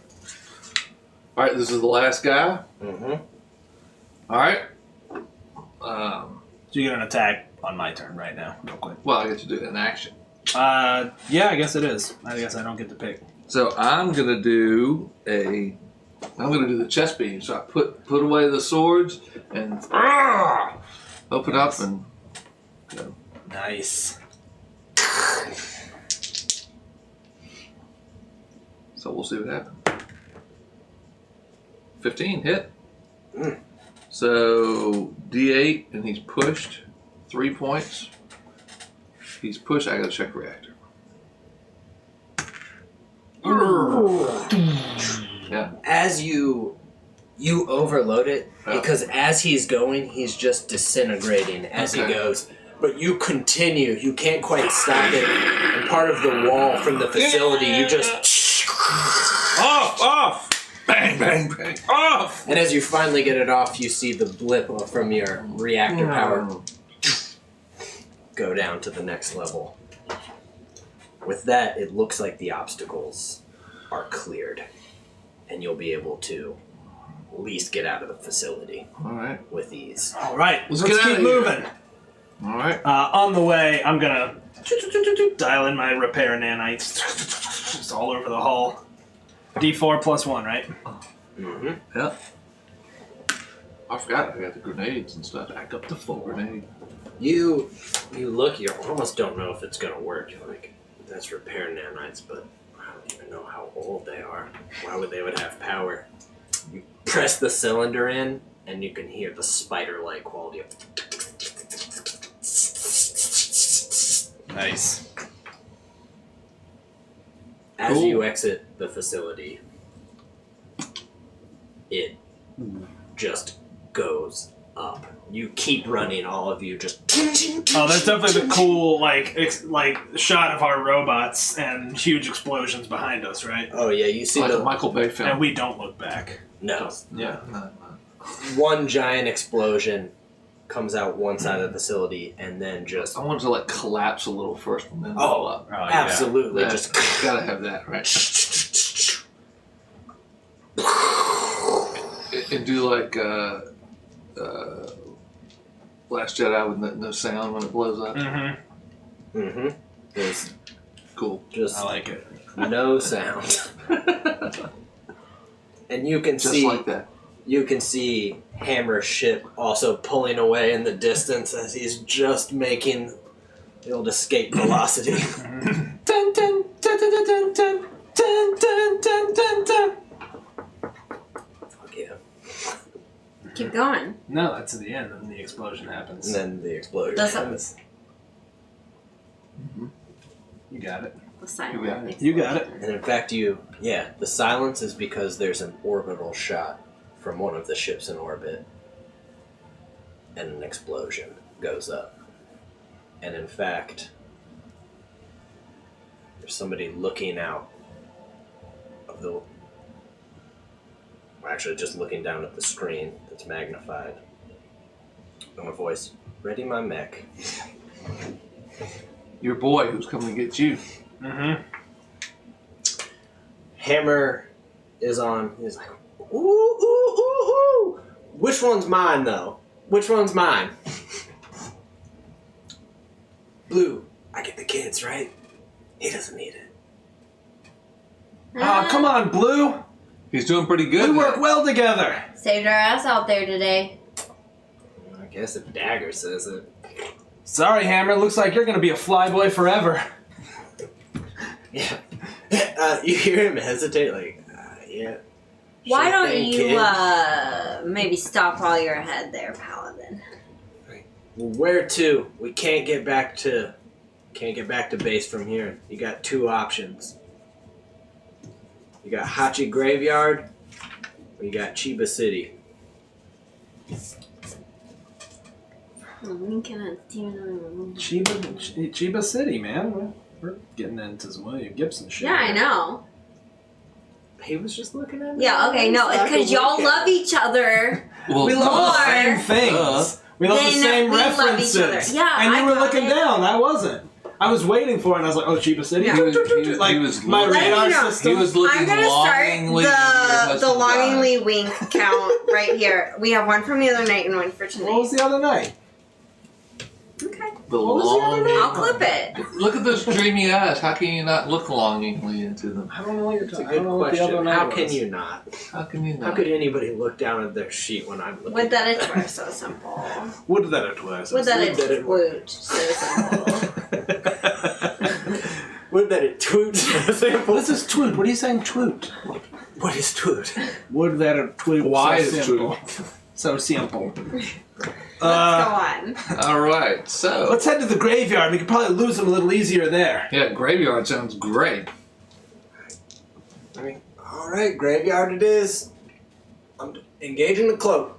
All right, this is the last guy. Mm-hmm. All right. So you get an attack on my turn right now, real quick. Well, I get to do an action. Yeah, I guess it is. I guess I don't get to pick. So I'm gonna do the chest beam. So I put away the swords and open up and go. Nice. So we'll see what happens. 15 hit. So D8 and he's pushed 3 points. He's pushed. I gotta check reactor. Yeah. As you overload it, because as he's going, he's just disintegrating as he goes. But you continue. You can't quite stop it. And part of the wall from the facility, you just... Off! Bang, bang, bang. Off! And as you finally get it off, you see the blip from your reactor power. go down to the next level. With that, it looks like the obstacles are cleared, and you'll be able to at least get out of the facility All right. with ease. All right, let's get out keep of here. moving. All right. On the way, I'm gonna dial in my repair nanites. Just all over the hall. D4 plus 1, right? Mm-hmm. Yeah. I forgot I got the grenades and stuff. Back up to full grenade. You look, you almost don't know if it's gonna work. You're like, that's repair nanites, but I don't even know how old they are. Why would they have power? You press the cylinder in, and you can hear the spider-like quality of. Nice. As Cool. you exit the facility, it just goes up. You keep running, all of you just. Oh, that's definitely the cool like shot of our robots and huge explosions behind us, right? Oh yeah, you see Like the a Michael Bay film. And we don't look back. no. Yeah. One giant explosion comes out one side of the facility, and then just I want it to like collapse a little first and then Oh, blow up. absolutely That- just gotta have that, right? And do like Last Jedi with no sound when it blows up. Mm-hmm. There's Cool. just I like it. no sound, and you can Just see like that. you can see Hammer's ship also pulling away in the distance as he's just making the old escape velocity. Mm-hmm. Dun, dun, dun, dun, dun, dun, dun, dun, dun, dun, dun. Fuck yeah. Keep going. No, that's at the end, and the explosion happens. And then the explosion That's happens. You got it. The silent You got it. You got it. And in fact, the silence is because there's an orbital shot from one of the ships in orbit, and an explosion goes up. And in fact, there's somebody looking out of the. Well, actually, just looking down at the screen that's magnified. And a voice, "Ready, my mech." Your boy who's coming to get you. Mm-hmm. Hammer is on. He's like, ooh, ooh, ooh, ooh. Which one's mine, though? Which one's mine? Blue, I get the kids, right? He doesn't need it. Oh, come on, Blue. He's doing pretty good. We work well together. Saved our ass out there today. I guess if Dagger says it. Sorry, Hammer. Looks like you're going to be a flyboy forever. Yeah. You hear him hesitate, like, yeah. Why Sure don't thing, you kid. maybe stop while you're ahead there, Paladin? Well, where to? We can't get back to base from here. You got two options. You got Hachi Graveyard, or you got Chiba City. Chiba City, man. We're getting into some William Gibson shit. Yeah, I know. He was just looking at me. Yeah, okay, no, it's because y'all love each other. Well, We love the More same things. We love the Then same we love each references. other. Yeah, and you I were got looking it. down. I wasn't. I was waiting for it, and I was like, "Oh, Chiba City." Yeah. He was Like my looking- radar Let me know. system. He was looking I'm gonna start longingly at your the husband's longingly eyes. wink count right here. We have one from the other night and one for tonight. What was the other night? Okay. The What was the other longing. I'll clip it. Look at those dreamy eyes. How can you not look longingly into them? I don't know what you're It's a talking. I good don't know what the other question. night How was. can you not? How can you How not? could anybody look down at their sheet when I'm looking? Would that it were so simple. Would that it was? Would that Would that it it were. would so simple. Would that it toot? What is twoot? What are you saying, twoot? What is toot? Would that it twoot? Why so is simple? So simple. Let's go on. All right, so Let's head to the graveyard. We could probably lose them a little easier there. yeah, graveyard sounds great. All right, graveyard it is. I'm engaging the cloak.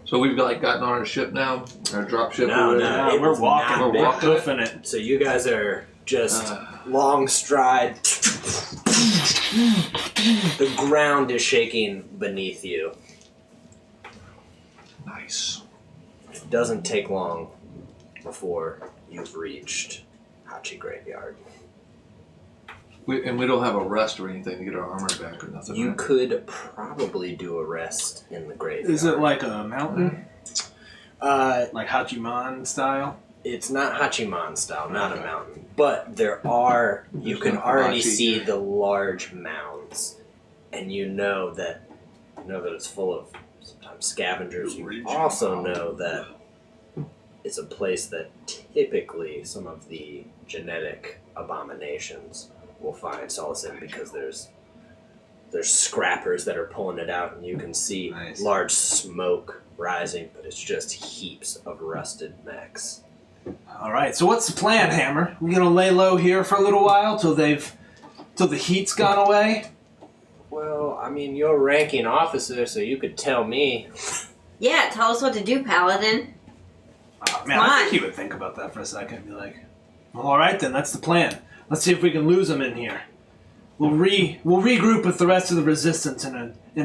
So we've like gotten on our ship now, our drop ship. No, or no. whatever. It we're was walking. not We're walking it. Hoofing it. So you guys are just long stride. The ground is shaking beneath you. Nice. It doesn't take long before you've reached Hachi Graveyard. We don't have a rest or anything to get our armor back or nothing. You right? could probably do a rest in the graveyard. Is it like a mountain? Like Hachiman style? It's not Hachiman style, not a mountain. But there are, you can already see the large mounds. And you know that it's full of sometimes scavengers. You also know that it's a place that typically some of the genetic abominations will find solace in, because there's scrappers that are pulling it out, and you can see large smoke rising, but it's just heaps of rusted mechs. All right. So what's the plan, Hammer? We gonna lay low here for a little while till the heat's gone away? Well, I mean, you're a ranking officer, so you could tell me. Yeah, tell us what to do, Paladin. Man, I think he would think about that for a second and be like, well, all right then, that's the plan. Let's see if we can lose them in here. We'll regroup with the rest of the resistance in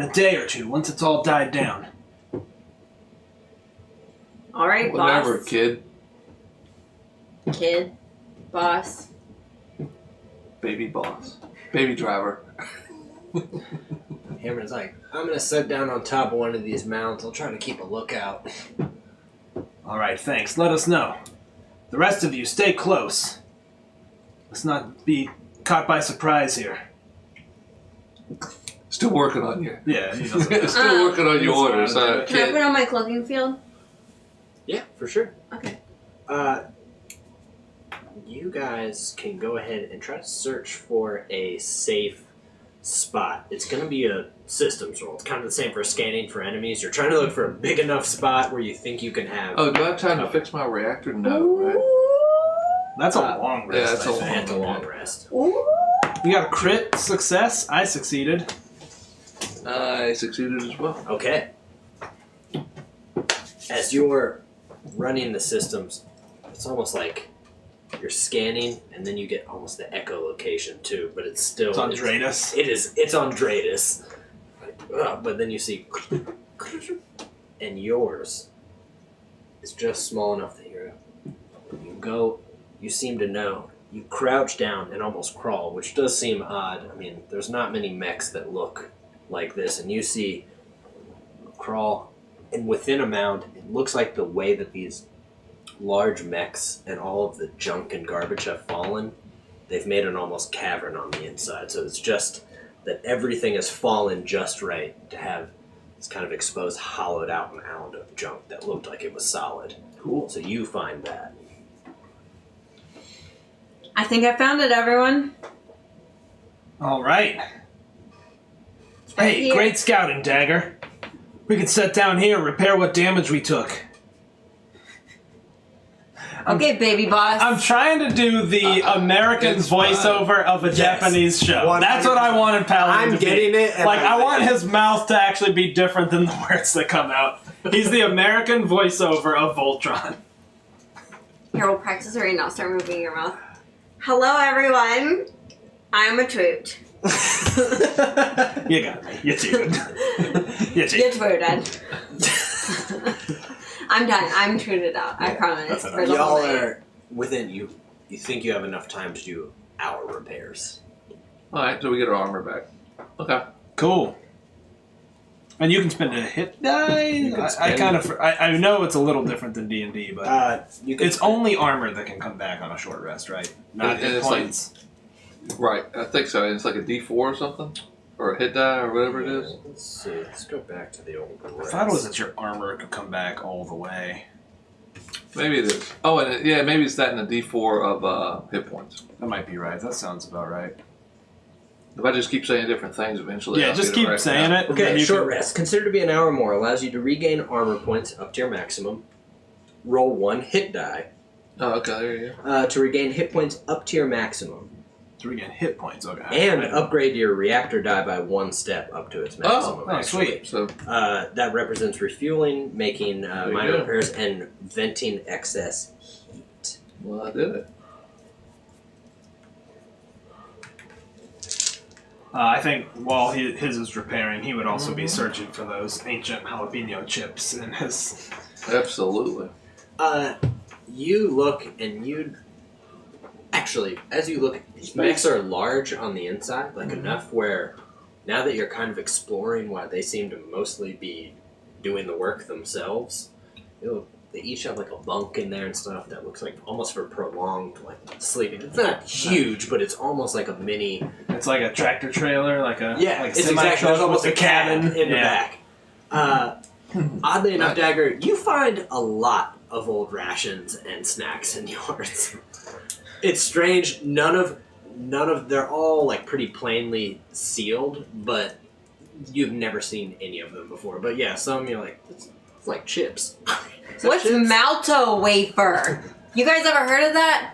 a day or two, once it's all died down. All right, Whatever, boss. kid. Kid. Boss. Baby boss. Baby driver. Hammer's like, I'm gonna sit down on top of one of these mounds. I'll try to keep a lookout. All right, thanks. Let us know. The rest of you, stay close. Let's not be caught by surprise here. Still working on you. Yeah, he doesn't. Still working on your orders, Can I kid. put on my cloaking field? Yeah, for sure. Okay. You guys can go ahead and try to search for a safe spot. It's going to be a systems roll. It's kind of the same for scanning for enemies. You're trying to look for a big enough spot where you think you can have... Oh, do I have time to fix my reactor? No, right? That's a long rest. Yeah, that's a I think. That's a long rest. You got a crit success. I succeeded. I succeeded as well. Okay. As you're running the systems, it's almost like you're scanning, and then you get almost the echolocation too, but it's still... It's on Dratus. It's on Dratus. But then you see... And yours is just small enough that you seem to know. You crouch down and almost crawl, which does seem odd. I mean, there's not many mechs that look like this, and you see crawl, and within a mound, it looks like the way that these large mechs and all of the junk and garbage have fallen, they've made an almost cavern on the inside. So it's just that everything has fallen just right to have this kind of exposed, hollowed out mound of junk that looked like it was solid. Cool. So you find that. I think I found it, everyone. All right. Right Hey, here. great scouting, Dagger. We can set down here, repair what damage we took. Okay, baby boss. I'm trying to do the American's it's fine. voiceover of a Yes. Japanese show. 100%. That's what I wanted Paladin I'm to getting be. it, and Like, I'm I want like- his mouth to actually be different than the words that come out. He's the American voiceover of Voltron. Here, we'll practice right now. Start moving your mouth. Hello, everyone. I'm a treat. You got me. You cheated. You cheated. Get voted. I'm done. I'm treated out. I promise. that's For the Y'all whole night. are within you think you have enough time to do hour repairs. Alright, so we get our armor back. Okay. Cool. And you can spend a hit die. You can I spend- kind of. I know it's a little different than D&D, but You can it's only armor that can come back on a short rest, right? Not And hit it's like- points. Right, I think so. It's like a D4 or something? Or a hit die or whatever it is. Let's see. Let's go back to the old I rest. thought it was that your armor could come back all the way. Maybe it is. Oh, and yeah, maybe it's that in the D4 of hit points. That might be right. That sounds about right. If I just keep saying different things, eventually Yeah, I'll just get keep right. saying it. and then Okay, you short can- rest. Considered to be an hour or more. Allows you to regain armor points up to your maximum. Roll 1 hit die Oh, okay, there you go. to regain hit points up to your maximum. To regain hit points, okay. And upgrade your reactor die by 1 step up to its maximum. oh, actually. sweet. So, That represents refueling, making you minor go. repairs, and venting excess heat. well, I did it. I think while his is repairing, he would also be searching for those ancient jalapeno chips in his... Absolutely. You look and you... Actually, as you look, these mechs are large on the inside, like enough where now that you're kind of exploring why they seem to mostly be doing the work themselves, they each have like a bunk in there and stuff that looks like almost for prolonged like sleeping. It's not huge, but it's almost like a mini. It's like a tractor trailer, like a it's exactly there's almost a cabin in the back. Oddly enough, Dagger, you find a lot of old rations and snacks in yours. It's strange. None of they're all like pretty plainly sealed, but you've never seen any of them before. But yeah, some you're like it's like chips. What's Malto wafer? You guys ever heard of that?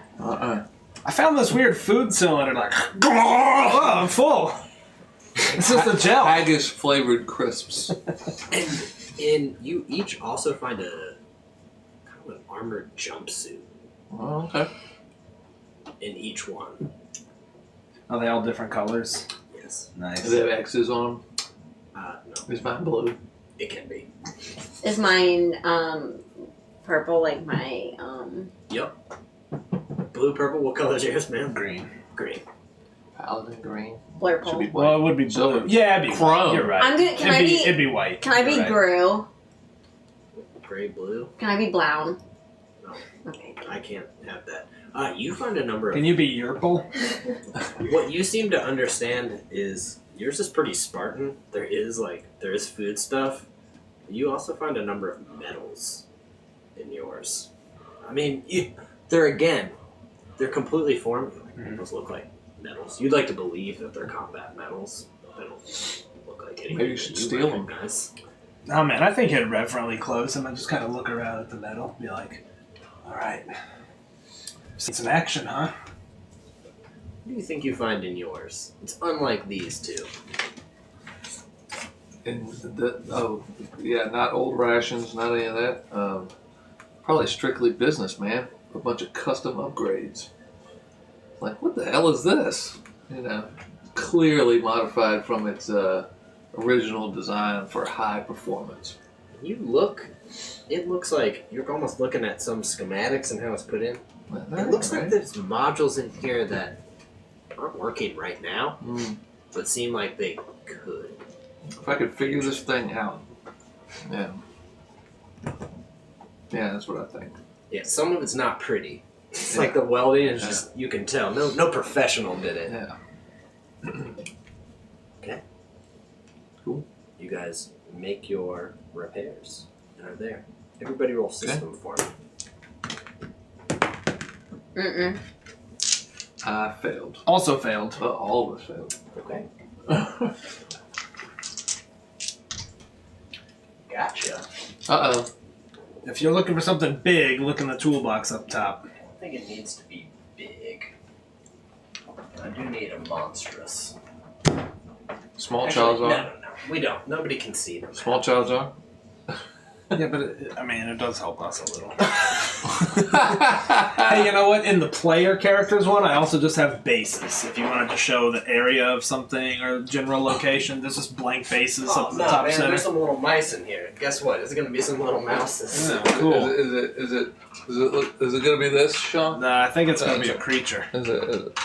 I found this weird food cylinder. Like, oh, I'm full. This is the gel. Haggis flavored crisps. And you each also find a kind of an armored jumpsuit. Oh, okay. In each one. Are they all different colors? Yes. Do Nice. they have X's on them? No. Is mine blue? It can be. Is mine purple like my Yep. Blue, purple, what color is yours, ma'am? Green. Green. Paladin green. blurple? Should be white. Well, it would be blue. Silver. Yeah, it'd be Chrome. white. You're right. I'm gonna. Can I be? It'd be white. Can I be You're right. Gru? Gray, blue? Can I be brown? No. Okay. I can't have that. You find a number of... Can you be Yerple? What you seem to understand is yours is pretty Spartan. There is food stuff. You also find a number of metals in yours. I mean, they're completely formed. Those look like metals. You'd like to believe that they're combat metals. They don't look like anything. Maybe you should steal them. Guys. Oh man, I think he'd reverently close them and just kind of look around at the metal, be like, "All right, see some action, huh?" What do you think you find in yours? It's unlike these two. And not old rations, not any of that. Probably strictly business, man. A bunch of custom upgrades. Like, what the hell is this? You know, clearly modified from its original design for high performance. You look, it looks like you're almost looking at some schematics and how it's put in. It looks like there's modules in here that aren't working right now, but seem like they could. If I could figure this thing out. Yeah. Yeah, that's what I think. Yeah, some of it's not pretty. It's like the welding is just, you can tell. No professional did it. Yeah. Okay. Cool. You guys make your repairs and are there. Everybody roll system for me. Mm-mm. I failed. Also failed. All of us failed. Okay. Gotcha. Uh-oh. If you're looking for something big, look in the toolbox up top. I think it needs to be big. I do need a monstrous. Small Actually, child's no, arm? no. We don't. Nobody can see them. Small child's arm? Yeah, but it does help us a little. Hey, you know what? In the player characters one, I also just have bases. If you wanted to show the area of something or general location, there's just blank bases up in the top center. There's some little mice in here. Guess what? It's going to be some little mouses. Yeah, cool. Is it going to be this, Sean? Nah, I think it's going to be a creature. Is it?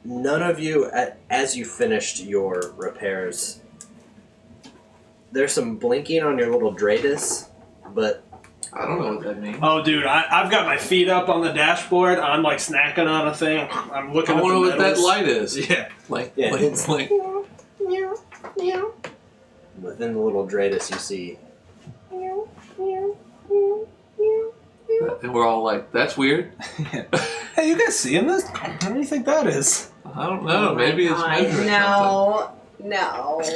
None of you, as you finished your repairs, there's some blinking on your little Dratus, but I don't know what that means. Oh, dude, I've got my feet up on the dashboard. I'm like snacking on a thing. I'm looking at the wonder what that metals. light is. Yeah. Like. within the little Dratus you see. And we're all like, that's weird. Hey, you guys seeing this? What do you think that is? I don't know. Maybe it's measuring something. No.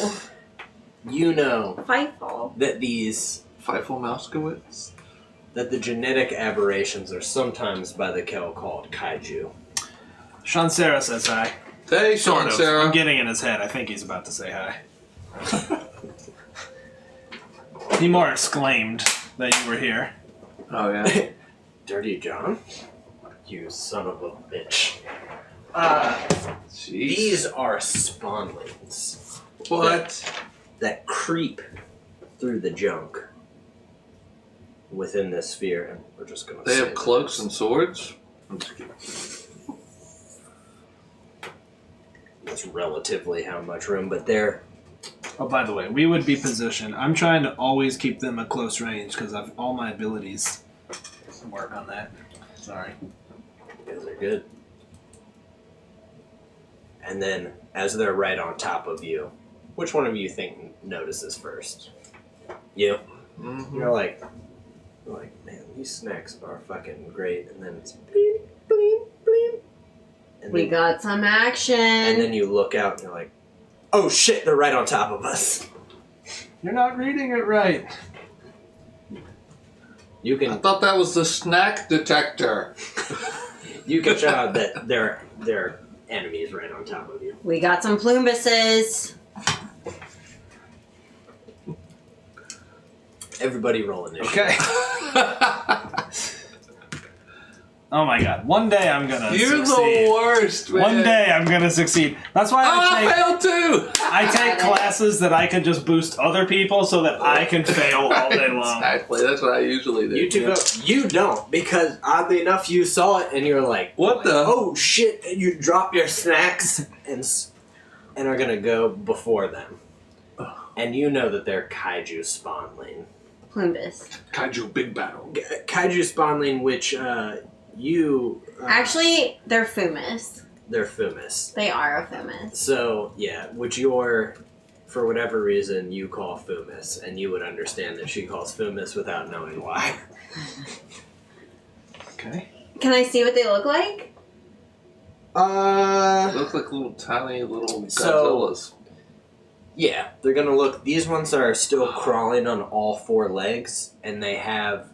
You know Fightful. that these Fightful Mouskowitz? that the genetic aberrations are sometimes by the Kel called kaiju. Sean Sarah says hi. Hey, Sort Sean of. Sarah. I'm getting in his head. I think he's about to say hi. He more exclaimed that you were here. Oh, yeah. Dirty John? You son of a bitch. Jeez. These are spawnlings What? that creep through the junk within this sphere, and we're just going to They have cloaks and swords? I'm just kidding. That's relatively how much room, but they're... Oh, by the way, we would be positioned. I'm trying to always keep them at close range because all my abilities work on that. Sorry. You guys are good. And then, as they're right on top of you, which one of you think notices first? You? Mm-hmm. You're like, man, these snacks are fucking great. And then it's bleep, bleep, bleep. And We then, got some action. and then you look out and you're like, oh shit, they're right on top of us. You're not reading it right. You I can thought that was the snack detector. you can shout out that they're enemies right on top of you. We got some plumbuses. Everybody roll initiative. Okay. Oh my god. One day I'm gonna You're succeed. the worst, man. One day I'm gonna succeed. That's why I failed too! I take classes that I can just boost other people so that I can fail all day long. Exactly, that's what I usually do. You two vote. You don't, because oddly enough, you saw it and you're like, What the? oh shit, and you drop your snacks and are gonna go before them. And you know that they're kaiju spawnling. Plumbus. Kaiju big battle. Kaiju spawnling, which you... Actually, they're fumus. They're fumus. They are a fumus. So, yeah, which you're, for whatever reason, you call fumus, and you would understand that she calls fumus without knowing why. Okay. Can I see what they look like? They look like little tiny little So- Godzillas. Yeah, they're gonna look... These ones are still crawling on all four legs, and they have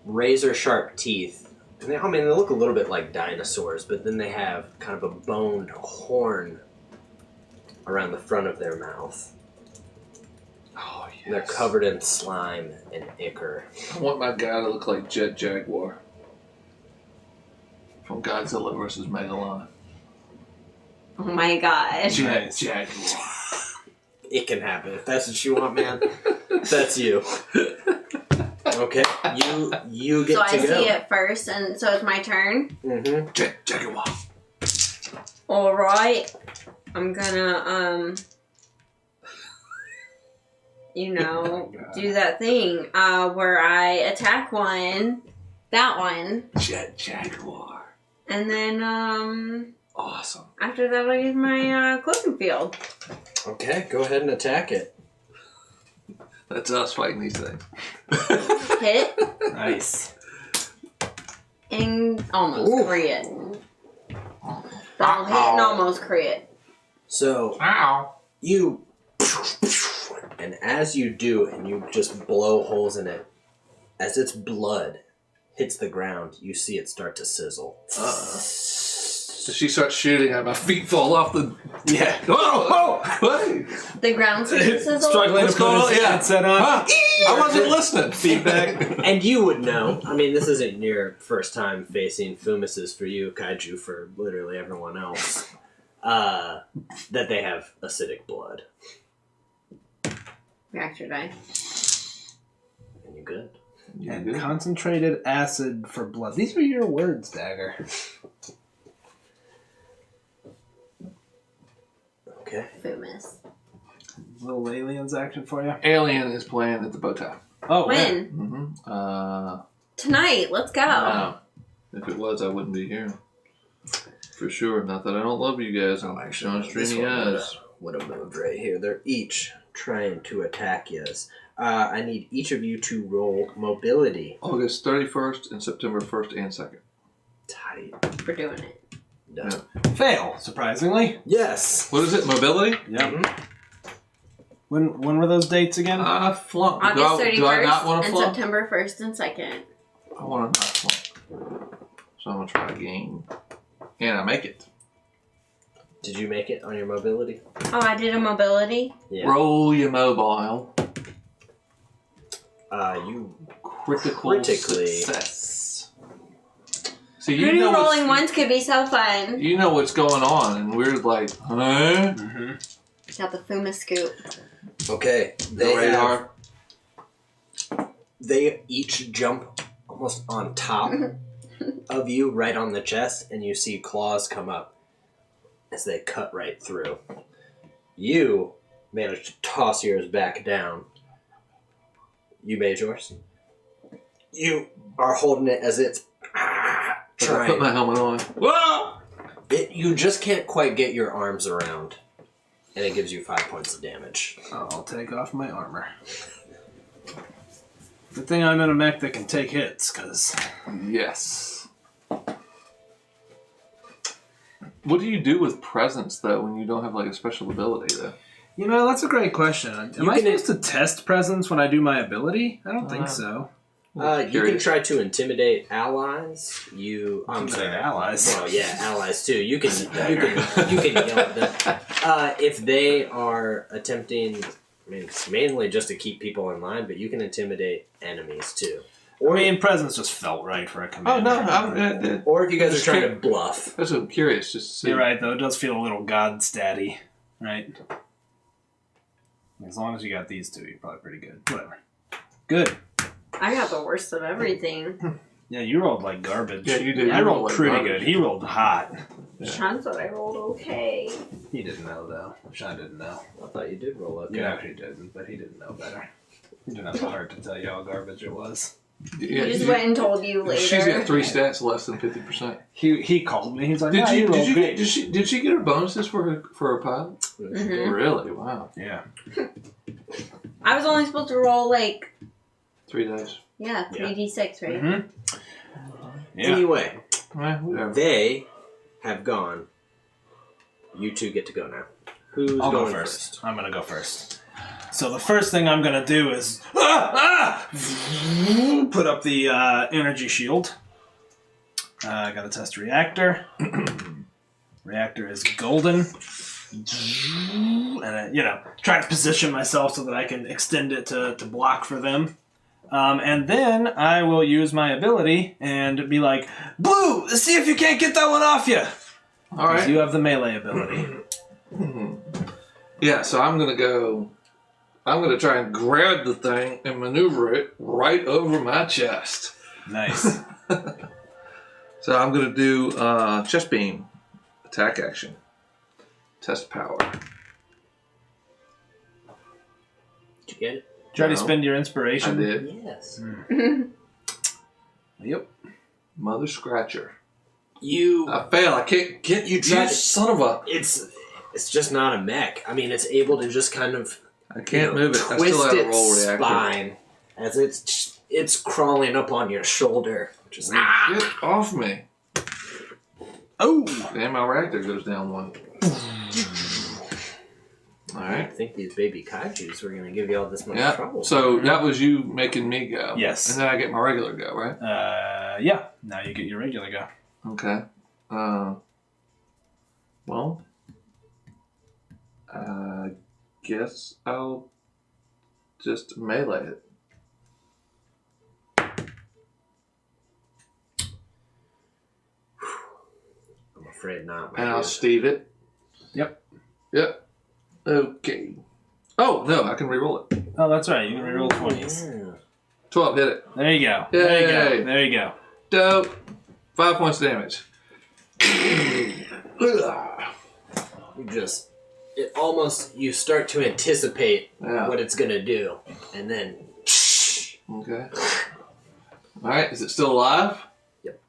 razor-sharp teeth. And they look a little bit like dinosaurs, but then they have kind of a boned horn around the front of their mouth. Oh, yes. They're covered in slime and ichor. I want my guy to look like Jet Jaguar from Godzilla vs. Megalon. Oh my gosh. Nice. Jaguar. It can happen. If that's what you want, man, that's you. Okay, you get So to I go. see it first, and so it's my turn. Mm-hmm. Jet Jaguar. Alright. I'm gonna, do that thing, where I attack one, that one, Jet Jaguar. and then, Awesome. after that I use my, cloak field. Okay, go ahead and attack it. That's us fighting these things. Hit, Nice. and almost Ooh. crit. Double hit and almost crit. So Ow. you, and as you do, and you just blow holes in it, as its blood hits the ground, you see it start to sizzle. So she starts shooting and my feet fall off the... Yeah. Oh! What? The ground sizzle. Struggling What's to going put on? his Yeah. headset on. Huh? I wasn't listening. Feedback. And you would know. I mean, this isn't your first time facing Fumises for you, kaiju for literally everyone else. That they have acidic blood. Reactor die. And you good? And concentrated acid for blood. These are your words, Dagger. Okay. Fumus. Little aliens action for you. Alien is playing at the bow tie. Oh, When? Mm-hmm. Tonight. Let's go. No. If it was, I wouldn't be here. For sure. Not that I don't love you guys. I'm showing this streamy one eyes. would have moved right here. They're each trying to attack us. I need each of you to roll mobility. August 31st and September 1st and 2nd. Tight. We're doing it. Done. fail, surprisingly. Yes. What is it? Mobility? Yep. Mhm. When were those dates again? I flunked. August Do I not 31st want to and flunk? September 1st and 2nd. I want to not flunk. So I'm going to try again. And I make it. Did you make it on your mobility? Oh, I did a mobility. Yeah. Roll your mobile. You Critically. success. See, Who you knew know rolling what's, ones could be so fun? you know what's going on, and we're like, huh? Mm-hmm. Got the Fuma scoop. Okay. The They have radar. They each jump almost on top of you, right on the chest, and you see claws come up as they cut right through. You manage to toss yours back down. You made yours. You are holding it as it's I trying. put my helmet on. Whoa! You just can't quite get your arms around, and it gives you 5 points of damage. I'll take off my armor. Good thing I'm in a mech that can take hits, because... Yes. What do you do with presence, though, when you don't have, like, a special ability, though? You know, that's a great question. Am I supposed to test presence when I do my ability? I don't think so. You can try to intimidate allies. I'm sorry, allies. Well, yeah, allies too. You can yell at them if they are attempting. I mean, it's mainly just to keep people in line, but you can intimidate enemies too. Or, presence just felt right for a commander. Oh no! Or if you guys are trying to bluff. That's what I'm curious. Just to see. You're right, though. It does feel a little god-statty, right? As long as you got these two, you're probably pretty good. Whatever. Good. I got the worst of everything. Yeah, you rolled like garbage. Yeah, you did. I You rolled rolled like pretty garbage. good. He rolled hot. Yeah. Sean said I rolled okay. He didn't know, though. Sean didn't know. I thought you did roll up. You actually didn't, but he didn't know better. He didn't have the heart to tell you how garbage it was. Yeah, He just went and told you later. She's got 3 stats less than 50%. He called me. He's like, Did you rolled great. did she get her bonuses for her pilot? Mhm. Really? Wow. Yeah. I was only supposed to roll 3 days. 3d6, right? Mm-hmm. Yeah. Anyway, Whatever. they have gone. You two get to go now. Who's I'll go going first. I'm going to go first. So the first thing I'm going to do is put up the energy shield. I got to test reactor. Reactor is golden. And, try to position myself so that I can extend it to block for them. And then I will use my ability and be like, Blue, see if you can't get that one off you. All right. You have the melee ability. Yeah, so I'm going to try and grab the thing and maneuver it right over my chest. Nice. So I'm going to do chest beam, attack action, test power. Did you get it? Try to No. spend your inspiration. I did. Yes. Yep. Mother Scratcher. You. I fail. I can't get you, tried- son of a... It's just not a mech. I mean, it's able to just kind of I can't move it. I twist still have a its roll reactor. spine as it's crawling up on your shoulder. Which is Get off me. Oh! Damn, my reactor goes down 1. All I right. think these baby kaijus were going to give you all this much Yeah. trouble. So that was you making me go. Yes. And then I get my regular go, right? Yeah. Now you get your regular go. Okay. Well, I guess I'll just melee it. I'm afraid not. And I'll Steve it. Yep. Yep. Okay. Oh, no, I can reroll it. Oh, that's right. You can reroll 20s. Yeah. 12, hit it. There you go. There you Yay. go. There you go. Dope. 5 points damage. You start to anticipate Yeah. what it's going to do. And then, Okay. Alright, is it still alive? Yep.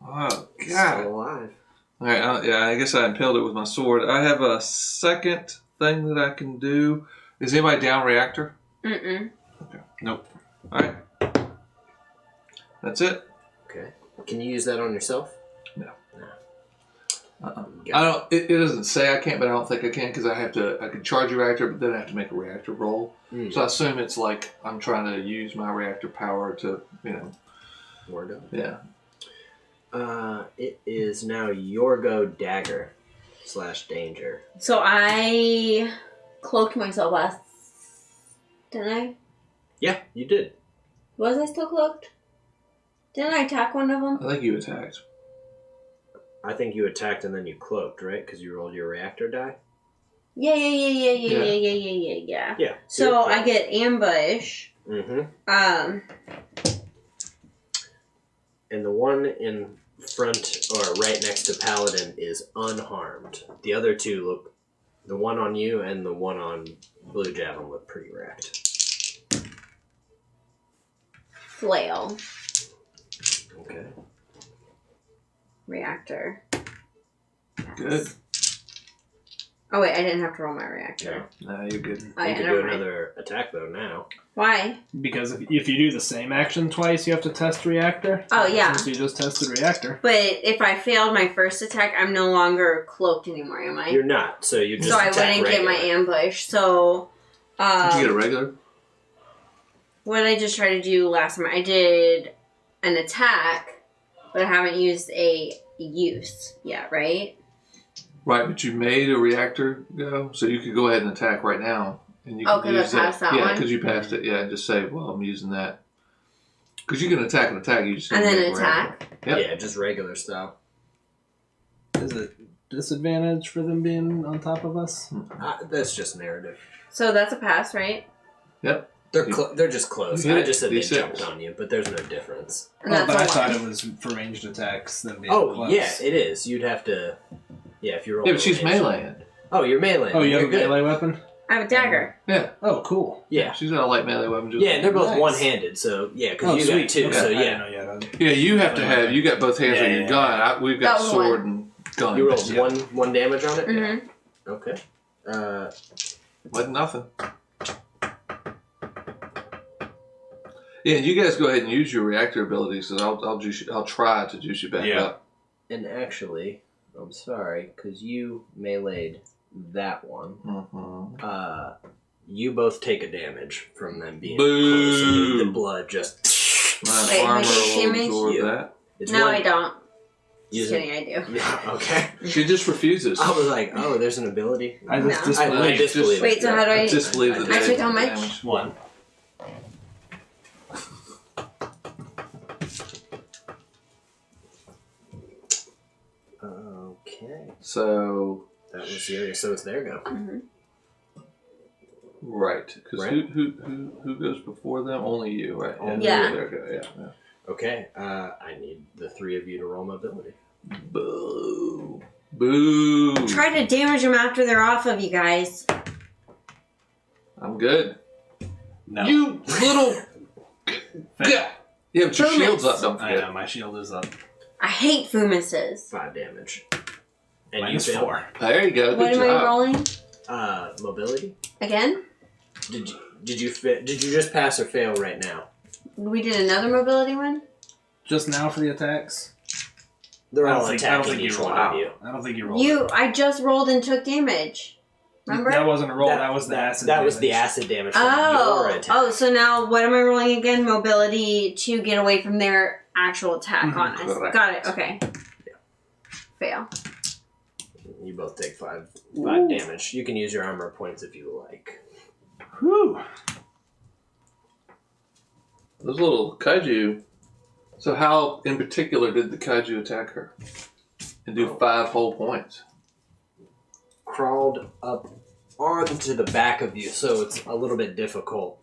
Oh, it's God. still alive. Alright, I guess I impaled it with my sword. I have a second thing that I can do. Is anybody down reactor? Mm-mm. Okay. Nope. Alright. That's it. Okay. Can you use that on yourself? No. No. I don't. It doesn't say I can't, but I don't think I can because I can charge a reactor, but then I have to make a reactor roll. Mm. So I assume it's like I'm trying to use my reactor power to, Word up. yeah. It is now your go dagger / danger. So I cloaked myself last... Didn't I? Yeah, you did. Was I still cloaked? Didn't I attack one of them? I think you attacked. I think you attacked and then you cloaked, right? Because you rolled your reactor die? Yeah. Yeah. So you're I get ambush, Mm-hmm. And the one in front or right next to Paladin is unharmed. The other two look, the one on you and the one on Blue Javelin look pretty wrecked. Flail. Okay. Reactor. Good. Oh wait, I didn't have to roll my reactor. No, you're good. Oh, You yeah, could never do mind. another attack though now. Why? Because if you do the same action twice, you have to test reactor. Oh, yeah. Since you just tested reactor. But if I failed my first attack, I'm no longer cloaked anymore, am I? You're not, so you just So I attack wouldn't get my regular. ambush. So, Did you get a regular? what did I just try to do last time? I did an attack, but I haven't used a use yet, right? Right, but you made a reactor go, so you could go ahead and attack right now. And you Oh, can 'cause I use passed that Yeah, one? because you passed it. Yeah, just say, well, I'm using that. Because you can attack and attack. You just And need to then make a reactor. attack. Yep. Yeah, just regular style. Is it disadvantage for them being on top of us? That's just narrative. So that's a pass, right? Yep. They're just close. You hit I it. just said they D6. jumped on you, but there's no difference. And Oh, that's but I a thought one. it was for ranged attacks. Them being Oh, close. yeah, it is. You'd have to... Yeah, if you're rolling Yeah, but she's range. meleeing. Oh, you're melee. Oh, you have You're a good. melee weapon? I have a dagger. Yeah. Oh, cool. Yeah. She's got a light melee weapon. Just Yeah, they're both Nice. one-handed, so yeah, because Oh, you sweet. got two, Okay. so I yeah. didn't know you had a- Yeah, you have to have. You got both hands Yeah, on your yeah, gun. We've got That was sword one. and gun. You rolled Yeah. one damage on it? Mm-hmm. Okay. Wasn't nothing. Yeah, and you guys go ahead and use your reactor abilities, and I'll try to juice you back Yeah. up. And actually, I'm sorry, because you meleeed that one. Mm-hmm. You both take a damage from them being Boo. close. And the blood just... My Wait, armor who takes will damage? absorb You. that. It's No, one- I don't. Use Just it. kidding, I do. Yeah, okay. She just refuses. I was like, oh, there's an ability. I just No. disbelieve. I disbelieve. Wait, so how do I... disbelieve I that I they took take how much? damage. One. Okay. So That was serious. So it's their go. Mhm. right, because Right. who goes before them? Only you, right? Only Yeah. There you go. Yeah. Okay. I need the three of you to roll mobility. Boo. Boo. Try to damage them after they're off of you guys. I'm good. No. You little. Yeah. Yeah, but your Bonus. shield's up. Don't I forget. know, my shield is up. I hate Fumises. 5 damage. And Minus you fail. 4. There you go. What Good am I job. rolling? Mobility. Again? Did you just pass or fail right now? We did another mobility one? Just now for the attacks? They're I all don't think attacking you each rolled one of you. I don't think you rolled. I just rolled and took damage. Remember? That wasn't a roll. That was the acid. That was the damage. acid damage from your attack. Oh, so now what am I rolling again? Mobility to get away from their actual attack on us. Correct. Got it. Okay. Yeah. Fail. You both take 5 damage. You can use your armor points if you like. Whew. Those little kaiju. So how, in particular, did the kaiju attack her? And do 5 whole points. Crawled up onto the back of you, so it's a little bit difficult.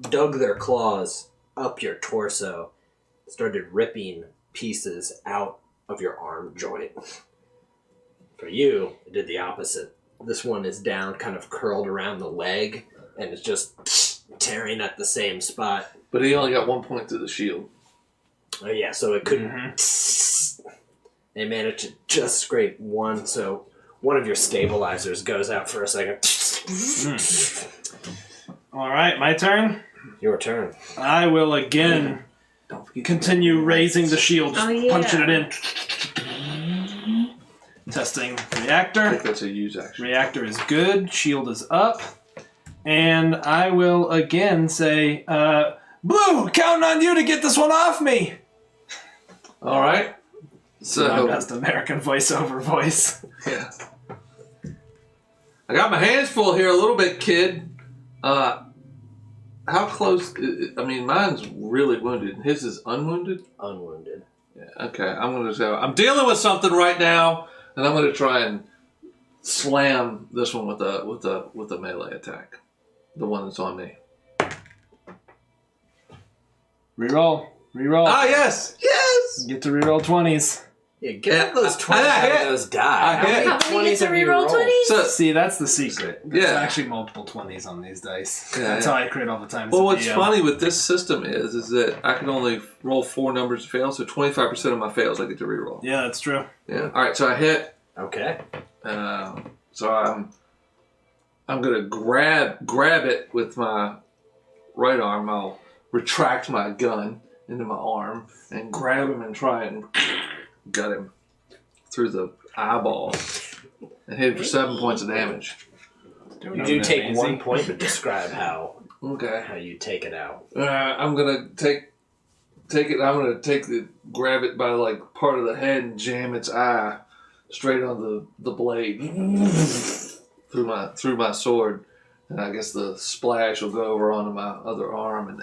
Dug their claws up your torso. Started ripping pieces out of your arm joint. For you, it did the opposite. This one is down, kind of curled around the leg, and it's just tearing at the same spot. But he only got 1 point to the shield. Oh yeah, so it couldn't. They managed to just scrape one, so one of your stabilizers goes out for a second. All right, my turn. Your turn. I will again Don't forget continue raising the shield, Oh, yeah. punching it in. Testing I reactor. think that's a use action. Reactor is good. Shield is up. And I will again say, Blue, counting on you to get this one off me. All right. My So, best American voiceover voice. yeah. I got my hands full here a little bit, kid. How close? I mean, mine's really wounded. His is unwounded. Unwounded. Yeah, okay, I'm going to go. I'm dealing with something right now, and I'm going to try and slam this one with a melee attack. The one that's on me. Reroll. Reroll. Ah, yes! Yes! You get to reroll 20s. Yeah, get all those 20s out of those die. I hit. How many gets to reroll 20s? So, See, that's the secret. There's Yeah. actually multiple 20s on these dice. Yeah, That's yeah. how I create all the time. well, what's funny with this system is that I can only roll 4 numbers to fail, so 25% of my fails I get to reroll. Yeah, that's true. Yeah. All right, so I hit. Okay. So I'm gonna grab it with my right arm. I'll retract my gun into my arm and grab him and try and gut him through the eyeball and hit him for 7 points of damage. You do take 1 point, but describe how Okay. you take it out. I'm gonna take it. I'm gonna grab it by like part of the head and jam its eye straight on the blade through my sword, and I guess the splash will go over onto my other arm and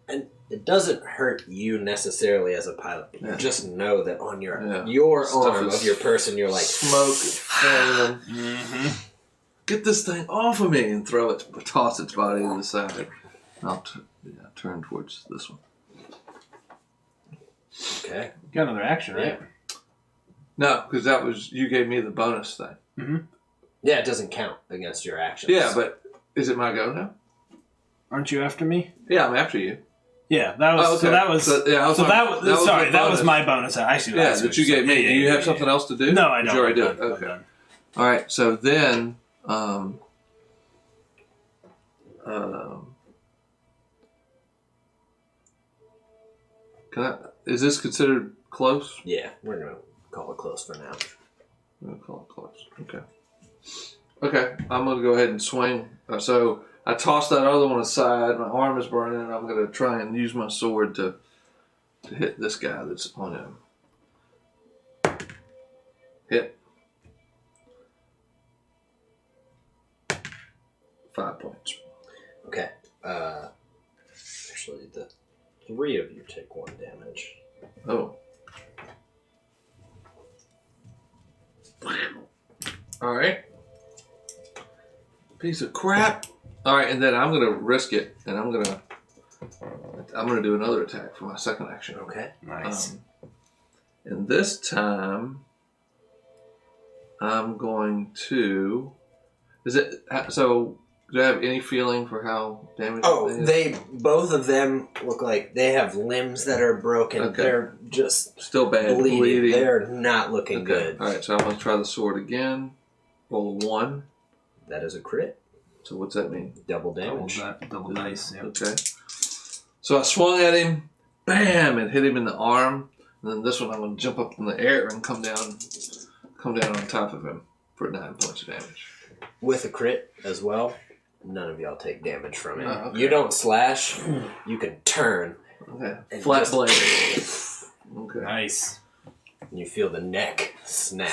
And it doesn't hurt you necessarily as a pilot. But Yeah. You just know that on your Stuff arm is of your person, you're like smoke flaming. Get this thing off of me and toss its body to the side. I'll turn towards this one. okay. You got another action, right? No, because you gave me the bonus thing. Yeah, it doesn't count against your actions. Yeah, but is it my go now? Aren't you after me? Yeah, I'm after you. Yeah, that was. Oh, okay. So that was. Sorry, that was my bonus. I see. Yeah, that you gave me. Do you have something else to do? No, I don't. You already I'm did. done. Okay. I'm done. All right. So then, is this considered close? Yeah, we're gonna call it close for now. I'm gonna call it close. Okay. Okay, I'm gonna go ahead and swing. So I toss that other one aside. My arm is burning, and I'm gonna try and use my sword to hit this guy that's on him. Hit. 5 points. Okay. Actually, the 3 of you take 1 damage. Oh. All right. Piece of crap. All right, and then I'm gonna risk it, and I'm gonna do another attack for my second action. Okay. Nice. And this time, I'm going to. Is it so? Do I have any feeling for how damaged? Both of them look like they have limbs that are broken. Okay. They're just Still bad, bleeding. They're not looking good. All right, so I'm gonna try the sword again. Roll a 1. That is a crit. So what's that mean? Double damage. Double dice. Yeah. Okay. So I swung at him, bam, and hit him in the arm. And then this one, I'm gonna jump up in the air and come down on top of him for 9 points of damage. With a crit as well. None of y'all take damage from it. Oh, okay. You don't slash. You can turn. Okay. And Flat just- blade. Okay. Nice. And you feel the neck snap.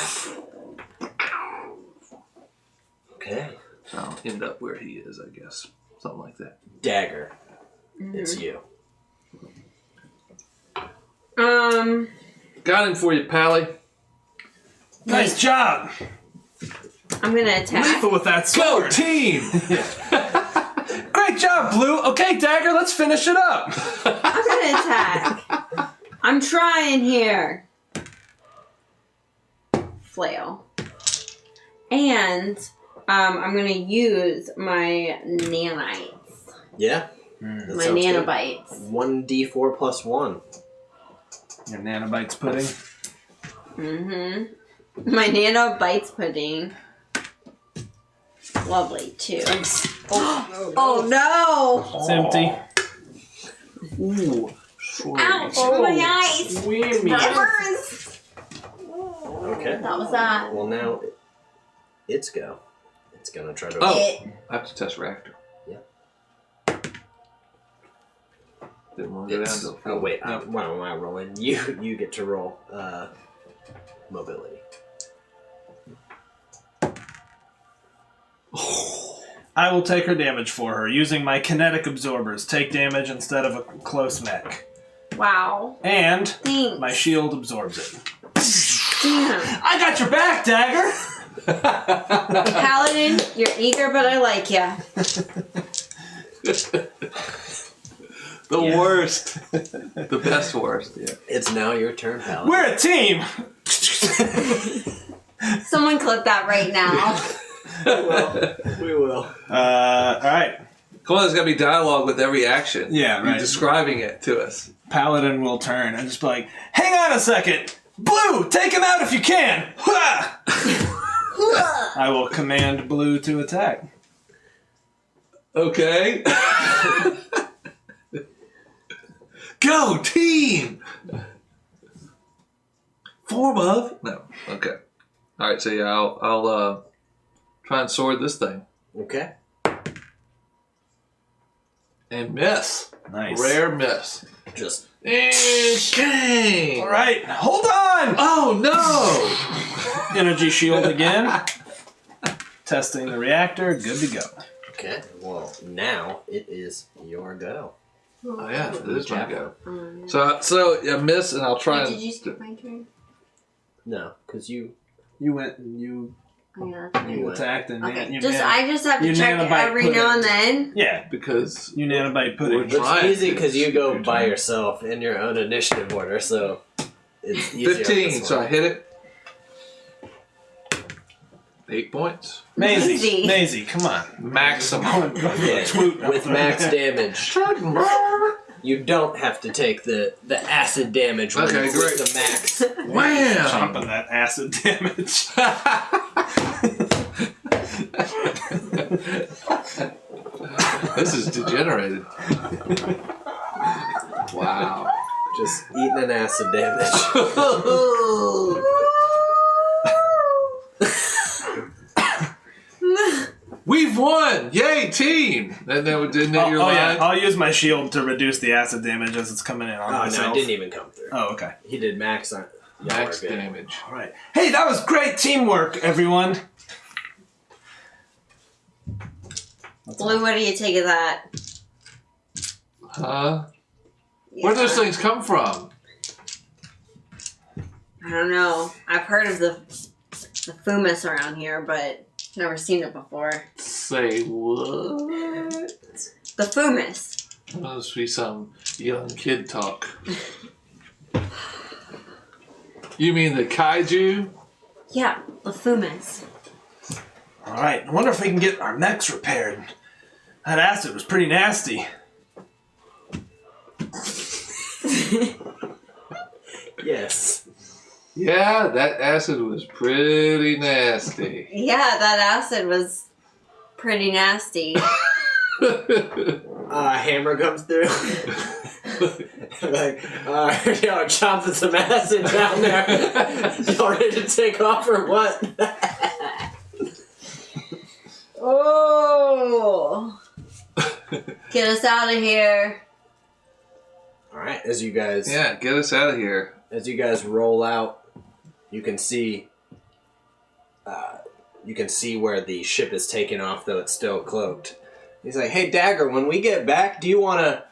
Okay. So I'll end up where he is, I guess. Something like that. Dagger. It's you. Got him for you, Pally. Nice job. I'm gonna attack. Lethal with that sword. team! Great job, Blue. Okay, Dagger, let's finish it up. I'm gonna attack. I'm trying here. Flail. And I'm gonna use my nanites. Yeah? My nanobites. 1d4 plus 1. Your nanobites pudding. My nanobites pudding. Lovely, too. Oh no! It's empty. Ooh. Ow! My eyes! It burns! Okay. That was that. Well, now it's go. It's gonna try to. Oh! I have to test reactor. Yeah. Didn't want to go down to Oh wait, why am I rolling? You get to roll mobility. I will take her damage for her using my kinetic absorbers. Take damage instead of a close mech. Wow. And Thanks. my shield absorbs it. Damn. I got your back, Dagger! Paladin, you're eager, but I like ya. The Yes. worst. The best worst. Yeah. It's now your turn, Paladin. We're a team. Someone clip that right now. We will. All right. Come on, there's got to be dialogue with every action. Yeah, You're right. describing it to us. Paladin will turn and just be like, hang on a second. Blue, take him out if you can. Ha! I will command Blue to attack. Okay. Go, team! Form of? No. Okay. All right, so yeah, I'll try and sword this thing. Okay. And miss. Nice. Rare miss. Just Dang! All right, hold on. Oh, no! Energy shield again. Testing the reactor. Good to go. okay. Well, now it is your go. Oh, yeah, it is my go. So yeah, miss, and I'll try Wait, and... did you skip my turn? No, because you. You went and you Oh, yeah, that's you right. attacked and Okay, you I just have to you check nanobite every put now it- and then. Yeah, Because... you nanobite put We're it. trying. It's easy because you go Your by turn. yourself in your own initiative order, so it's easier. on 15, this so one. I hit it. 8 points. Maisie, Maisie. come on. Maximum. Yeah, Twoot. with max damage. You don't have to take the acid damage. when Okay, it's great. The max. Wham! Chomping that acid damage. This is degenerated. Wow. Just eating an acid damage. We've won! Yay, team! Isn't that your yeah, line? I'll use my shield to reduce the acid damage as it's coming in on Oh no, myself. it didn't even come through. Oh, okay. He did max on. Max Y'all are good. damage. All right. Hey, that was great teamwork, everyone. Blue, what do you take of that? Huh? Where do those things come from? I don't know. I've heard of the fumus around here, but never seen it before. Say what? The fumus. Must be some young kid talk. You mean the kaiju? Yeah, the fumus. All right. I wonder if we can get our mechs repaired. That acid was pretty nasty. Yes. Yeah, that acid was pretty nasty. Yeah, that acid was pretty nasty. Hammer comes through. Like, y'all chomping some acid down there. Y'all ready to take off or what? Oh! Get us out of here. All right, as you guys Get us out of here. roll out, you can see where the ship is taking off, though it's still cloaked. He's like, "Hey, Dagger, when we get back, do you want to?"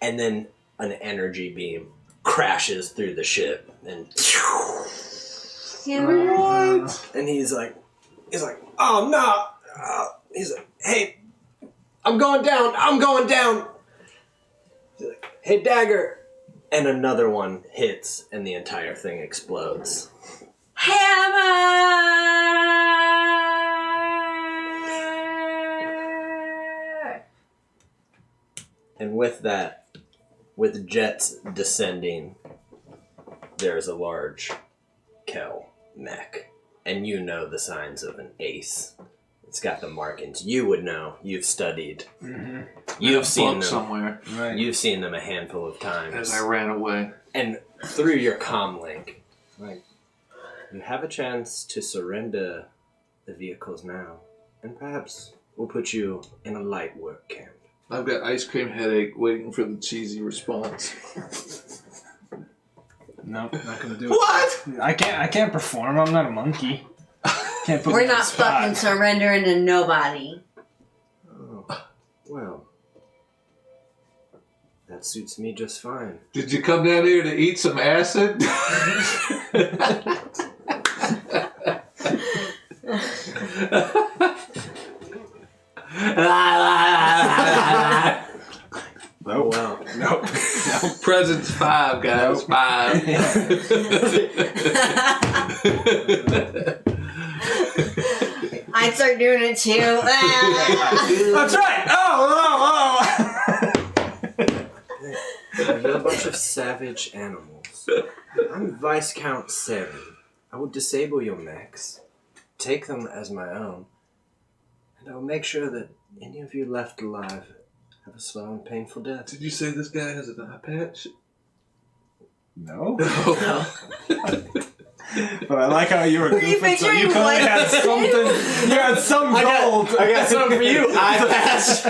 And then an energy beam crashes through the ship, and What? and he's like, "Oh no!" He's like, "Hey, I'm going down. He's like, "Hey, Dagger," and another one hits, and the entire thing explodes. Hammer! And with that, with jets descending, there's a large Kel mech. And you know the signs of an ace. It's got the markings. You would know. You've studied. Mm-hmm. You've seen them. Somewhere Right. You've seen them a handful of times. as I ran away. And through your comm link, like, you have a chance to surrender the vehicles now. And perhaps we'll put you in a light work camp. I've got ice cream headache waiting for the cheesy response. Nope, not gonna do it. What? I can't perform. I'm not a monkey. Can't put me We're on the not spot. fucking surrendering to nobody. Oh, well. That suits me just fine. Did you come down here to eat some acid? Oh, well. It's 5, guys. 5. I'd start doing it too. That's right. Oh. You're a bunch of savage animals. I'm Vice Count 7. I will disable your mechs, take them as my own, and I will make sure that any of you left alive have a slow and painful death. Did you say this guy has an eye patch? No. No. But I like how you were you goofing, so you picturing clearly what? had something. You had some gold. I got something for you, eye patch.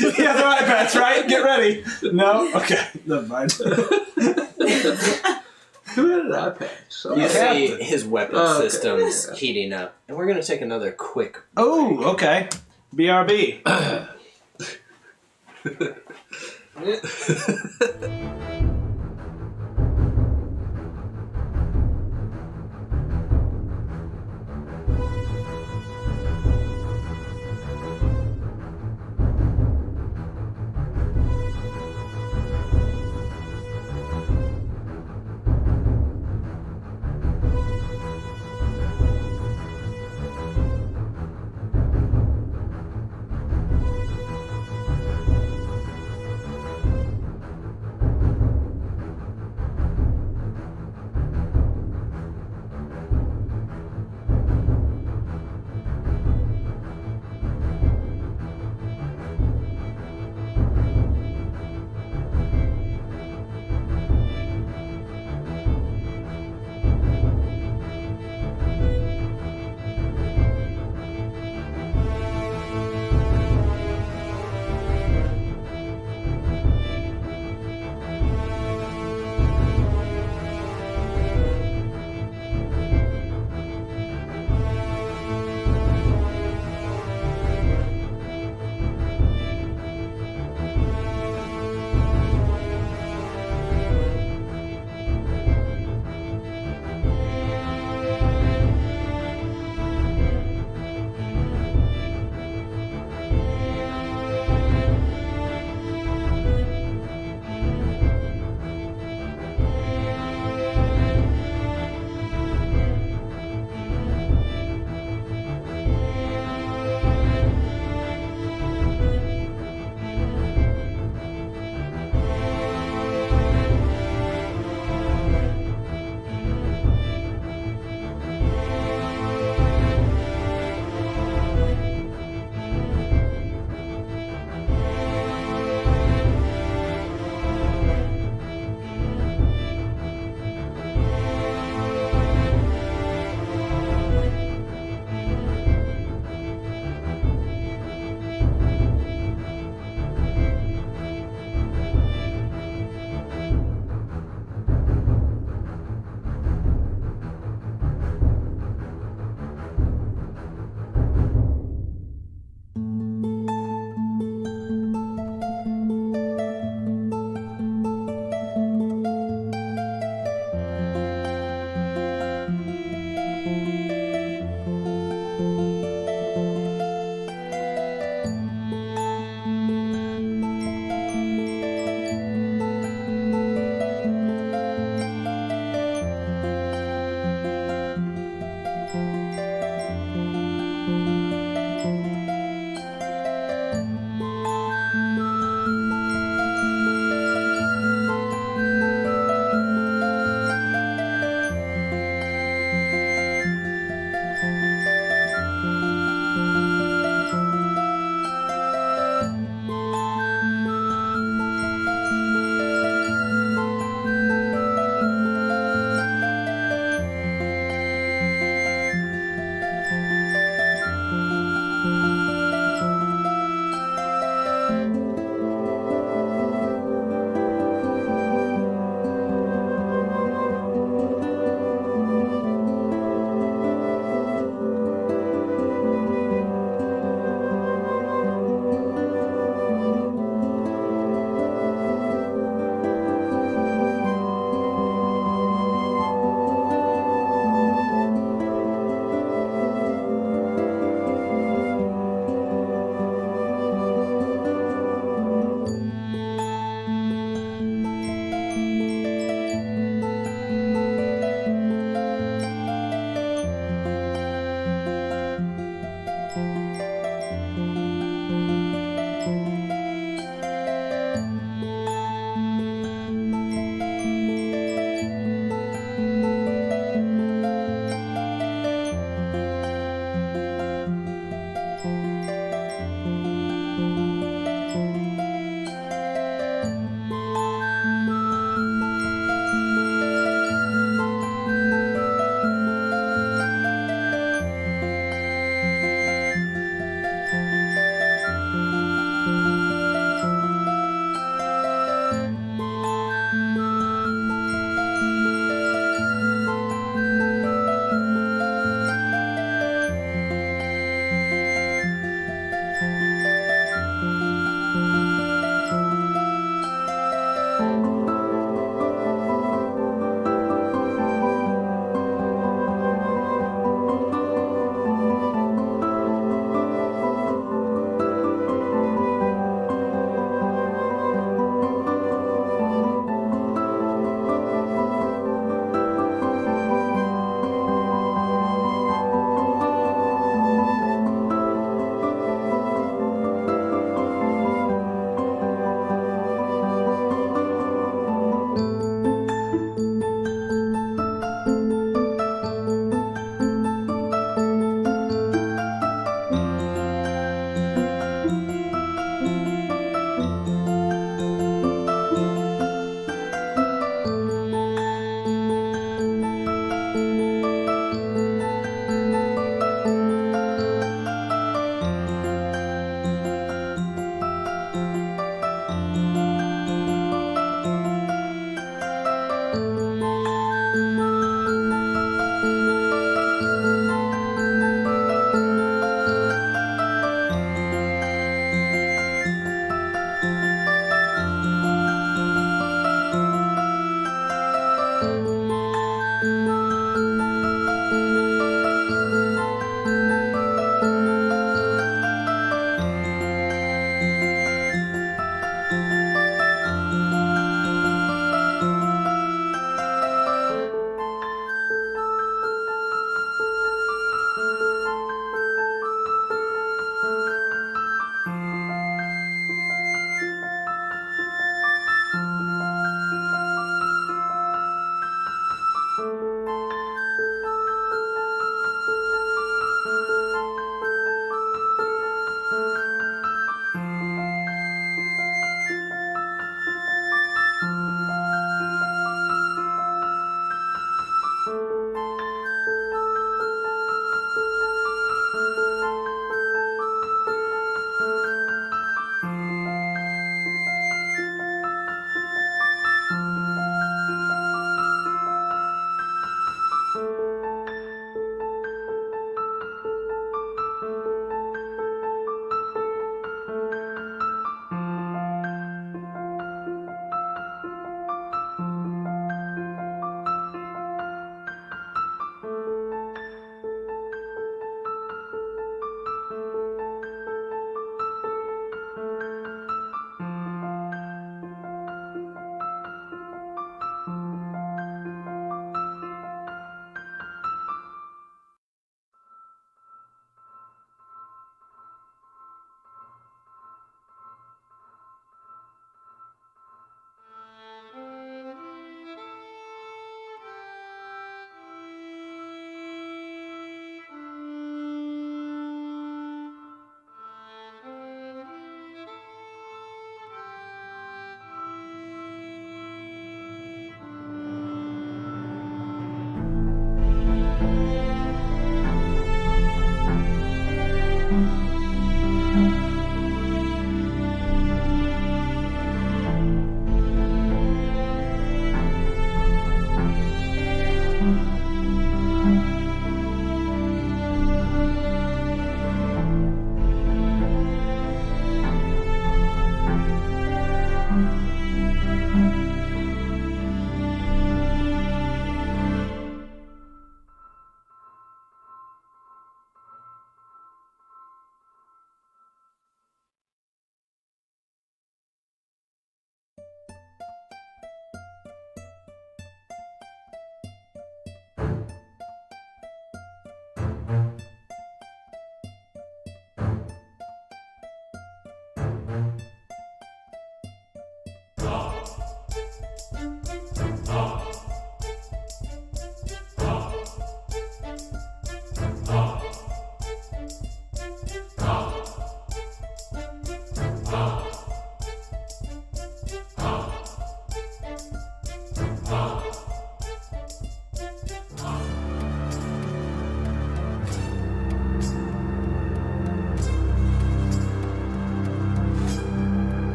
You have the eye patch, right? Get ready. No? Okay. Never mind. Who had an eye patch? You see his weapon systems heating up, and we're going to take another quick break. Oh, okay. BRB.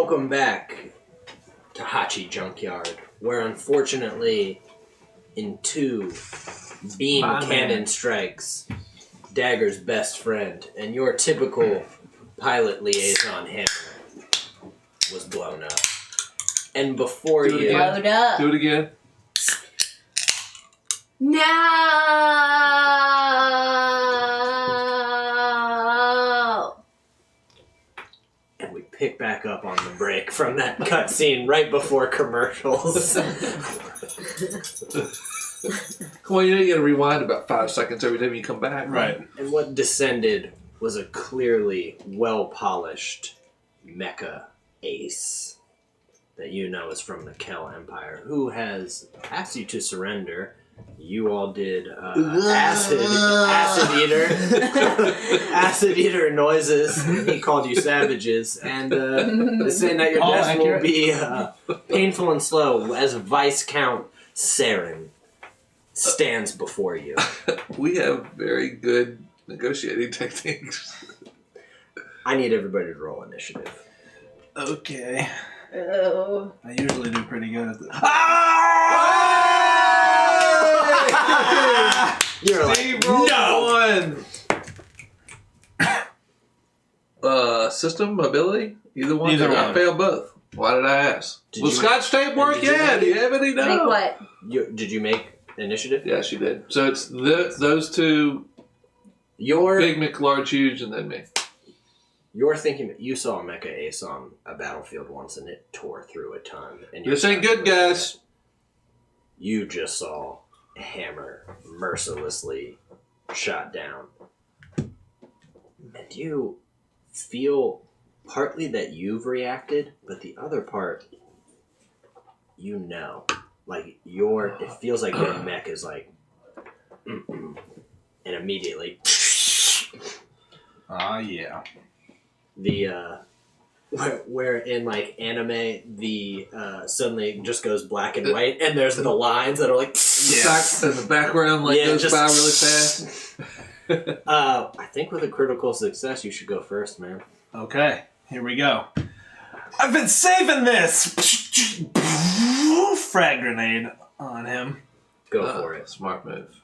Welcome back to Hachi Junkyard, where unfortunately, in 2 beam cannon strikes, Dagger's best friend and your typical pilot liaison hammer was blown up. And before you... Load up. Do it again. No! And we pick back up on the break from that cutscene right before commercials. Come on, you gotta rewind about 5 seconds every time you come back. Right. And what descended was a clearly well-polished mecha ace that you know is from the Kel Empire, who has asked you to surrender. You all did acid eater noises. He called you savages, and is saying that your All death will accurate. be painful and slow as Viscount Saren stands before you. We have very good negotiating techniques. I need everybody to roll initiative. Okay. Oh. I usually do pretty good at this. You're like, Steve rolled no! 1. System, ability? Either one? Either I one. failed both. Why did I ask? Did Will you- Scotch tape work? did you Yeah. make Do you it? have any? No. Make what? Did you make initiative? Yeah, she did. So it's those 2, You're Big, McLarge, Huge, and then me. You're thinking that you saw a mecha ace on a battlefield once and it tore through a ton. And you're This ain't good, guys. You just saw a hammer mercilessly shot down. And you feel partly that you've reacted, but the other part, you know. Like, it feels like your mech is like, and immediately, Yeah. the, where in like anime, the, suddenly just goes black and white, and there's the lines that are like, In the background, like, Yeah, goes just- by really fast. I think with a critical success, you should go first, man. Okay, here we go. I've been saving this! Frag grenade on him. Go for it. Smart move.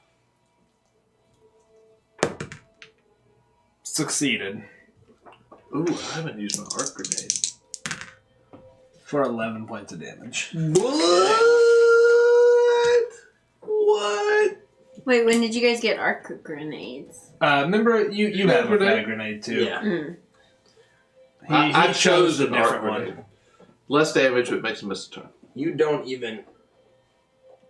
Succeeded. Ooh, I haven't used my arc grenade. For 11 points of damage. What? Wait, when did you guys get arc grenades? Remember, you have a Grenade? frag grenade too. Yeah. Mm. I chose a an arc different grenade. one. Less damage, but makes him miss a turn. You don't even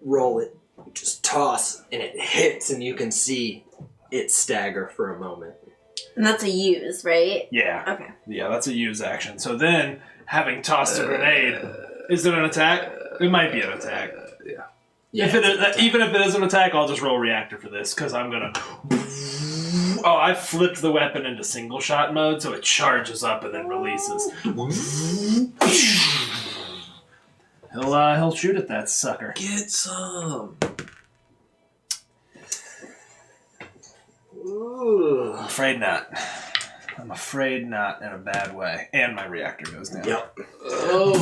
roll it. You just toss, and it hits, and you can see it stagger for a moment. And that's a use, right? Yeah. Okay. Yeah, that's a use action. So then, having tossed a grenade, is it an attack? It might be an attack. Yeah, If even if it is an attack, I'll just roll reactor for this, because I'm gonna... Oh, I flipped the weapon into single shot mode, so it charges up and then releases. He'll shoot at that sucker. Get some. Ooh. I'm afraid not. I'm afraid not in a bad way. And my reactor goes down. Yep. Oh.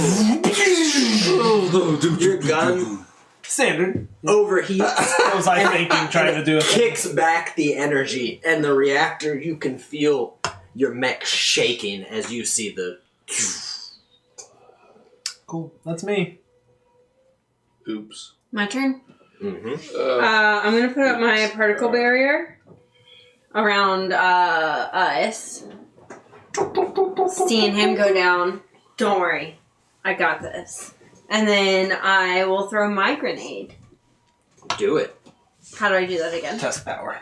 Your gun Standard. overheats, What was I thinking trying to do it? kicks back the energy, and the reactor, you can feel your mech shaking as you see the... Cool. That's me. Oops. My turn? Mm-hmm. I'm gonna put up my particle barrier around us. Seeing him go down. Don't worry. I got this. And then I will throw my grenade. Do it. How do I do that again? Test power.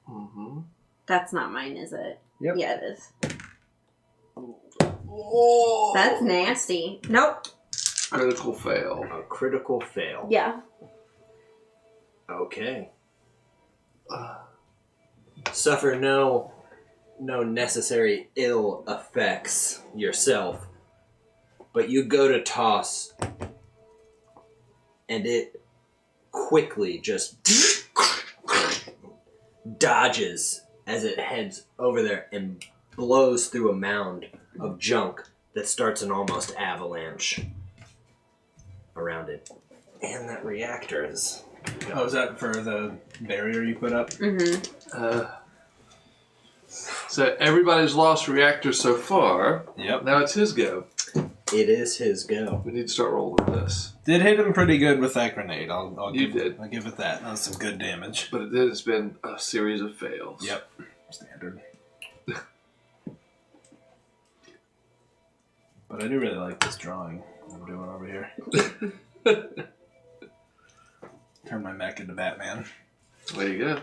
Mm-hmm. That's not mine, is it? Yep. Yeah, it is. Oh. That's nasty. Nope. Critical fail. A critical fail. Yeah. Okay. Suffer no necessary ill effects yourself, but you go to toss, and it quickly just dodges as it heads over there and blows through a mound of junk that starts an almost avalanche around it. And that reactor is... Oh, is that for the barrier you put up? Mm-hmm. So everybody's lost reactors so far. Yep. Now it's his go. It is his go. We need to start rolling this. Did hit him pretty good with that grenade. I'll You give did. I'll give it that. That was some good damage. But it has been a series of fails. Yep. Standard. But I do really like this drawing I'm doing over here. Turn my mech into Batman. There you go.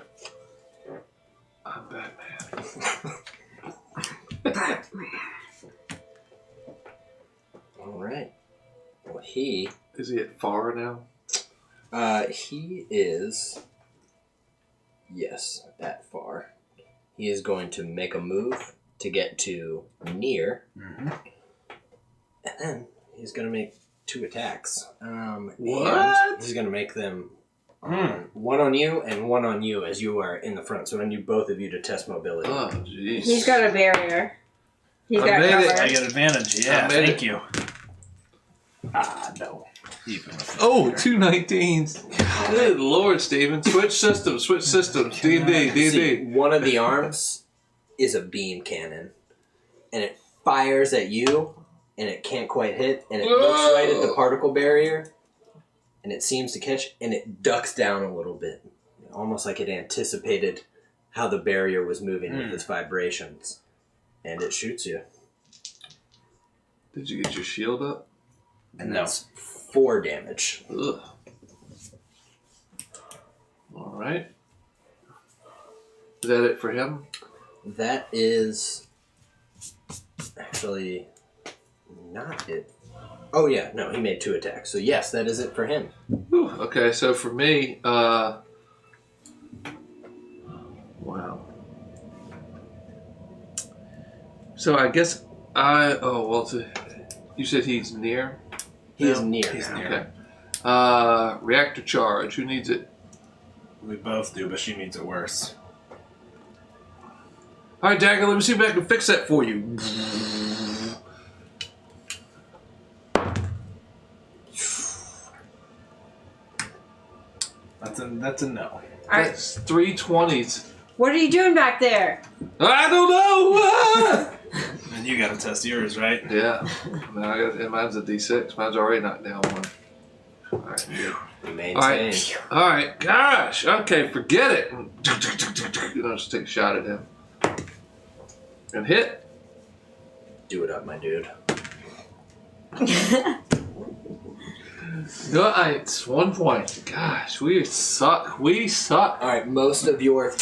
I'm Batman. All right. Well, he Is he at far now? he is, yes, that far. He is going to make a move to get to near, and then he's going to make 2 attacks. What? And he's going to make them one on you and one on you as you are in the front. So I need both of you to test mobility. Oh, jeez. He's got a barrier. He's I got made it. cover. I get advantage. Yeah, I made thank it. you. Ah, no. Even with Oh, 2 19s. Good Lord, Steven. Switch systems. Switch systems. D&D. See, D&D. one of the arms is a beam cannon, and it fires at you, and it can't quite hit, and it looks right at the particle barrier, and it seems to catch, and it ducks down a little bit, almost like it anticipated how the barrier was moving with its vibrations, and it shoots you. Did you get your shield up? And that's 4 damage. Ugh. All right. Is that it for him? That is actually not it. Oh yeah, no, he made 2 attacks. So yes, that is it for him. Whew. Okay, so for me, wow. So I guess you said he's near? He is near. He's now. near. Okay. Reactor charge. Who needs it? We both do, but she needs it worse. All right, Dagger, let me see if I can fix that for you. That's a no. All right. That's 3 20s. What are you doing back there? I don't know! Ah! And you gotta test yours, right? Yeah. No, mine's a D6. Mine's already knocked down 1. All right, good. You maintain. All right, gosh. Okay, forget it. I'll just take a shot at him. And hit. Do it up, my dude. Nice. 1 point. Gosh, we suck. We suck. All right, most of your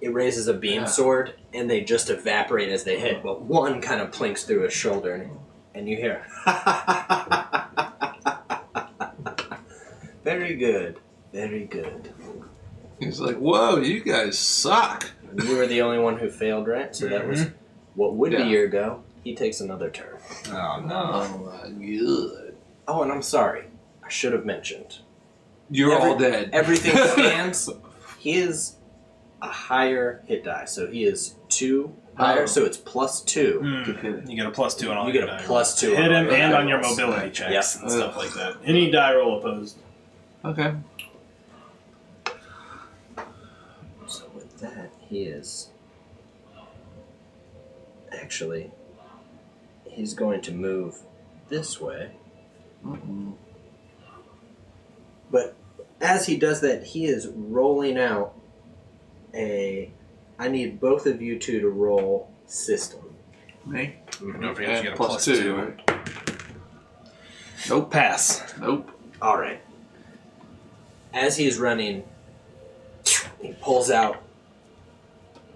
it raises a beam sword, and they just evaporate as they hit. But one kind of plinks through his shoulder, and you hear, "Very good, very good." He's like, whoa, you guys suck. You were the only one who failed, right? So that was what would be your go. He takes another turn. Oh no. Oh, my God. Oh, and I'm sorry. I should have mentioned. You're all dead. Everything stands. He is a higher hit die, so he is 2 higher, so it's +2. You get a +2 on all You your get a die +2 rolls. Hit on him all your and die on your rolls. mobility checks Yep. and stuff like that. Any die roll opposed. Okay. So with that, he is actually he's going to move this way. But as he does that, he is rolling out I need both of you two to roll system. Me? Don't forget you get a +2, right? Nope. Pass. Nope. All right. As he's running, he pulls out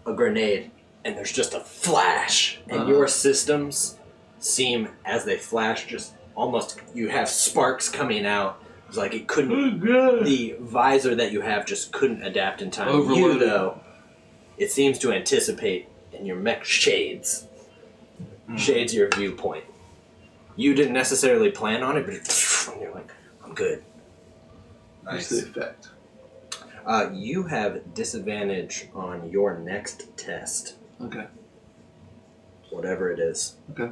a grenade, and there's just a flash, and your systems seem, as they flash, just almost, you have sparks coming out. It's like it couldn't, the visor that you have just couldn't adapt in time. Overloaded. You, though, it seems to anticipate, and your mech shades your viewpoint. You didn't necessarily plan on it, but you're like, I'm good. That's Nice. the effect. You have disadvantage on your next test, Okay. whatever it is. Okay.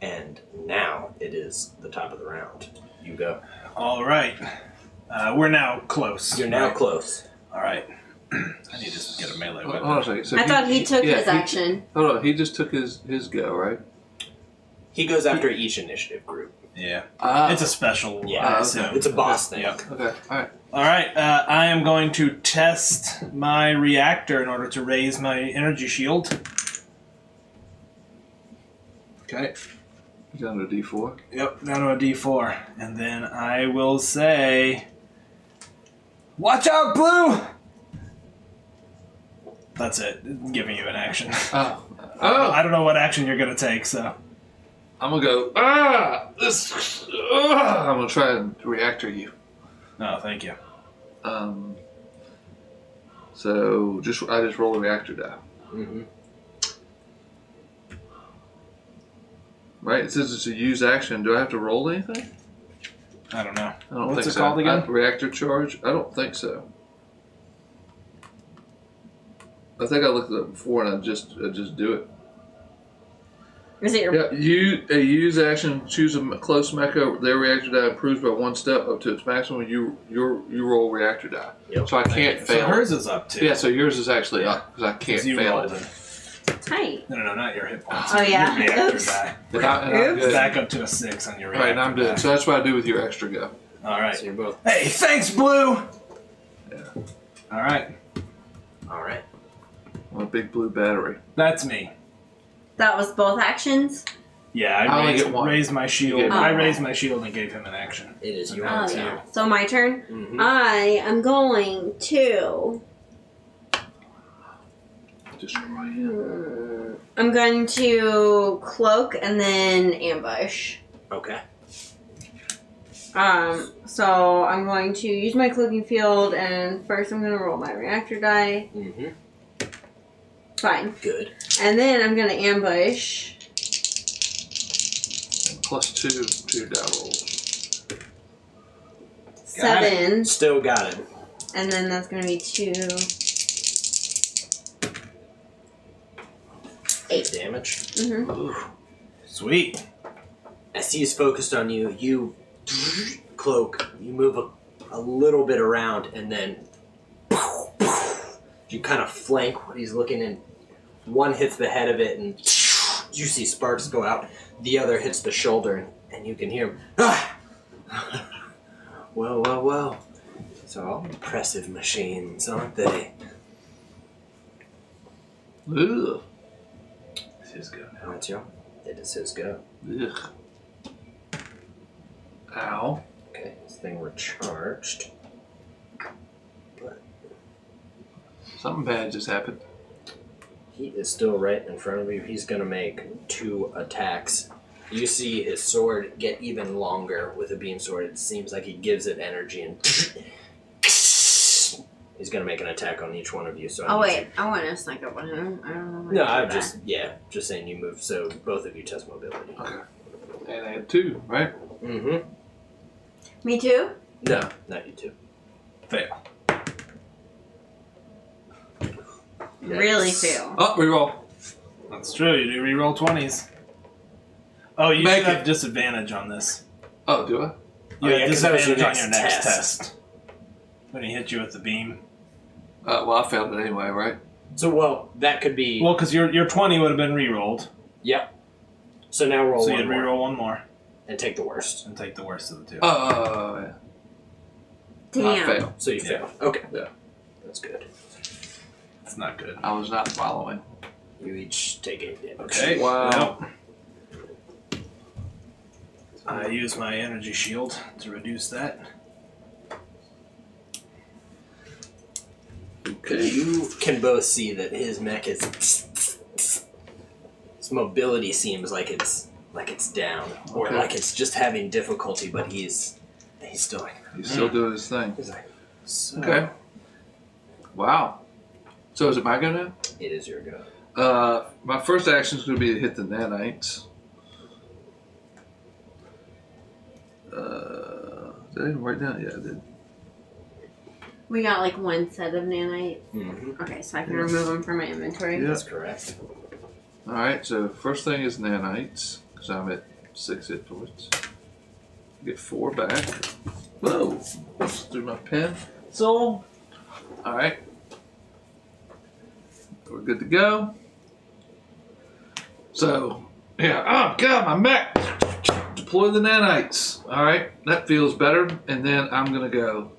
And now it is the top of the round. You go. All right. We're now close. You're now close. All right. I need to get a melee weapon. Hold on a second. So I thought he took his action. Hold on. He just took his go, right? He goes after each initiative group. Yeah. Ah. It's a special. Yeah, okay. It's a boss thing. Yep. Okay. All right. All right. I am going to test my reactor in order to raise my energy shield. Okay. Down to D4. Yep, down to a D4. And then I will say, watch out, Blue! That's it. Giving you an action. Oh. I don't know what action you're going to take, so. I'm gonna go. I'm gonna try and reactor you. No, thank you. So I just roll a reactor die. Mm-hmm. Right? It says it's a use action. Do I have to roll anything? I don't know. I don't What's think it so. called again? Reactor charge? I don't think so. I think I looked it up before and I just do it. Is it your... Yeah, a use action. Choose a close mecha. Their reactor die improves by 1 step up to its maximum. You roll reactor die. Yep. So I can't So fail. hers is up too. Yeah, so yours is actually up because I can't You fail rolled it. Tight. No, not your hit points. Oh, yeah. Your reactor Oops. die. And I'm Oops. good. Back up to a 6 on your reactor Right, and I'm die. good. So that's what I do with your extra go. All right. So you're both. Hey, thanks, Blue! Yeah. All right. All right. On a big blue battery. That's me. That was both actions? Yeah, I I only raised, get one. raised my shield. You get I one. raised my shield and gave him an action. It is your Oh, turn. yeah. So my turn? Mm-hmm. I am going to... Destroy him. I'm going to cloak and then ambush. Okay. So I'm going to use my cloaking field, and first I'm going to roll my reactor die. Mm-hmm. Fine. Good. And then I'm going to ambush. +2 to your die rolls. 7. Still got it. And then that's going to be 2. 8 damage. Mm-hmm. Ooh. Sweet. As he's focused on you, you cloak. You move a little bit around, and then you kind of flank what he's looking in. One hits the head of it, and you see sparks go out. The other hits the shoulder, and you can hear him. Ah! Well. These are all impressive machines, aren't they? Ugh. It's his go now. Aren't you? It is his go. Ugh. Ow. Okay, this thing recharged. But Something bad just happened. he is still right in front of you. He's going to make 2 attacks. You see his sword get even longer with a beam sword. It seems like he gives it energy, and he's going to make an attack on each one of you. So Oh, wait. I want to sneak up on him. I don't know. No, I'm just saying you move, so both of you test mobility. Okay. And I had 2, right? Mm-hmm. Me too? No, not you two. Fail. Really Yes. fail. Oh, reroll. That's true. You do reroll 20s. Oh, you Make should have it. disadvantage on this. Oh, do I? Oh, You yeah, have 'cause that was your disadvantage on your next next test. test. When he hit you with the beam. Well, I failed it anyway, right? So, well, that could be... Well, because your 20 would have been rerolled. Yep. So now roll So one you'd more. reroll one more. And take the worst. And take the worst of the 2. Oh, yeah. I Damn. failed. So you fail. Okay. Yeah. That's good. It's not good. I was not following. You each take 8 damage. Okay. Wow. Well, I use my energy shield to reduce that. Okay. You can both see that his mech is... His mobility seems like it's down. Or Okay. like it's just having difficulty, but he's still like... He's still doing his thing. He's like... So Okay. Wow. So is it my go now? It is your go. My first action is going to be to hit the nanites. Did I even write down? Yeah, I did. We got like 1 set of nanites. Mm-hmm. Okay, so I can remove them from my inventory. Yeah. That's correct. All right. So first thing is nanites because I'm at 6 hit points. Get 4 back. Whoa. Through my pen. So, alright. We're good to go. So, yeah. Oh, God, my mech. Deploy the nanites. Alright, that feels better. And then I'm going to go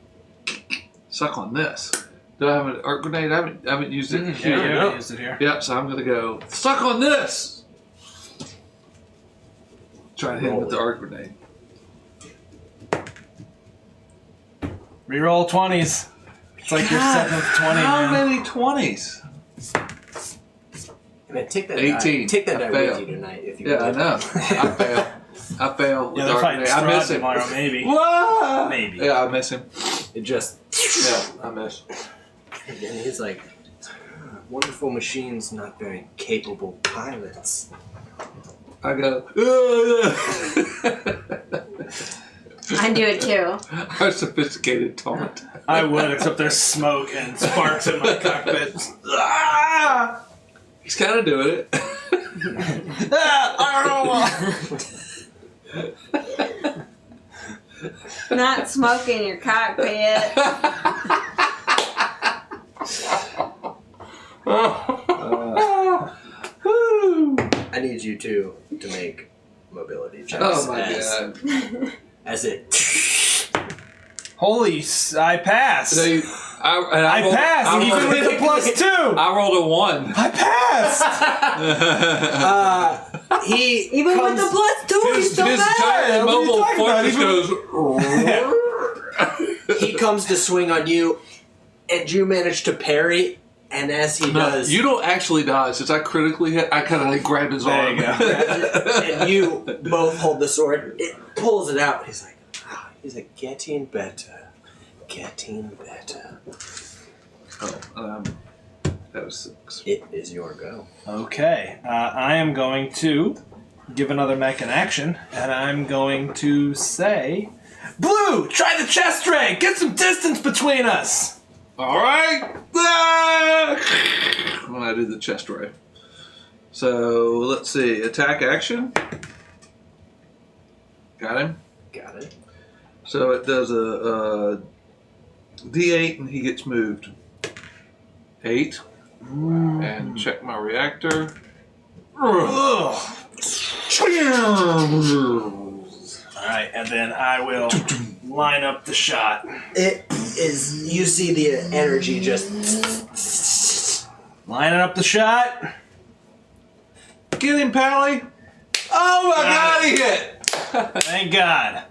suck on this. Do I have an arc grenade? I haven't used it here. Yeah, you haven't used it here. Yep, so I'm going to go suck on this. Try to hit him with the arc grenade. Reroll 20s. It's like your 7th 20, How man. many 20s? Man, take that 18. Die. Take that I die with failed. you tonight if you Yeah, I want. know. I fail with Yeah, the they're arc fighting grenade. I miss Strahd him. tomorrow, maybe. Whoa! Maybe. Yeah, I miss him. It just. Yeah, I miss. And then he's like, wonderful machines, not very capable pilots. I go, I do it too. our sophisticated taunt. I would, except there's smoke and sparks in my cockpit. Ah! He's kind of doing it. Not smoking your cockpit. I need you two to make mobility checks. Oh my as, god. As it. I passed. So I passed, even with a +2. I rolled a 1. I passed. He Even comes, with the +2, he's so His bad. giant What are you mobile talking about? fortress goes. he comes to swing on you, and you manage to parry. And as he does, You don't actually die. Since I critically hit, I kind of like grab his There arm. you go. grabs it, and you both hold the sword. It pulls it out. He's like, getting better, getting better. Oh, that was 6. It is your go. Okay, I am going to give another mech an action, and I'm going to say, Blue, try the chest ray. Get some distance between us. All right. Ah! When I do the chest ray. So let's see. Attack action. Got him. Got it. So it does a D8 and he gets moved. 8. And check my reactor. Ugh. All right, and then I will line up the shot. It is. You see the energy just. Lining up the shot. Get him, Pally. Oh my Got god, he hit. Thank God.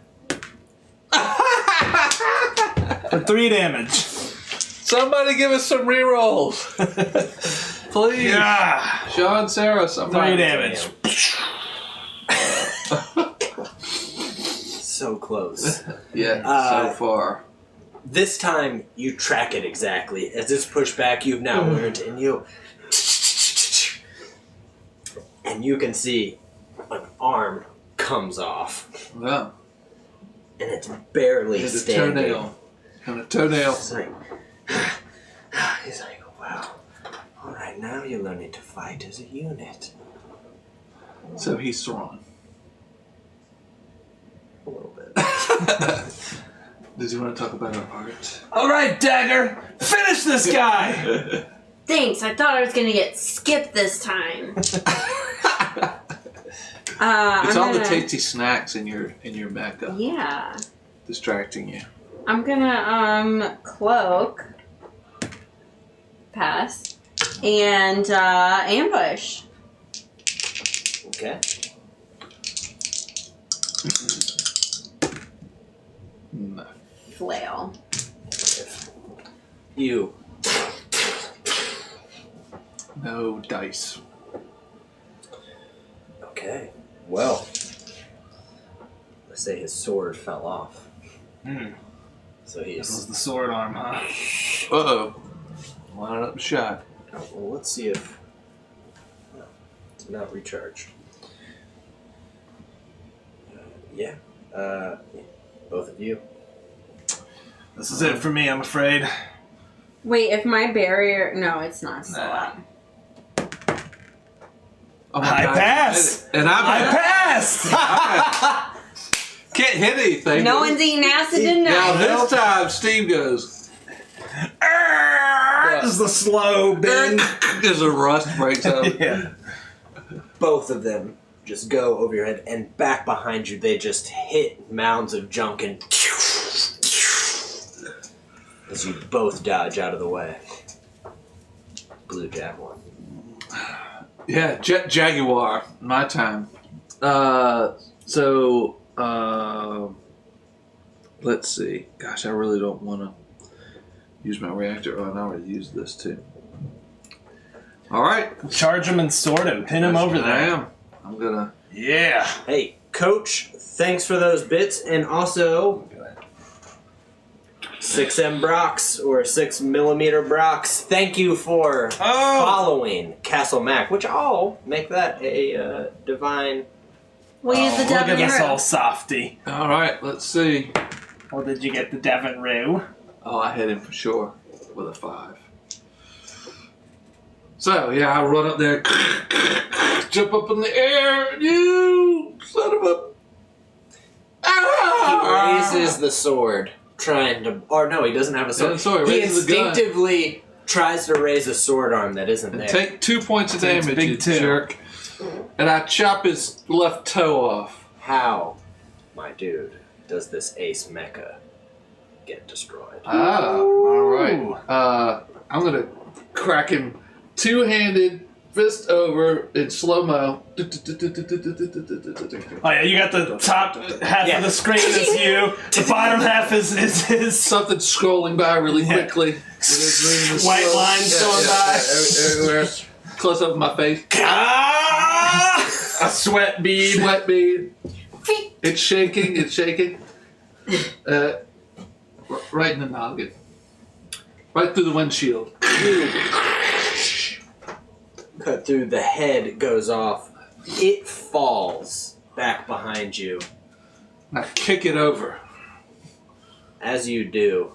For 3 damage. Somebody give us some rerolls. Please. Yeah. Sean, Sarah, 3 somebody. damage. So close. Yeah, so far. This time you track it exactly. As it's pushed back, you've now learned, and you can see an arm comes off, Yeah. and it's barely There's a standing. toenail. And a toenail. It's like, he's like, wow. All right, now you're learning to fight as a unit. So he's Thrawn. A little bit. Does he want to talk about our art? All right, Dagger, finish this guy. Thanks. I thought I was gonna get skipped this time. It's I'm all the gonna- tasty snacks in your Mecha Yeah. distracting you. I'm gonna cloak. Pass. And ambush. Okay. No. Flail. You. No dice. Okay. Well. Let's say his sword fell off. So This was he's. the sword arm, huh? Uh-oh. Line up the shot. Oh, well, let's see if. No, it's not recharged. Yeah. Both of you. This is it for me, I'm afraid. Wait, if my barrier... No, it's not still Nah. up. Oh my I God. pass. And I passed. Can't hit anything. No one's eating acid tonight. Now this time, Steve goes. This is the slow bend. As a rust breaks out. Yeah. Both of them just go over your head, and back behind you, they just hit mounds of junk and as you both dodge out of the way. Blue javelin. Yeah, Jaguar. My time. Let's see. Gosh, I really don't want to use my reactor. Oh, I already used this too. All right. Charge him and sword him. Pin him over I there. am. I'm gonna. Yeah. Hey, Coach, thanks for those bits, and also 6M Brox or 6mm Brox. Thank you for following Castle Mac, which I'll make that a divine. We'll use the Look at Devon us all arrow. softy. All right. Let's see. Or did you get the Devon Roo? Oh, I hit him for sure with a 5. So yeah, I run up there, jump up in the air. You son of a. He raises the sword, trying to. Or no, he doesn't have a sword. Yeah, sorry, He raises the gun. instinctively tries to raise a sword arm that isn't there. Take 2 points of Takes damage, big you two. jerk. And I chop his left toe off. How, my dude, does this ace mecha get destroyed? Ah, all right. I'm gonna crack him two-handed, fist over in slow mo. Oh yeah, you got the top half of the screen is you. The bottom half is his. Something scrolling by really quickly. White lines going by. Everywhere. Close up my face. A sweat bead. Sweat bead. It's shaking. It's shaking. Right in the noggin. Right through the windshield. Cut through, the head goes off. It falls back behind you. I kick it over. As you do,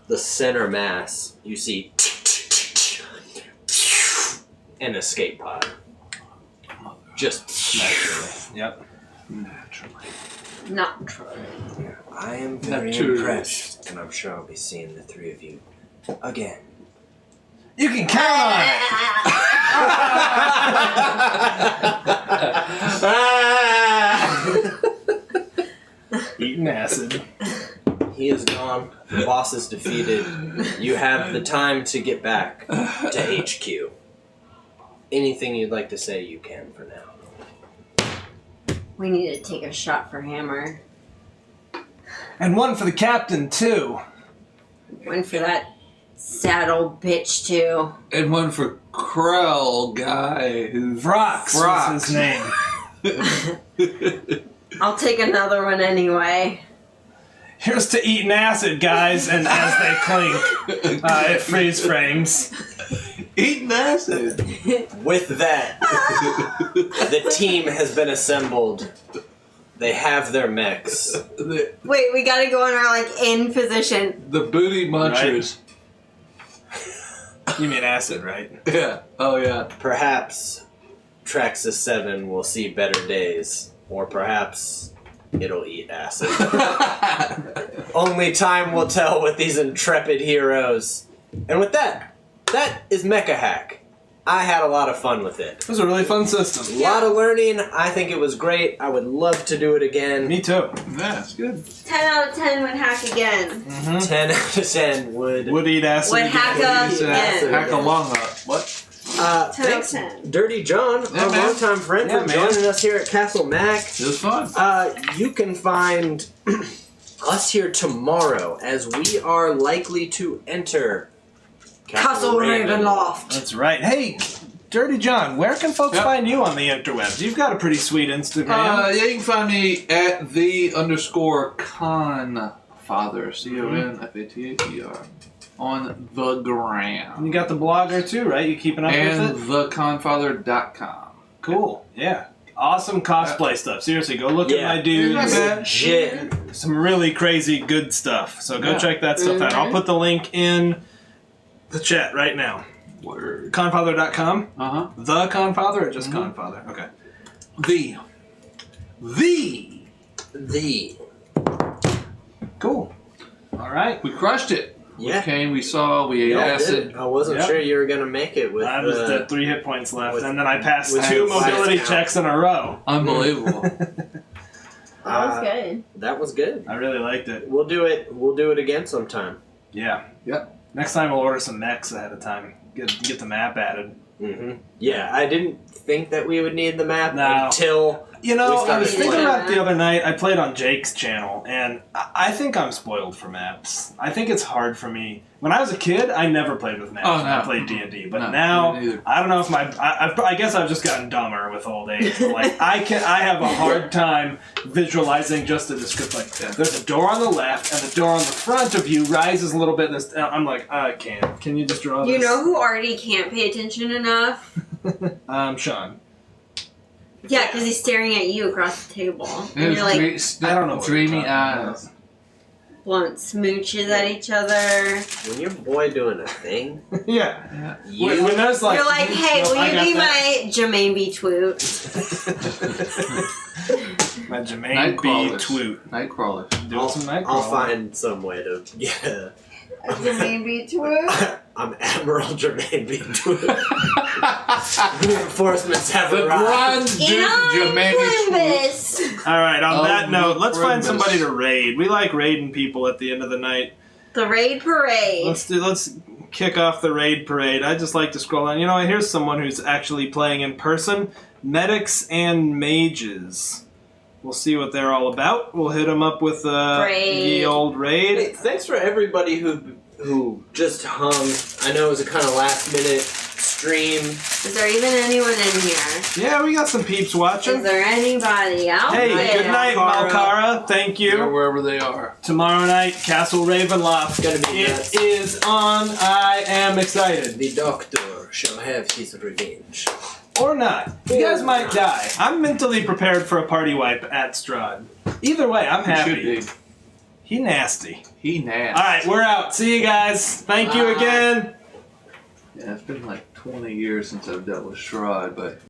the center mass, you see an escape pod. Just Naturally. Yep. Naturally. Not true. I am very Naturally. impressed, and I'm sure I'll be seeing the three of you again. You can count on it. Eating acid. He is gone. The boss is defeated. You have the time to get back to HQ. Anything you'd like to say, you can for now. We need to take a shot for Hammer. And one for the captain, too. One for that sad old bitch, too. And one for Krell guy who's Vrox Vrox. was his name. I'll take another one anyway. Here's to eating acid, guys, and as they clink, it freeze frames. Eating acid. With that, the team has been assembled. They have their mechs. Wait, we gotta go in our, in position. The booty munchers. You mean acid, right? Yeah. Oh yeah. Perhaps Traxxas 7 will see better days. Or perhaps it'll eat acid. Only time will tell with these intrepid heroes. And with that, that is Mecha Hack. I had a lot of fun with it. It was a really fun system. A lot of learning. I think it was great. I would love to do it again. Me too. Yeah, it's good. 10 out of 10 would hack again. 10 out of 10 would. Would eat acid. Would again. hack Acid again. again. Hack along up. What? 10 out of Thanks, 10. Dirty John, Yeah, our man. longtime friend, Yeah, for man. joining us here at Castle Mac. It was fun. You can find us here tomorrow as we are likely to enter Castle Ravenloft. That's right. Hey, Dirty John, where can folks Yep. find you on the interwebs? You've got a pretty sweet Instagram. Yeah, you can find me at _confather, CONFATHER, on the gram. You got the blogger too, right? You keeping up And with it? theconfather.com. Cool. Yeah. Awesome cosplay stuff. Seriously, go look at Yeah. my dudes. Not bad. Legit. Some really crazy good stuff. So go Yeah. check that stuff out. I'll put the link in the chat right now. Word. Confather.com? Uh-huh. The Confather or just Confather? Okay. The. Cool. All right. We crushed it. Yeah. We came, we saw, we ate Yeah, acid. I wasn't sure you were going to make it with... I was at 3 hit points left, with- and then I passed with 2 five mobility count. checks in a row. Unbelievable. That was good. That was good. I really liked it. We'll do it again sometime. Yeah. Yep. Next time we'll order some mechs ahead of time. Get the map added. Yeah, I didn't think that we would need the map No. until... You know, We I started was thinking playing. about it the other night. I played on Jake's channel, and I think I'm spoiled for maps. I think it's hard for me. When I was a kid, I never played with maps. Oh, when I no. played D&D, but No, now me neither. I don't know if I guess I've just gotten dumber with old age. But like I have a hard time visualizing just a description. Like there's a door on the left, and the door on the front of you rises a little bit. And I'm like, I can't. Can you just draw this? You know who already can't pay attention enough? Sean. Yeah, because he's staring at you across the table. And It you're was like, I don't know what dreamy you're talking about. eyes. blunt smooches at each other. When your boy doing a thing, Yeah. you... When there's like, You're like, hey, will I you got be that. my Jermaine B. Twoot? My Jermaine B. Twoot. Nightcrawler. Doing some night I'll crawling. find some way to... Yeah. Jermaine B. Twoot? I'm Admiral Jermaine B. Twoot. Reinforcements have The arrived. Grand Duke Enon Jermaine Quimbus. All right. On Oh, that note, let's find goodness. somebody to raid. We like raiding people at the end of the night. The Raid Parade. Let's kick off the raid parade. I just like to scroll down. You know, here's someone who's actually playing in person. Medics and mages. We'll see what they're all about. We'll hit them up with Raid. the old Hey, raid. thanks for everybody who just hung. I know it was a kind of last minute stream. Is there even anyone in here? Yeah, we got some peeps Is watching. there anybody out Hey, there? good night, Malkara. Thank They're you. wherever they are. Tomorrow night, Castle Ravenloft. It's gonna be It nuts. is on. I am excited. The doctor shall have his revenge. Or not. You guys might die. I'm mentally prepared for a party wipe at Strahd. Either way, I'm He should happy. be. He nasty. He nasty. Alright, we're out. See you guys. Thank you Bye. again. Yeah, it's been like 20 years since I've dealt with Strahd, but